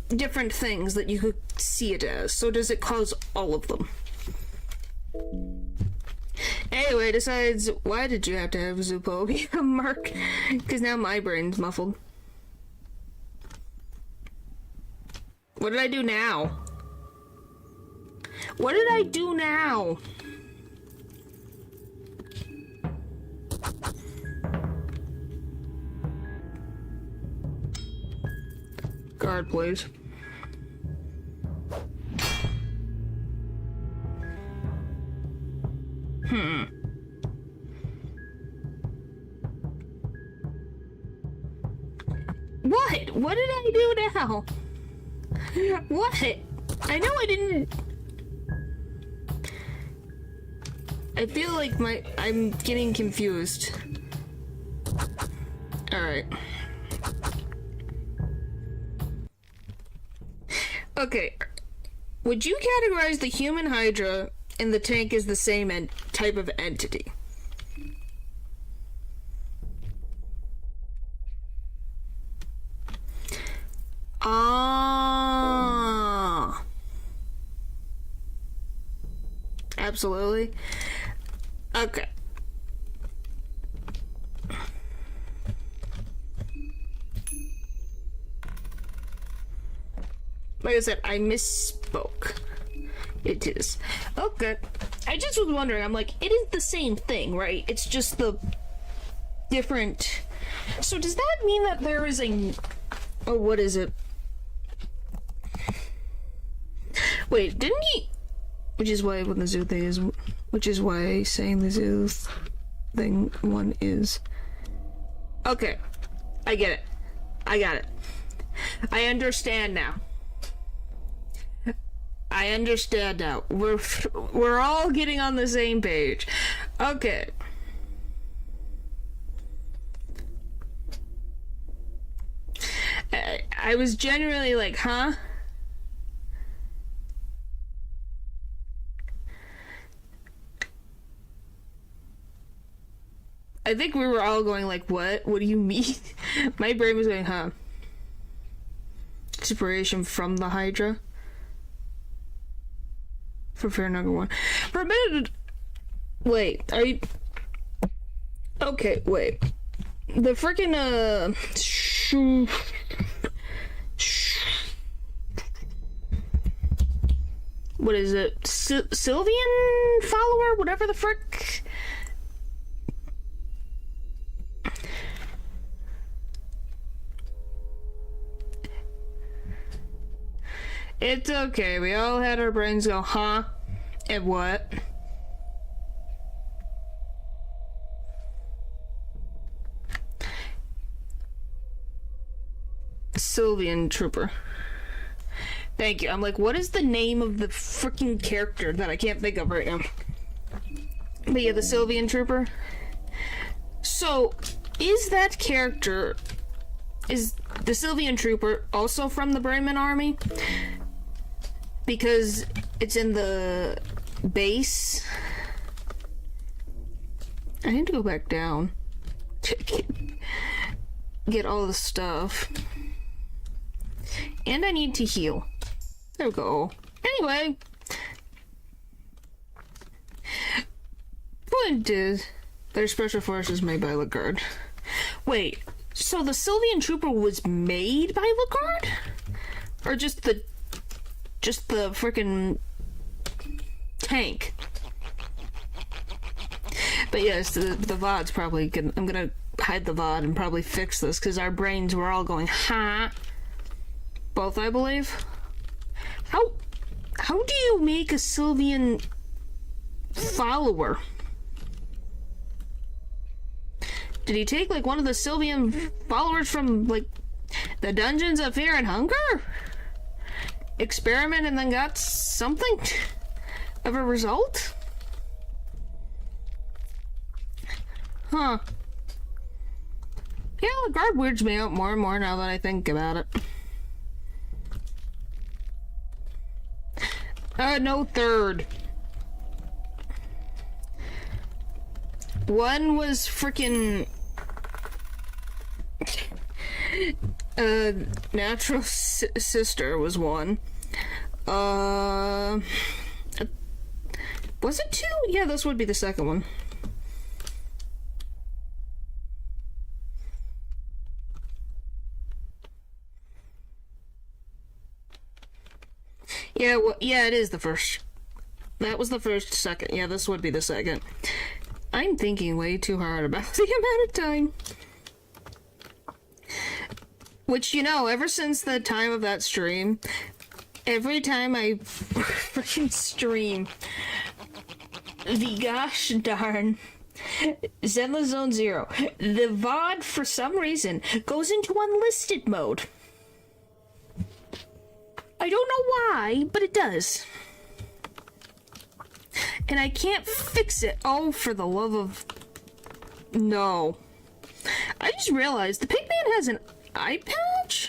Speaker 1: different things that you could see it as. So does it cause all of them? Anyway, decides, why did you have to have zoophobia, Mark? Because now my brain's muffled. What did I do now? What did I do now? Guard, please. What? What did I do now? What? I know I didn't... I feel like I'm getting confused. Alright. Okay. Would you categorize the human hydra and the tank as the same type of entity? Absolutely. Okay. Like I said, I misspoke. It is. Okay. I just was wondering, I'm like, it is the same thing, right? It's just the different... So does that mean that there is a... Oh, what is it? Wait, didn't he... Which is why when the zoo thing is... Which is why saying the zoo thing one is... Okay. I get it. I got it. I understand now. I understand now. We're all getting on the same page. Okay. I was genuinely like, huh? I think we were all going like, what? What do you mean? My brain was going, huh? Separation from the Hydra. For fair number one. For a minute... Wait, are you... Okay, wait. The freaking,
Speaker 2: what is it? Sylvian follower? Whatever the frick.
Speaker 1: It's okay. We all had our brains go, huh? And what? Sylvian Trooper. Thank you. I'm like, what is the name of the freaking character that I can't think of right now? But yeah, the Sylvian Trooper. So, is that character, is the Sylvian Trooper also from the Bremen Army? Because it's in the base. I need to go back down to get all the stuff. And I need to heal. There we go. Anyway. Point is, their special forces made by Lagard. Wait, so the Sylvian Trooper was made by Lagard? Or just the freaking tank? But yes, the VOD's probably gonna, I'm gonna hide the VOD and probably fix this, because our brains were all going, huh? Both, I believe. How do you make a Sylvian follower? Did he take, like, one of the Sylvian followers from, like, the Dungeons of Fear and Hunger? Experiment and then got something of a result? Huh. Yeah, the guard weirds me out more and more now that I think about it. No third. One was freaking natural sister was one. Was it two? Yeah, this would be the second one. Yeah, well, yeah, it is the first. That was the first, second. Yeah, this would be the second. I'm thinking way too hard about the amount of time. Which, you know, ever since the time of that stream, every time I freaking stream the gosh darn Zenless Zone Zero, the VOD, for some reason, goes into unlisted mode. I don't know why, but it does. And I can't fix it. Oh, for the love of... No. I just realized the Pigman has an eye patch?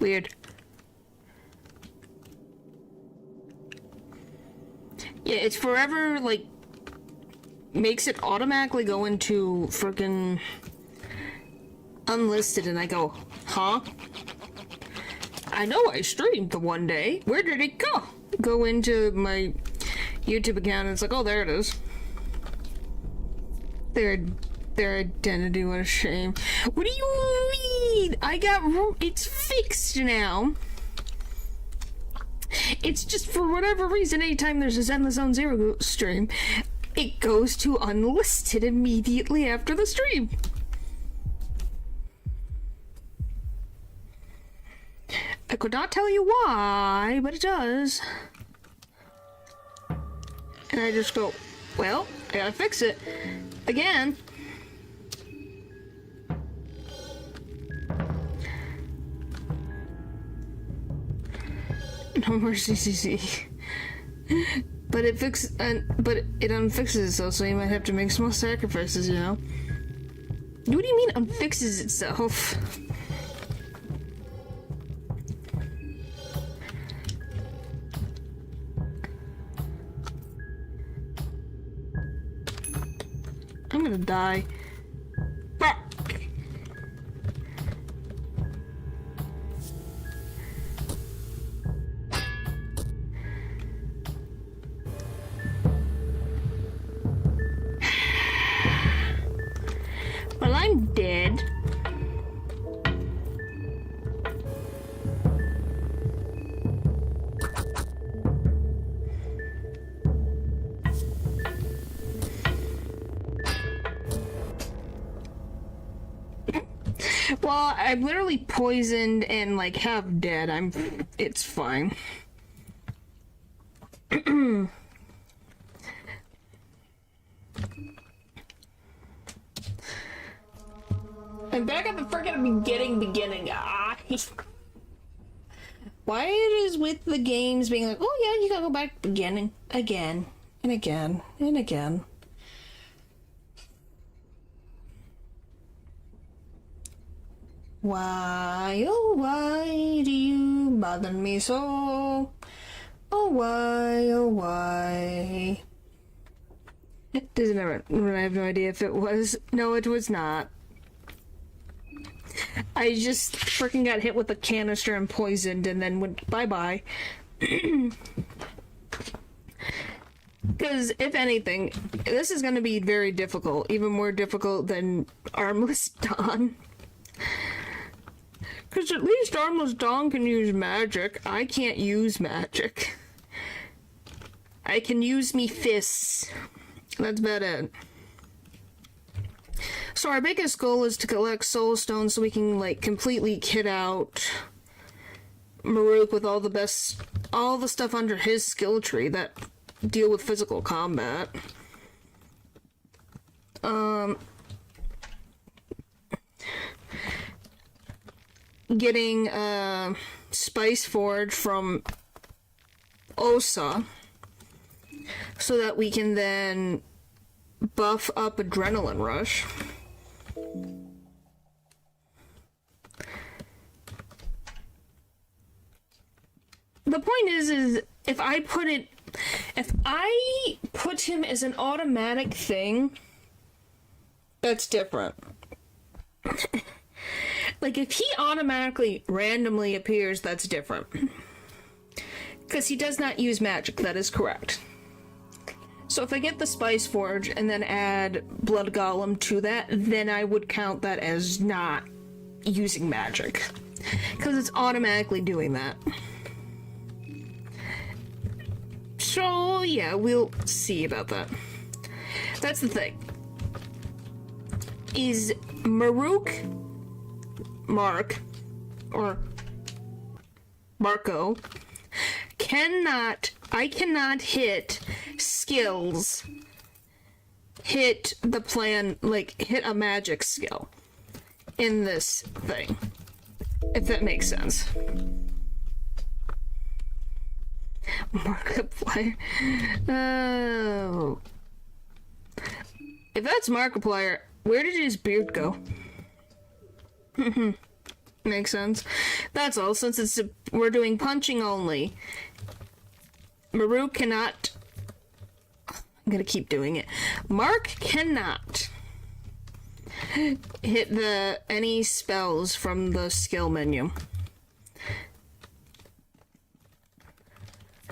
Speaker 1: Weird. Yeah, it's forever, like, makes it automatically go into frickin' unlisted, and I go, huh? I know I streamed the one day. Where did it go? Go into my YouTube account and it's like, oh, there it is. Their identity, what a shame. What do you mean? It's fixed now. It's just for whatever reason, anytime there's a Zenless Zone Zero stream, it goes to unlisted immediately after the stream. I could not tell you why, but it does. And I just go, well, I gotta fix it. Again. No more CCC. But it unfixes itself, so you might have to make small sacrifices, you know? What do you mean unfixes itself? I'm gonna die. Well, I'm dead. Well, I'm literally poisoned and like half dead. It's fine. I'm back at the freaking beginning. Why it is with the games being like, oh yeah, you gotta go back beginning again and again and again. Why, oh why do you bother me so? Oh why? Doesn't matter. I have no idea if it was. No, it was not. I just freaking got hit with a canister and poisoned and then went bye-bye. Because, if anything, this is going to be very difficult. Even more difficult than Armless Dawn. Because at least Armless Dawn can use magic. I can't use magic. I can use me fists. That's about it. So our biggest goal is to collect soul stones so we can, like, completely kit out Maruk with all the stuff under his skill tree that deal with physical combat. Getting Spice Forge from Osa so that we can then buff up Adrenaline Rush. The point is if I put him as an automatic thing, that's different. Like, if he automatically randomly appears, that's different. Because he does not use magic, that is correct. So if I get the Spice Forge and then add Blood Golem to that, then I would count that as not using magic. Because it's automatically doing that. So, yeah, we'll see about that. That's the thing. Is Maruk, Mark, or Marco, I cannot hit skills, hit the plan, like, hit a magic skill in this thing. If that makes sense. Markiplier. Oh. If that's Markiplier, where did his beard go? Makes sense. That's all, since we're doing punching only. Maruk cannot... I'm gonna keep doing it. Mark cannot hit any spells from the skill menu.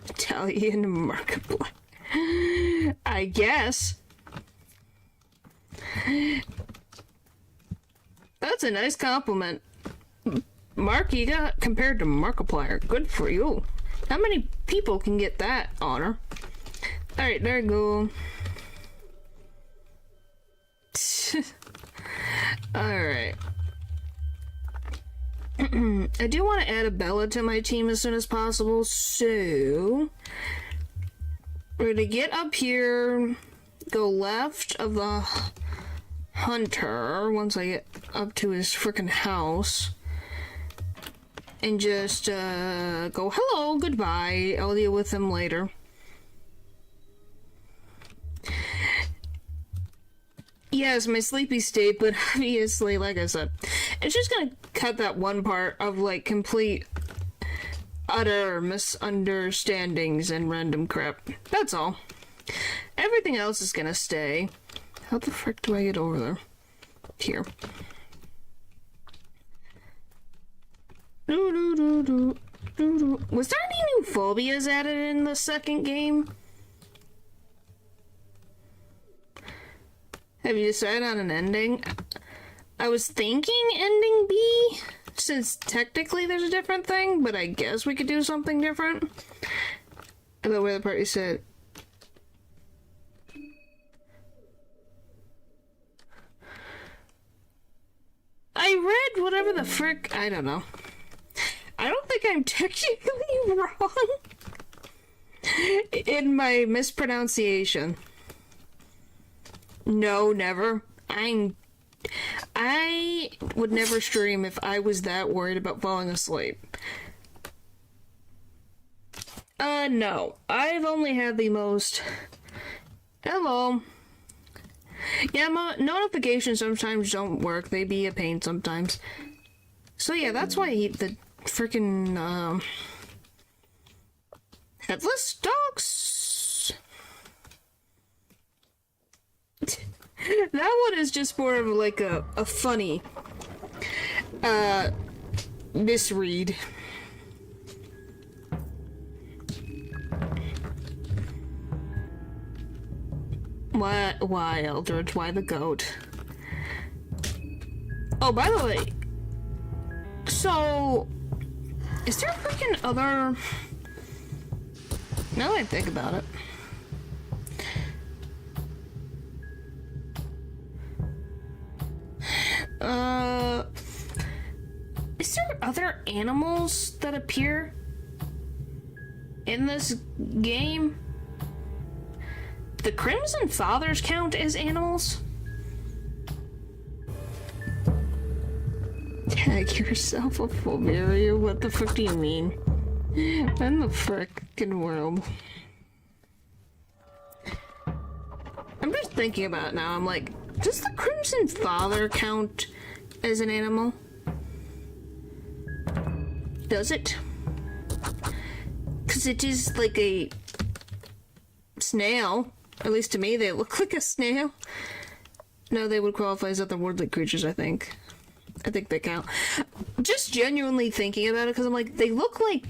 Speaker 1: Italian Markiplier. I guess. That's a nice compliment. Mark, you got compared to Markiplier. Good for you. How many people can get that honor? Alright, there you go. Alright. I do want to add a Bella to my team as soon as possible, so we're gonna get up here, go left of the hunter once I get up to his freaking house, and just go hello, goodbye, I'll deal with him later. Yes, my sleepy state, but obviously, like I said, it's just gonna cut that one part of, like, complete, utter misunderstandings and random crap. That's all. Everything else is gonna stay. How the frick do I get over there? Here. Was there any new phobias added in the second game? Have you decided on an ending? I was thinking ending B, since technically there's a different thing, but I guess we could do something different. About where the party said. I read whatever the frick. I don't know. I don't think I'm technically wrong in my mispronunciation. No, never. I would never stream if I was that worried about falling asleep. No. I've only had the most... Hello. Yeah, notifications sometimes don't work. They be a pain sometimes. So yeah, that's why the freaking, headless dogs... That one is just more of like a funny, misread. Why, Eldridge? Why the goat? Oh, by the way, so, is there freaking other... Now that I think about it. Is there other animals that appear in this game? The Crimson Fathers count as animals? Tag yourself a phobia. What the frick do you mean? In the frickin' world. I'm just thinking about it now. I'm like, does the Crimson Father count as an animal? Does it? Because it is like a snail. At least to me, they look like a snail. No, they would qualify as otherworldly creatures, I think. I think they count. Just genuinely thinking about it, because I'm like, they look like...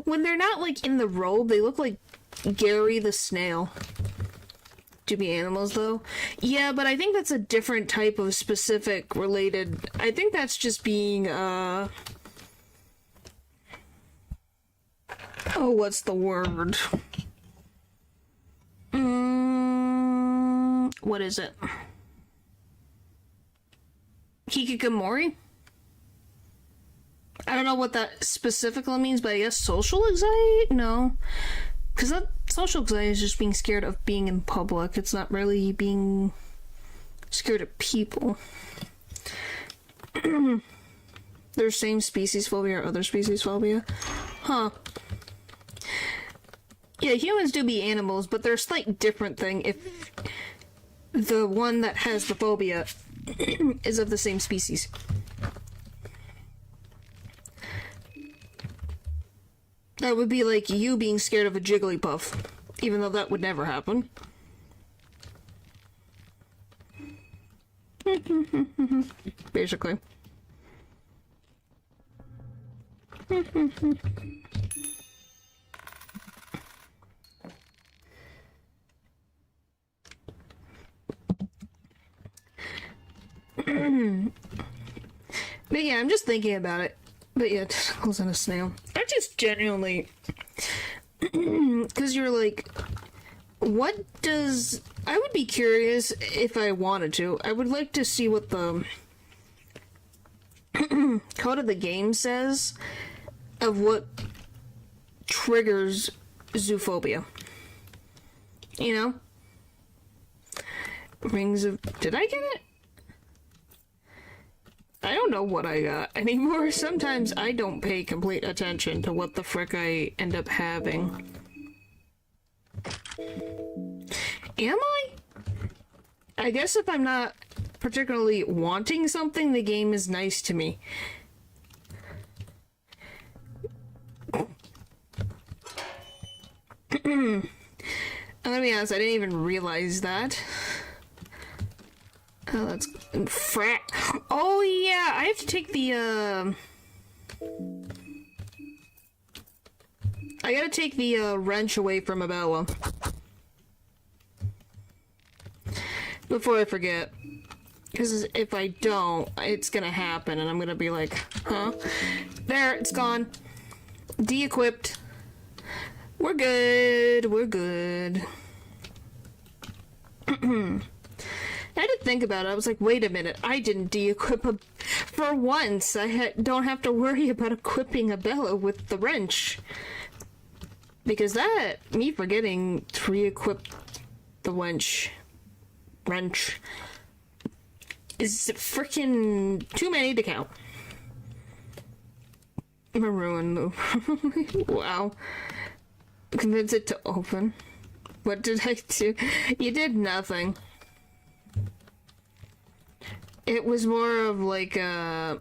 Speaker 1: when they're not, like, in the robe, they look like Gary the snail. To be animals, though. Yeah, but I think that's a different type of specific related... I think that's just being, Oh, what's the word? What is it? Hikikomori? I don't know what that specifically means, but I guess social anxiety? No. Because that social anxiety is just being scared of being in public. It's not really being scared of people. There's same species phobia or other species phobia? Huh. Yeah, humans do be animals, but there's a slight different thing if the one that has the phobia is of the same species. That would be like you being scared of a Jigglypuff, even though that would never happen. Basically. But yeah, I'm just thinking about it. But yeah, it wasn't a snail. I just genuinely... Because you're like... What does... I would be curious if I wanted to. I would like to see what the... code of the game says of what triggers zoophobia. You know? Rings of... Did I get it? I don't know what I got anymore. Sometimes I don't pay complete attention to what the frick I end up having. Am I? I guess if I'm not particularly wanting something, the game is nice to me. I'm gonna be honest, I didn't even realize that. Oh, that's frat. Oh yeah, I have to take the I gotta take the wrench away from Abella before I forget, because if I don't, it's gonna happen, and I'm gonna be like, huh? There, it's gone. De-equipped. We're good. We're good. I had to think about it. I was like, wait a minute, I didn't de-equip a... For once, don't have to worry about equipping a bellow with the wrench. Because me forgetting to re-equip the wrench, is freaking too many to count. Maroon move. Wow. Convince it to open. What did I do? You did nothing. It was more of like I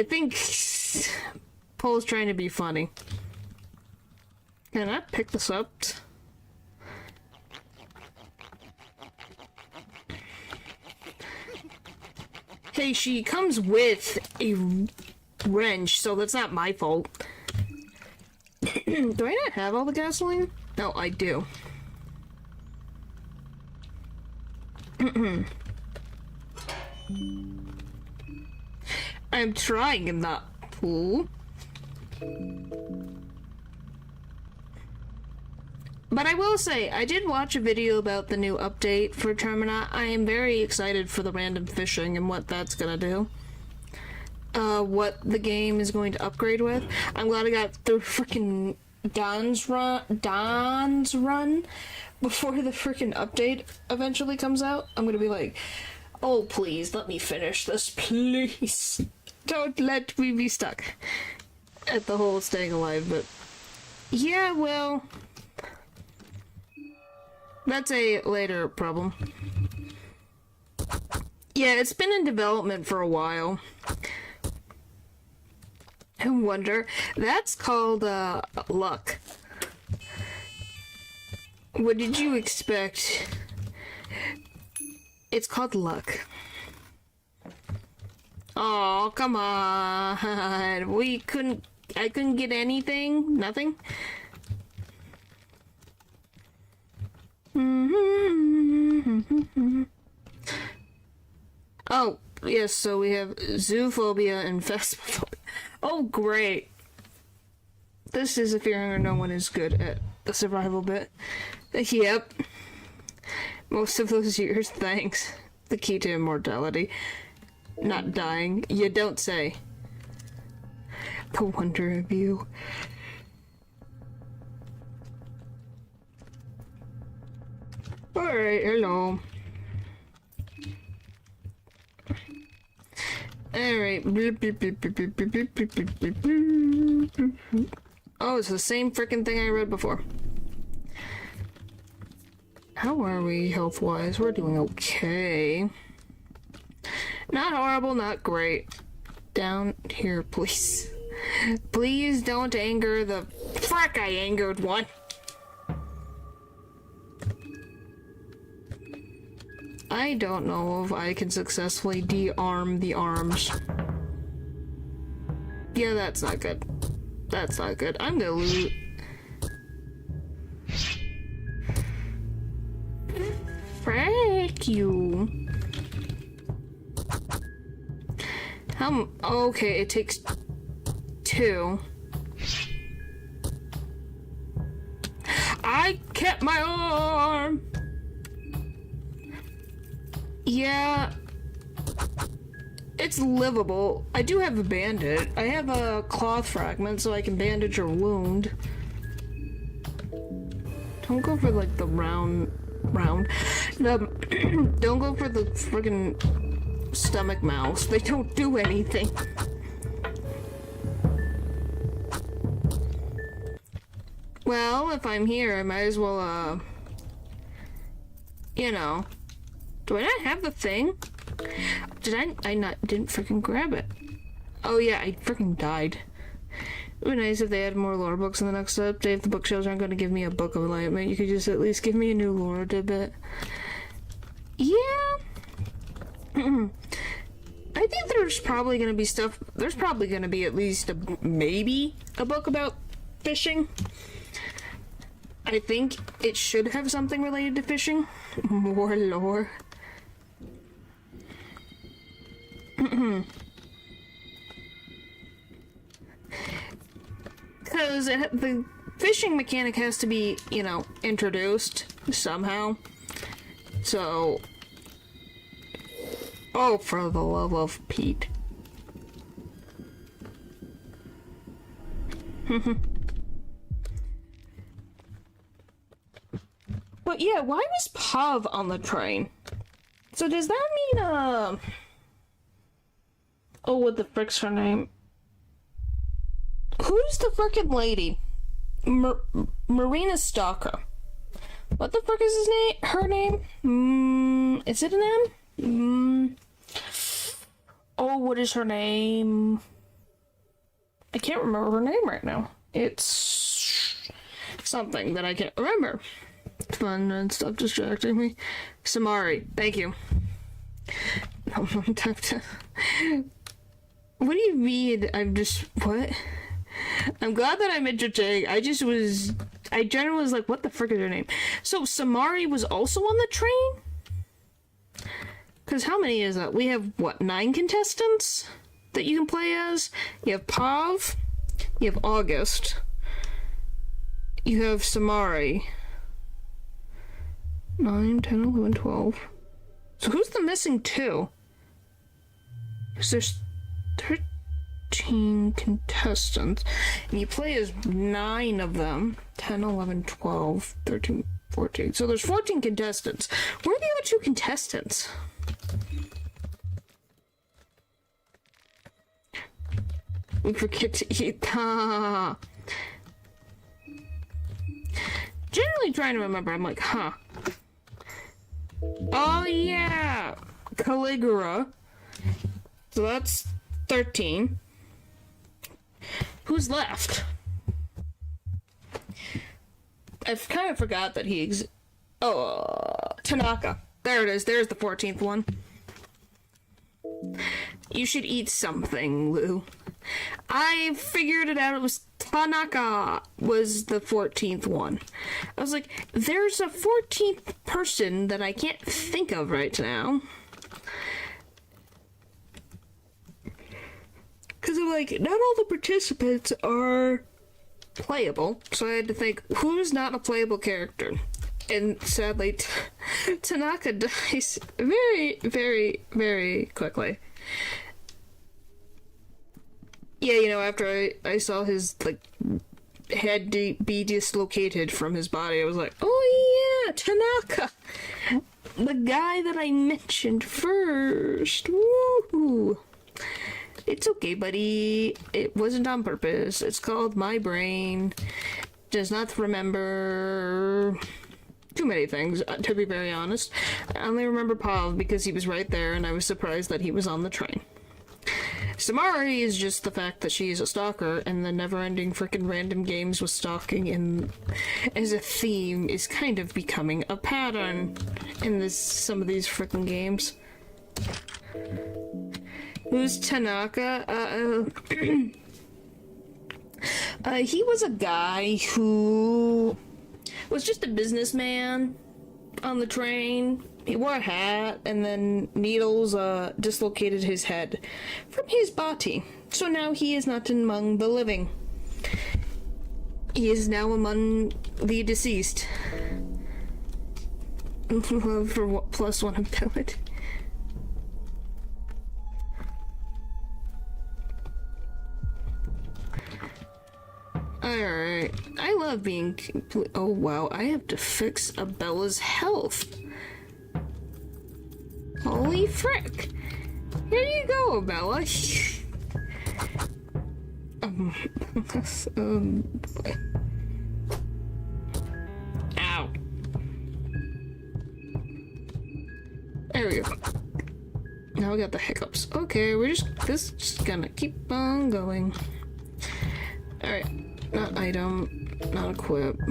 Speaker 1: think Paul's trying to be funny. Can I pick this up? Hey, she comes with a wrench, so that's not my fault. Do I not have all the gasoline? No, I do. I'm trying in that pool. But I will say, I did watch a video about the new update for Termina. I am very excited for the random fishing and what that's gonna do. What the game is going to upgrade with. I'm glad I got through frickin' Don's run before the frickin' update eventually comes out. I'm gonna be like, oh please, let me finish this, please. Don't let me be stuck at the whole staying alive, but yeah, well, that's a later problem. Yeah, it's been in development for a while. I wonder, that's called, luck. What did you expect? It's called luck. Oh, come on. I couldn't get anything? Nothing? Oh, yes, so we have zoophobia and phasmophobia. Oh, great. This is a fear where no one is good at the survival bit. Yep. Most of those years, thanks. The key to immortality. Not dying. You don't say. The wonder of you. Alright, hello. Alright. Oh, it's the same freaking thing I read before. How are we health-wise? We're doing okay. Not horrible, not great. Down here, please. Please don't anger the... Frick, I angered one! I don't know if I can successfully de-arm the arms. Yeah, that's not good. That's not good. I'm gonna lose... Frick you. Okay, it takes 2. I kept my arm! Yeah, it's livable. I do have a bandage. I have a cloth fragment so I can bandage your wound. Don't go for like the round. Don't go for the friggin' stomach mouse. They don't do anything. Well, if I'm here, I might as well, you know. Do I not have the thing? Didn't freaking grab it. Oh yeah, I freaking died. It would be nice if they had more lore books in the next update. If the bookshelves aren't going to give me a book of enlightenment, you could just at least give me a new lore tidbit. Yeah. I think there's probably going to be stuff. There's probably going to be at least maybe a book about fishing. I think it should have something related to fishing. More lore. Because the fishing mechanic has to be, you know, introduced somehow. So, oh, for the love of Pete. But yeah, why was Pav on the train? So does that mean, oh, what the frick's her name? Who's the frickin' lady? Marina Stalker. What the frick is his name? Her name? Is it an M? Oh, what is her name? I can't remember her name right now. It's something that I can't remember. It's fun and stop distracting me. Samari, thank you. What do you mean? What? I'm glad that I'm entertaining. I generally was like, what the frick is her name? So, Samari was also on the train? Because how many is that? We have, what, 9 contestants that you can play as? You have Pav, you have August, you have Samari. 9, 10, 11, 12. So who's the missing 2? Because there's 13 contestants, and you play as 9 of them. 10, 11, 12, 13, 14. So there's 14 contestants. Where are the other 2 contestants? We forget to eat. Generally trying to remember, I'm like, huh. Oh yeah! Caligula. So that's 13. Who's left? I've kind of forgot that he Tanaka. There it is. There's the 14th one. You should eat something, Lou. I figured it out. It was Tanaka was the 14th one. I was like, there's a 14th person that I can't think of right now. Because I'm like, not all the participants are playable. So I had to think, who's not a playable character? And sadly, Tanaka dies very, very, very quickly. Yeah, after I saw his, head be dislocated from his body, I was like, oh yeah, Tanaka! The guy that I mentioned first. Woohoo! It's okay, buddy. It wasn't on purpose. It's called my brain does not remember too many things, to be very honest. I only remember Pav because he was right there, and I was surprised that he was on the train. Samari is just the fact that she is a stalker, and the never-ending frickin' random games with stalking and as a theme is kind of becoming a pattern in some of these frickin' games. Who's Tanaka? He was a guy who was just a businessman on the train. He wore a hat, and then needles dislocated his head from his body. So now he is not among the living. He is now among the deceased. For what, +1 ability? Alright. I love being complete. Oh wow, I have to fix Abella's health. Holy frick! Here you go, Bella. Ow. There we go. Now we got the hiccups. Okay, this is just gonna keep on going. Alright, not item, not equip.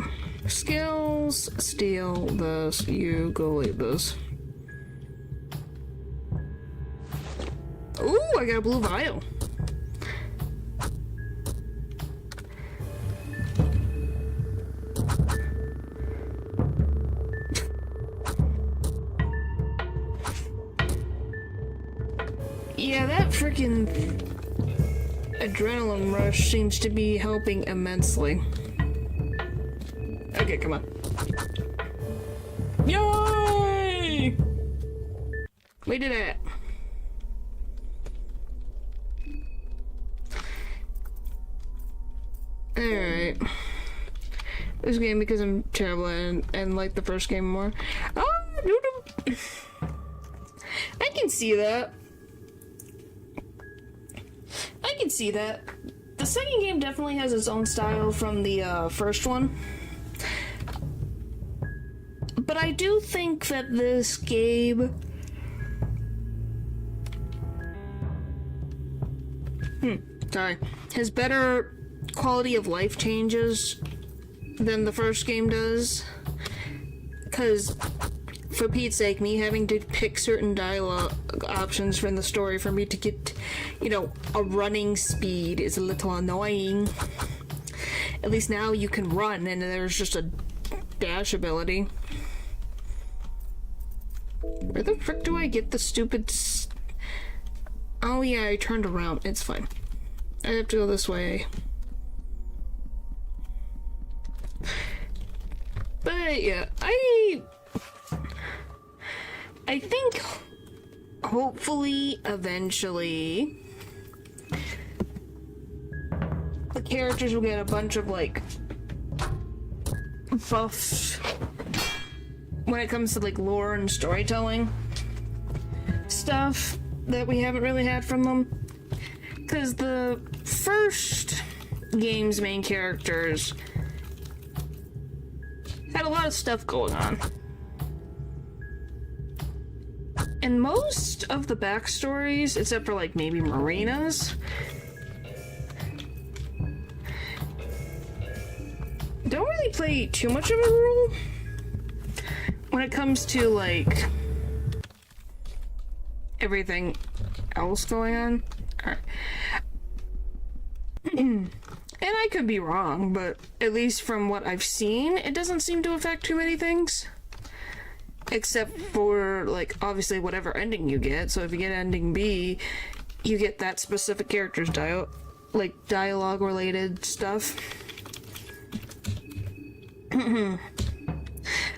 Speaker 1: Skills, steal this, you go leave this. Ooh, I got a blue vial. Yeah, that freaking adrenaline rush seems to be helping immensely. Okay, come on. Yay! We did it. Alright. This game, because I'm terrible and like the first game more. Oh, I can see that. I can see that. The second game definitely has its own style from the first one. But I do think that this game... Sorry. Has better quality of life changes than the first game does. Because, for Pete's sake, me having to pick certain dialogue options from the story for me to get, you know, a running speed is a little annoying. At least now you can run and there's just a dash ability. Where the frick do I get the stupid... Oh yeah, I turned around. It's fine. I have to go this way. But yeah, I think hopefully eventually the characters will get a bunch of like buffs when it comes to like lore and storytelling stuff that we haven't really had from them. Because the first game's main characters had a lot of stuff going on. And most of the backstories, except for like maybe Marina's, don't really play too much of a role when it comes to like everything else going on. Alright. And I could be wrong, but at least from what I've seen, it doesn't seem to affect too many things. Except for, like, obviously whatever ending you get. So if you get ending B, you get that specific character's dialogue related stuff. Otherwise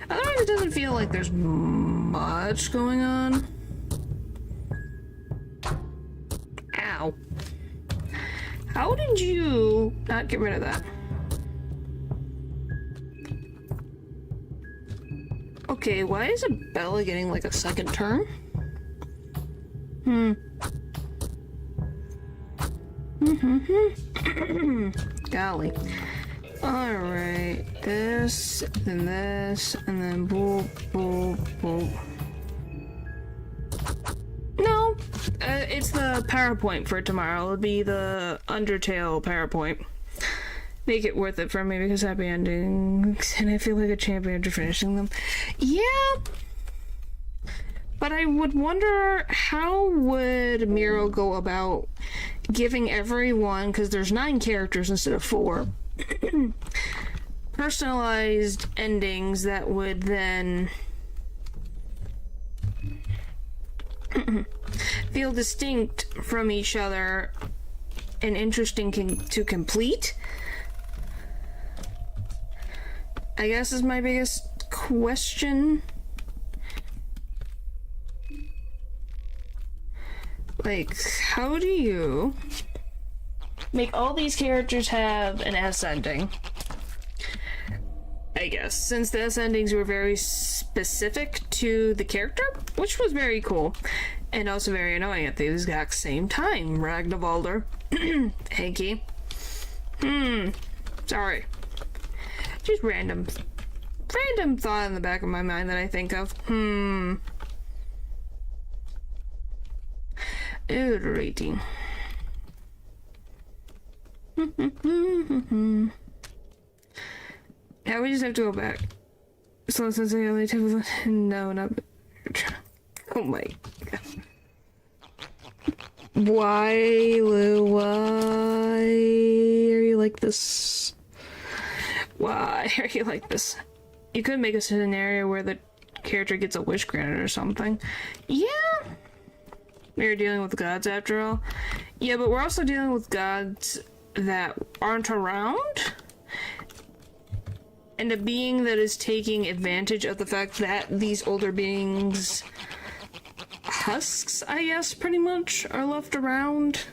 Speaker 1: it doesn't feel like there's much going on. Ow. How did you not get rid of that? Okay, why is Bella getting like a second turn? Golly. Alright, this, and then boop, boop, boop. No, it's the PowerPoint for tomorrow. It'll be the Undertale PowerPoint. Make it worth it for me because happy endings, and I feel like a champion after finishing them. Yeah, but I would wonder how would Miro go about giving everyone, because there's 9 characters instead of 4, personalized endings that would then feel distinct from each other and interesting to complete, I guess is my biggest question. Like, how do you make all these characters have an S ending? I guess, since the S endings were very specific to the character, which was very cool, and also very annoying at the exact same time. Ragnvalder. Hanky. Sorry. Just random thought in the back of my mind that I think of. Iterating. Yeah, we just have to go back. So since I only took... No, not... Oh my god. Why, Lou? Why are you like this? Why are you like this? You could make a scenario where the character gets a wish granted or something. Yeah. We're dealing with gods after all. Yeah, but we're also dealing with gods that aren't around. And a being that is taking advantage of the fact that these older beings tusks, I guess, pretty much, are left around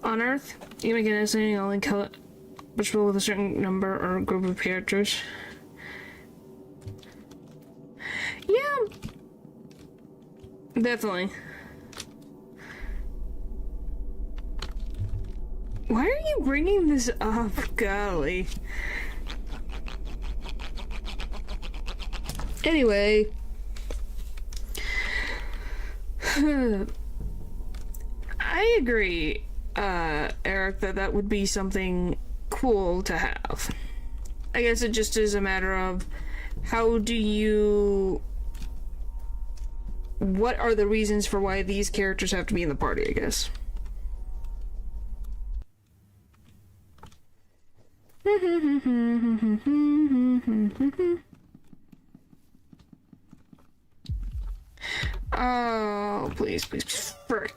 Speaker 1: on Earth. You make an ascending only kill it, which will with a certain number or group of characters. Yeah, definitely. Why are you bringing this up, golly? Anyway, I agree, Eric, that would be something cool to have. I guess it just is a matter of what are the reasons for why these characters have to be in the party, I guess. Oh, please, please, please. Frick.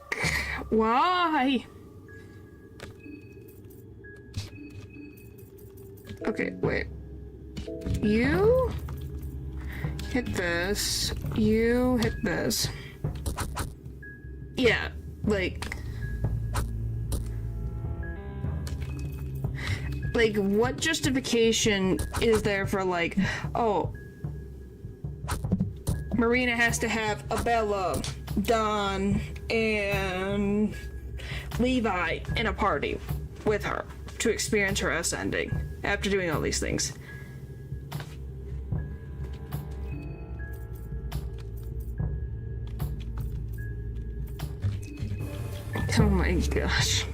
Speaker 1: Why? Okay, wait. You hit this. You hit this. Yeah, like, what justification is there for, like, oh, Marina has to have Abella, Don, and Levi in a party with her to experience her ascending after doing all these things. Oh my gosh.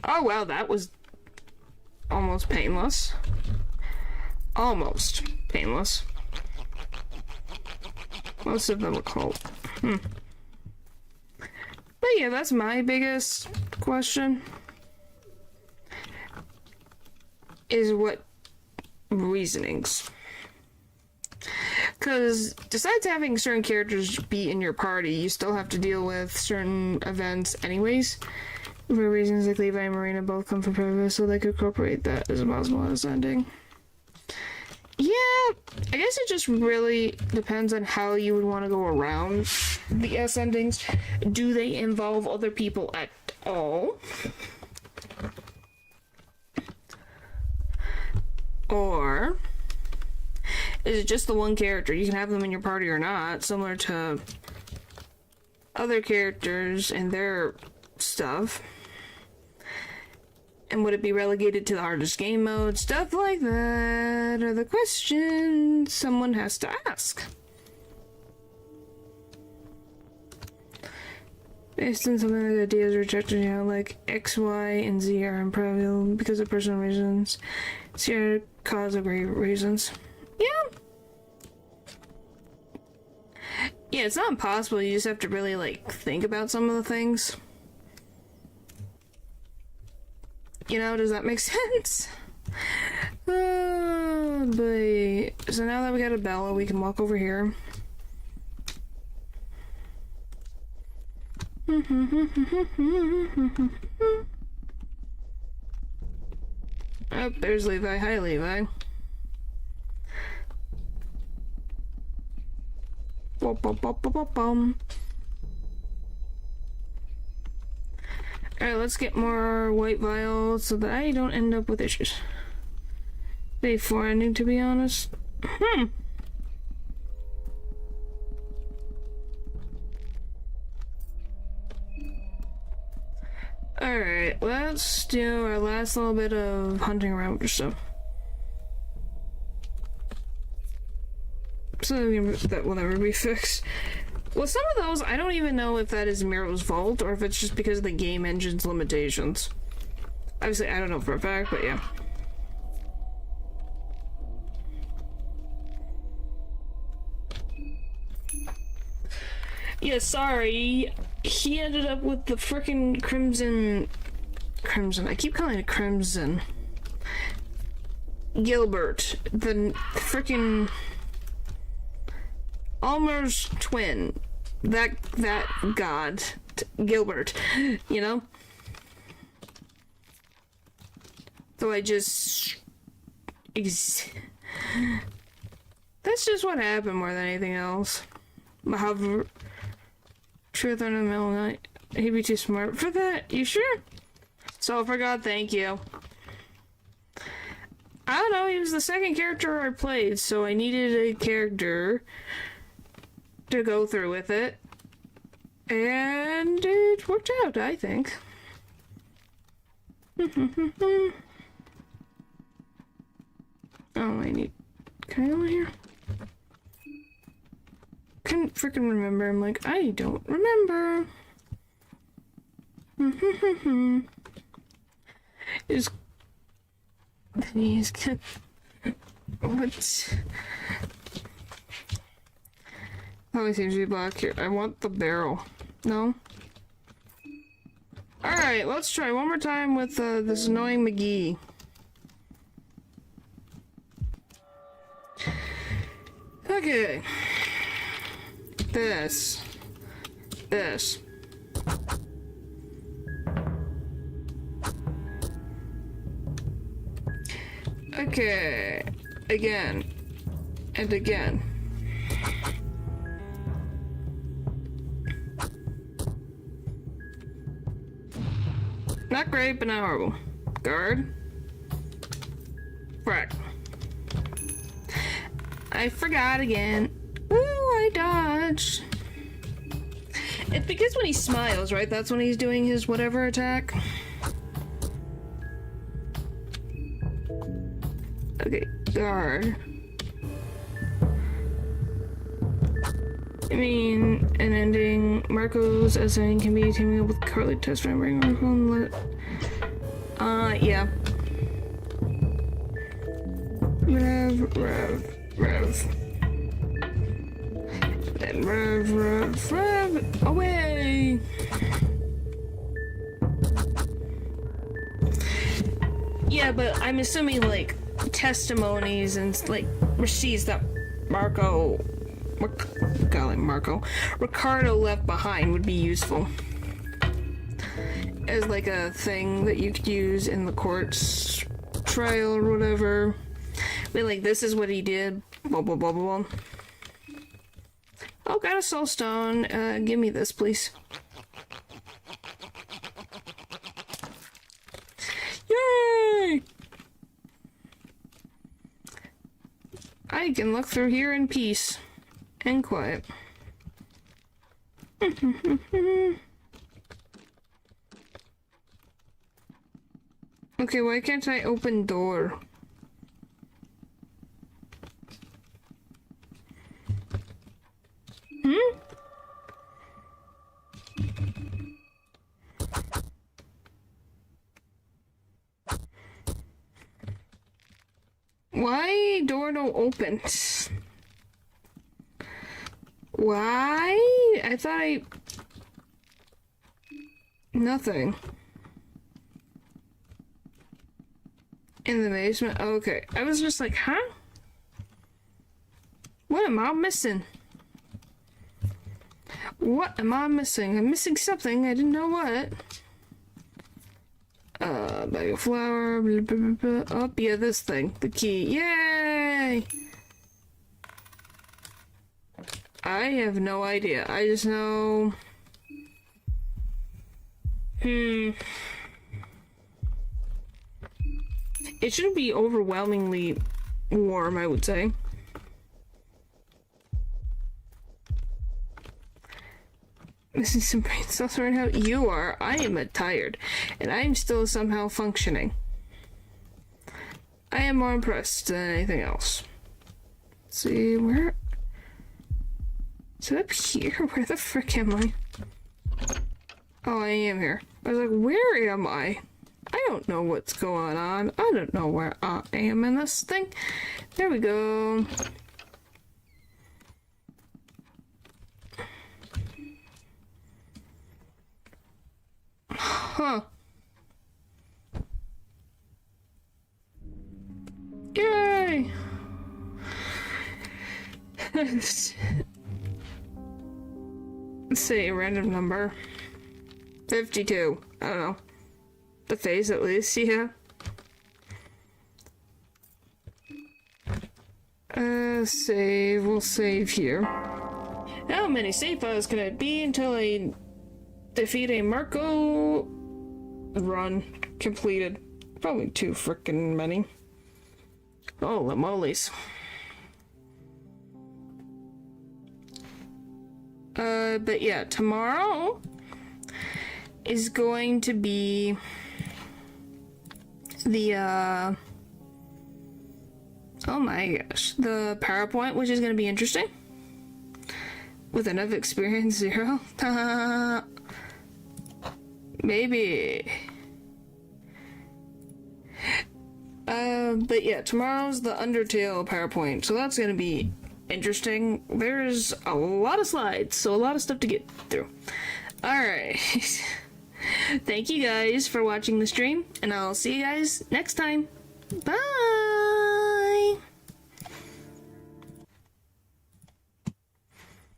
Speaker 1: Oh wow, that was almost painless. Almost painless. Most of them look cold. But yeah, that's my biggest question. Is what reasonings? Because besides having certain characters be in your party, you still have to deal with certain events anyways. For reasons like Levi and Marina both come from purpose, so they could incorporate that as a possible ascending. Yeah, I guess it just really depends on how you would want to go around the ascendings. Do they involve other people at all? Or is it just the one character? You can have them in your party or not, similar to other characters and their stuff. And would it be relegated to the hardest game mode? Stuff like that are the questions someone has to ask. Based on something like ideas rejected, like X, Y, and Z are improbable because of personal reasons. C are cause of great reasons. Yeah. Yeah, it's not impossible. You just have to really, think about some of the things. You know, does that make sense? Oh, boy. So now that we got a Bella, we can walk over here. Oh, there's Levi. Hi, Levi. Bum, bum, bum, bum, bum, bum. Alright, let's get more white vials so that I don't end up with issues. Before ending, to be honest. Alright, let's do our last little bit of hunting around with stuff. So that will never be fixed. Well, some of those, I don't even know if that is Miro's fault or if it's just because of the game engine's limitations. Obviously, I don't know for a fact, but yeah. Yeah, sorry. He ended up with the frickin' Crimson. I keep calling it Crimson. Gilbert. The frickin' Almer's twin. That god. Gilbert. You know? So I just... That's just what happened more than anything else. However, truth in the middle of the night. He'd be too smart for that. You sure? So I forgot, thank you. I don't know, he was the second character I played, so I needed a character to go through with it. And it worked out, I think. Oh, I need... Can I go in here? Couldn't freaking remember. I'm like, I don't remember. Is... He's... What? Oh, he seems to be black here. I want the barrel. No? Alright, let's try one more time with this annoying McGee. Okay. This. Okay. Again. And again. Not great, but not horrible. Guard. Frack. I forgot again. Ooh, I dodged. It's because when he smiles, right? That's when he's doing his whatever attack. Okay, guard. I mean, an ending. Marco's assigning can be teaming up with Carly test remembering Marco and let. Yeah. Rev. Then rev. Away! Yeah, but I'm assuming, like, testimonies and, like, receipts that Ricardo left behind would be useful. As, like, a thing that you could use in the court's trial or whatever. Be like, this is what he did. Blah, blah, blah, blah, blah. Oh, got a soul stone. Give me this, please. Yay! I can look through here in peace and quiet. Okay, why can't I open door? Why door don't open? Why? I thought Nothing. In the basement? Okay. I was just like, huh? What am I missing? What am I missing? I'm missing something. I didn't know what. Bag of flour. Blah, blah, blah, blah. Oh, yeah, this thing. The key. Yay! I have no idea. I just know... It shouldn't be overwhelmingly warm, I would say. Missing some brain cells right now. You are. I am tired, and I am still somehow functioning. I am more impressed than anything else. Let's see, where? Is it up here? Where the frick am I? Oh, I am here. I was like, where am I? I don't know what's going on. I don't know where I am in this thing. There we go. Huh. Yay! Let's say a random number. 52. I don't know. The face, at least, yeah. save. We'll save here. How many save files can it be until I defeat a Marco run completed? Probably too frickin' many. Holy moly's. But yeah, tomorrow is going to be the, oh my gosh, the PowerPoint, which is going to be interesting. With enough experience, 0. Maybe. But yeah, tomorrow's the Undertale PowerPoint, so that's going to be interesting. There's a lot of slides, so a lot of stuff to get through. Alright. Thank you guys for watching the stream, and I'll see you guys next time. Bye!